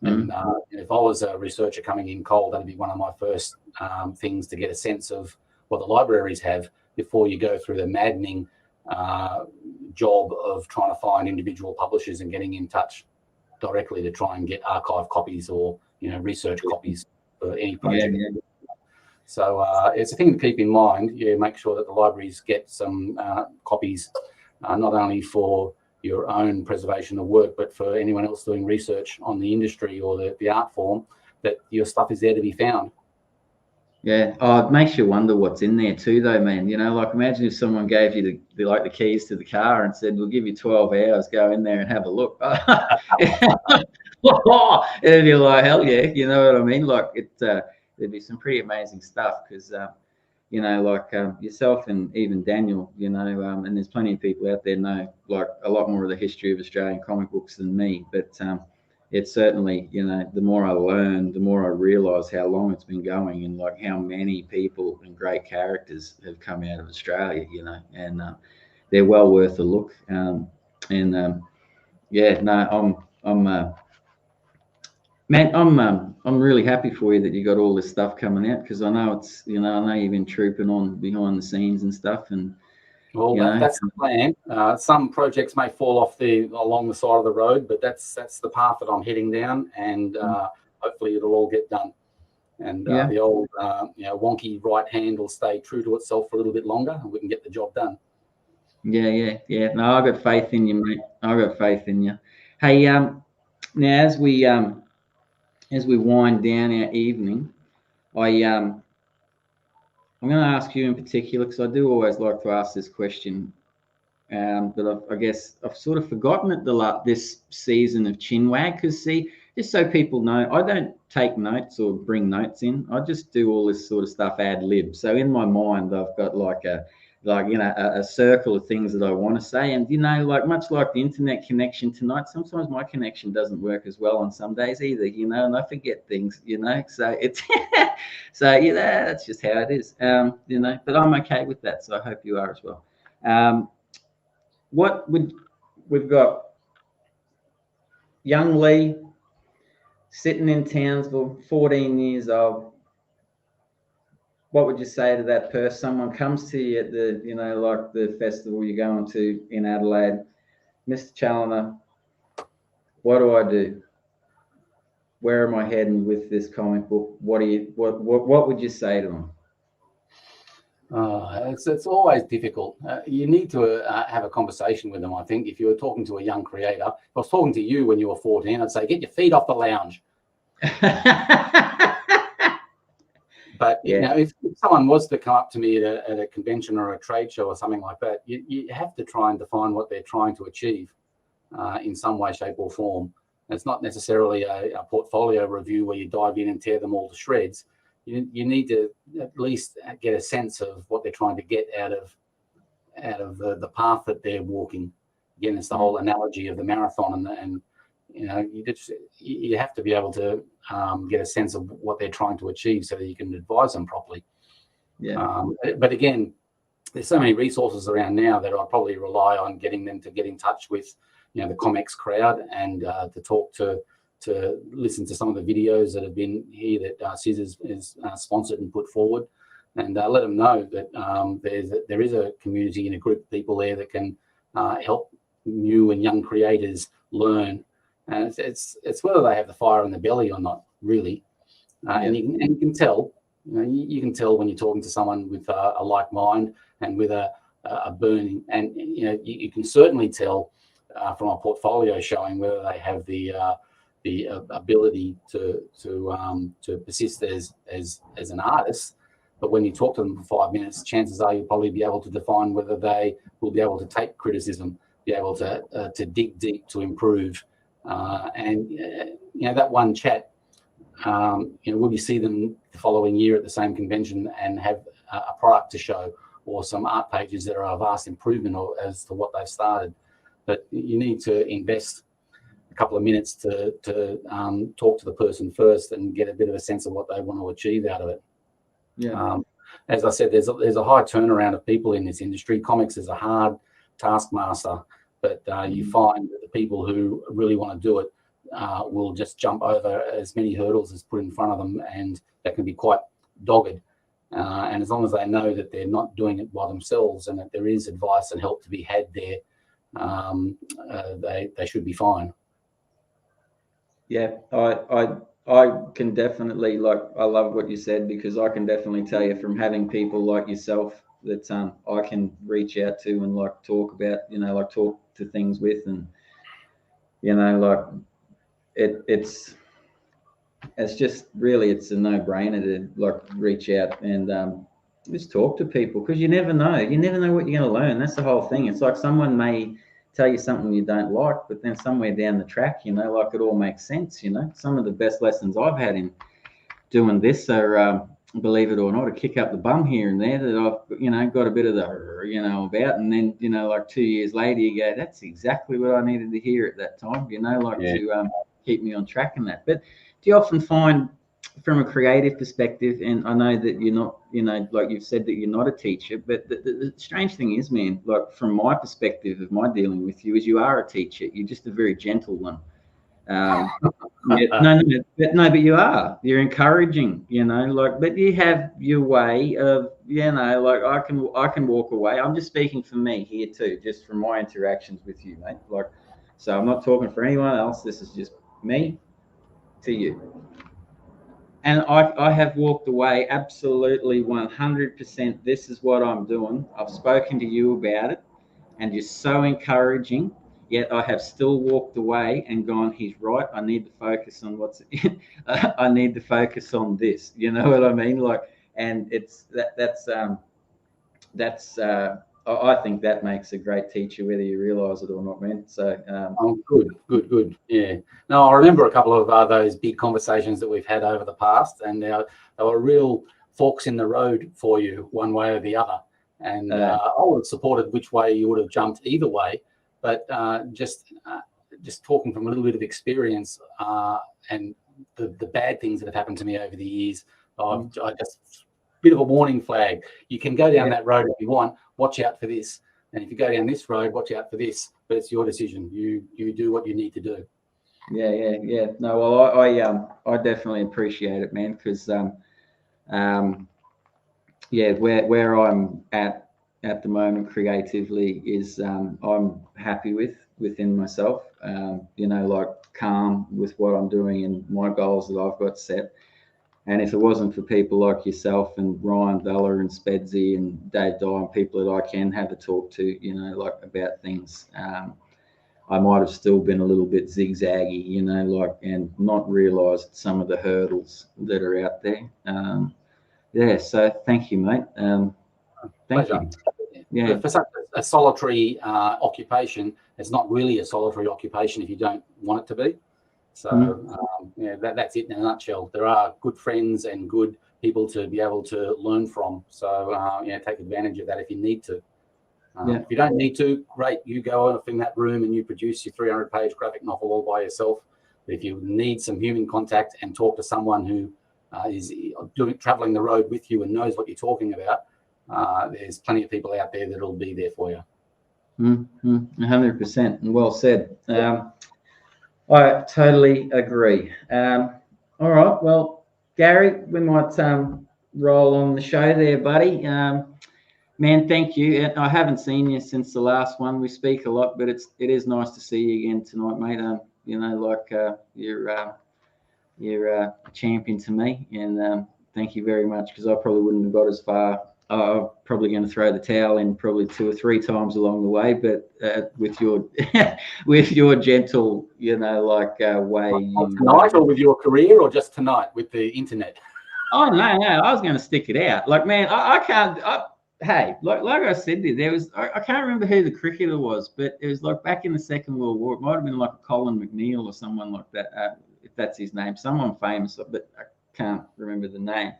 And if I was a researcher coming in cold, that'd be one of my first things to get a sense of what the libraries have before you go through the maddening job of trying to find individual publishers and getting in touch directly to try and get archive copies or research copies for any project. So it's a thing to keep in mind. Make sure that the libraries get some copies, not only for your own preservation of work, but for anyone else doing research on the industry or the art form, that your stuff is there to be found. Yeah, it makes you wonder what's in there too, though, man. Like, imagine if someone gave you the keys to the car and said, "We'll give you 12 hours, go in there and have a look." It'd be like, hell yeah, you know what I mean? Like, there'd be some pretty amazing stuff, because like yourself and even Daniel, and there's plenty of people out there know, like, a lot more of the history of Australian comic books than me. But it's certainly, the more I learn, the more I realise how long it's been going, and like how many people and great characters have come out of Australia, and they're well worth a look. I'm really happy for you that you got all this stuff coming out, because I know I know you've been trooping on behind the scenes and stuff, and that's the plan. Some projects may fall off along the side of the road, but that's the path that I'm heading down, and hopefully it'll all get done. And the old wonky right hand will stay true to itself for a little bit longer, and we can get the job done. Yeah. No, I got faith in you, mate. I got faith in you. Hey, now as we wind down our evening, I'm going to ask you in particular, because I do always like to ask this question, but I guess I've sort of forgotten it this season of Chinwag, because, see, just so people know, I don't take notes or bring notes in. I just do all this sort of stuff ad lib. So in my mind, I've got like a circle of things that I want to say, and like, much like the internet connection tonight, sometimes my connection doesn't work as well on some days either, and I forget things, so it's that's just how it is, but I'm okay with that, so I hope you are as well. We've got young Leigh sitting in Townsville, 14 years old, what would you say to that person? Someone comes to you at the, like the festival you're going to in Adelaide, Mr. Chaloner, what do I do? Where am I heading with this comic book? What would you say to them? It's always difficult. You need to have a conversation with them. I think if you were talking to a young creator, if I was talking to you when you were 14, I'd say, get your feet off the lounge. But if someone was to come up to me at a convention or a trade show or something like that, you have to try and define what they're trying to achieve in some way, shape, or form. And it's not necessarily a portfolio review where you dive in and tear them all to shreds. You need to at least get a sense of what they're trying to get out of the path that they're walking. Again, it's the whole analogy of the marathon, and you have to be able to get a sense of what they're trying to achieve so that you can advise them properly. But again, there's so many resources around now that I'll probably rely on getting them to get in touch with the Comex crowd and to talk to listen to some of the videos that have been here that Scissors is sponsored and put forward, and let them know that there is a community and a group of people there that can help new and young creators learn. And it's whether they have the fire in the belly or not, really. And you can tell. You can tell when you're talking to someone with a like mind and with a burning, and you can certainly tell from our portfolio showing whether they have the ability to persist as an artist. But when you talk to them for 5 minutes, chances are you'll probably be able to define whether they will be able to take criticism, be able to dig deep to improve. That one chat, will you see them the following year at the same convention and have a product to show or some art pages that are a vast improvement as to what they've started? But you need to invest a couple of minutes to talk to the person first and get a bit of a sense of what they want to achieve out of it. As I said, there's a high turnaround of people in this industry. Comics is a hard taskmaster, but you find that the people who really want to do it will just jump over as many hurdles as put in front of them, and that can be quite dogged. And as long as they know that they're not doing it by themselves and that there is advice and help to be had there, they should be fine. I can definitely, I love what you said, because I can definitely tell you from having people like yourself that I can reach out to and talk about, talk to things with, and it's just really, it's a no-brainer to reach out and just talk to people, because you never know what you're going to learn. That's the whole thing. It's like someone may tell you something you don't like, but then somewhere down the track, it all makes sense. Some of the best lessons I've had in doing this are, believe it or not, a kick up the bum here and there that I've, got a bit of the, about, and then, 2 years later you go, that's exactly what I needed to hear at that time, to keep me on track in that. But do you often find, from a creative perspective, and I know that you're not, like you've said that you're not a teacher, but the strange thing is, man, from my perspective of my dealing with you, is you are a teacher. You're just a very gentle one. But you are. You're encouraging, but you have your way of, I can walk away. I'm just speaking for me here too, just from my interactions with you, mate. So I'm not talking for anyone else. This is just me to you. And I have walked away absolutely 100%. This is what I'm doing. I've spoken to you about it, and you're so encouraging. Yet I have still walked away and gone, he's right. I need to focus on I need to focus on this. You know what I mean? And it's I think that makes a great teacher, whether you realise it or not, man. So good. Yeah. No, I remember a couple of those big conversations that we've had over the past, and they were real forks in the road for you, one way or the other. And I would have supported which way you would have jumped either way. But just talking from a little bit of experience and the bad things that have happened to me over the years, I just bit of a warning flag. You can go down that road if you want. Watch out for this. And if you go down this road, watch out for this. But it's your decision. You do what you need to do. Yeah. No, well, I definitely appreciate it, man, because yeah, where I'm at the moment creatively is I'm happy within myself. Like calm with what I'm doing and my goals that I've got set. And if it wasn't for people like yourself and Ryan Bella and Spedsy and Dave Dye and people that I can have a talk to, like about things, I might have still been a little bit zigzaggy, and not realised some of the hurdles that are out there. Yeah, so thank you, mate. Thank Pleasure. you. Yeah. For such a solitary occupation, it's not really a solitary occupation if you don't want it to be. So that's it in a nutshell. There are good friends and good people to be able to learn from. So take advantage of that if you need to. If you don't need to, great. You go off in that room and you produce your 300-page graphic novel all by yourself. But if you need some human contact and talk to someone who is traveling the road with you and knows what you're talking about, there's plenty of people out there that'll be there for you. 100%, and well said. I totally agree. All right, well, Gary, we might roll on the show there, buddy. Man, thank you. And I haven't seen you since the last one. We speak a lot, but it is nice to see you again tonight, mate. You're a champion to me, and thank you very much, because I probably wouldn't have got as far. I'm probably going to throw the towel in probably 2 or 3 times along the way, but with your with your gentle, way. Tonight, or with your career, or just tonight with the internet? Oh no, I was going to stick it out. Like, man, I can't. Hey, like I said, there was I can't remember who the cricketer was, but it was like back in the Second World War. It might have been like a Colin McNeil or someone like that, if that's his name, someone famous, but I can't remember the name.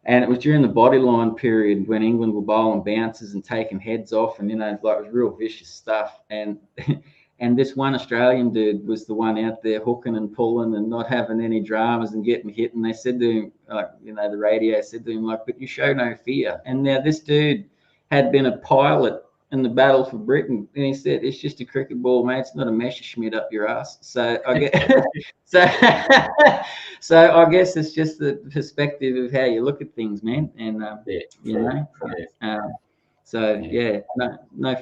And it was during the bodyline period when England were bowling bounces and taking heads off, and it was real vicious stuff. And and this one Australian dude was the one out there hooking and pulling and not having any dramas and getting hit. And they said to him, the radio said to him, but you show no fear. And now this dude had been a pilot in the battle for Britain, and he said, it's just a cricket ball, mate. It's not a Messerschmitt up your ass. So I get so I guess it's just the perspective of how you look at things, man. And no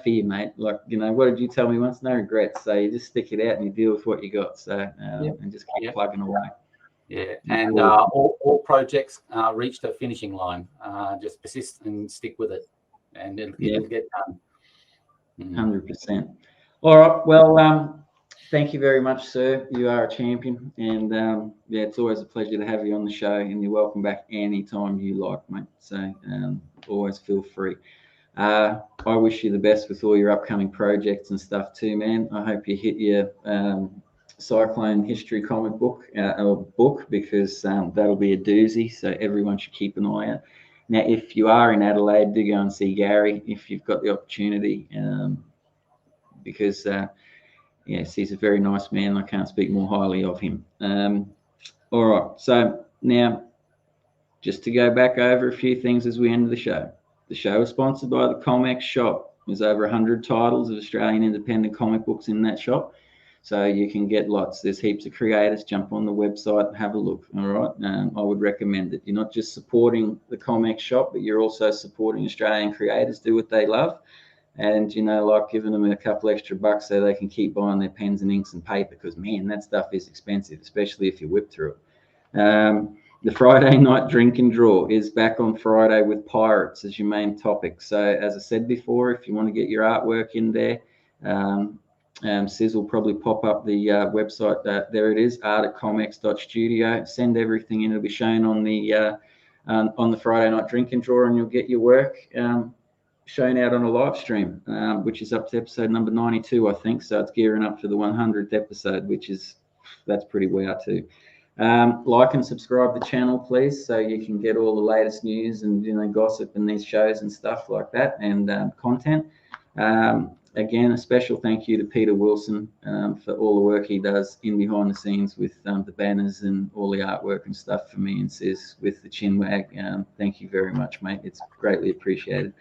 fear, mate. What did you tell me once? No regrets. So you just stick it out and you deal with what you got. So and just keep plugging away. Yeah, and all projects reach the finishing line. Just persist and stick with it, and it'll get done. 100%. All right. Well, thank you very much, sir. You are a champion, and it's always a pleasure to have you on the show. And you're welcome back anytime you like, mate. So always feel free. I wish you the best with all your upcoming projects and stuff too, man. I hope you hit your Cyclone history comic book because that'll be a doozy. So everyone should keep an eye out. Now, if you are in Adelaide, do go and see Gary if you've got the opportunity, because he's a very nice man. I can't speak more highly of him. All right. So now, just to go back over a few things as we end the show. The show is sponsored by the Comex shop. There's over 100 titles of Australian independent comic books in that shop. So you can get lots. There's heaps of creators. Jump on the website and have a look. All right. I would recommend it. You're not just supporting the Comex shop, but you're also supporting Australian creators do what they love. And, giving them a couple extra bucks so they can keep buying their pens and inks and paper, because, man, that stuff is expensive, especially if you whip through it. The Friday night drink and draw is back on Friday with Pirates as your main topic. So, as I said before, if you want to get your artwork in there, Sis will probably pop up the website. There it is, art@comex.studio. Send everything in. It'll be shown on the Friday night drink and draw, and you'll get your work shown out on a live stream, which is up to episode number 92, I think. So it's gearing up for the 100th episode, that's pretty wow too. Like and subscribe to the channel, please, so you can get all the latest news and gossip and these shows and stuff like that, and content. Again, a special thank you to Peter Wilson for all the work he does in behind the scenes with the banners and all the artwork and stuff for me and Sis with the Chinwag. Thank you very much, mate. It's greatly appreciated.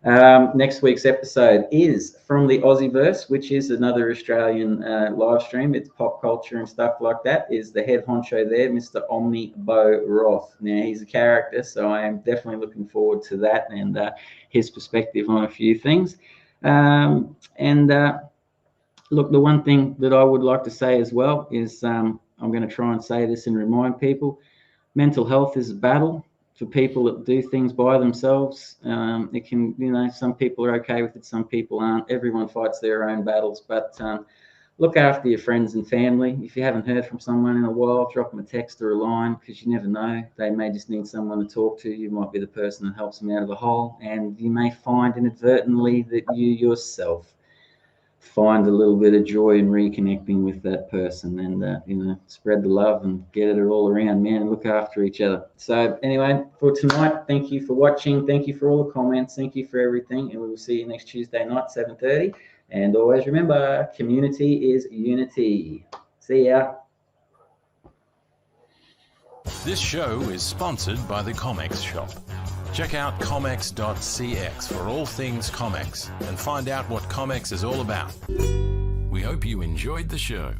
Next week's episode is from the Aussieverse, which is another Australian live stream. It's pop culture and stuff like that. Is the head honcho there, Mr. Omni Bo Roth. Now, he's a character, so I am definitely looking forward to that and his perspective on a few things. Look, the one thing that I would like to say as well is I'm going to try and say this and remind people, mental health is a battle for people that do things by themselves. It can, you know, some people are okay with it, some people aren't. Everyone fights their own battles, but look after your friends and family. If you haven't heard from someone in a while, drop them a text or a line, because you never know. They may just need someone to talk to. You might be the person that helps them out of a hole, and you may find inadvertently that you yourself find a little bit of joy in reconnecting with that person, and you know, spread the love and get it all around, man, and look after each other. So anyway, for tonight, thank you for watching, thank you for all the comments, thank you for everything, and we will see you next Tuesday night, 7:30. And always remember, community is unity. See ya. This show is sponsored by the Comex Shop. Check out comex.cx for all things Comex and find out what Comex is all about. We hope you enjoyed the show.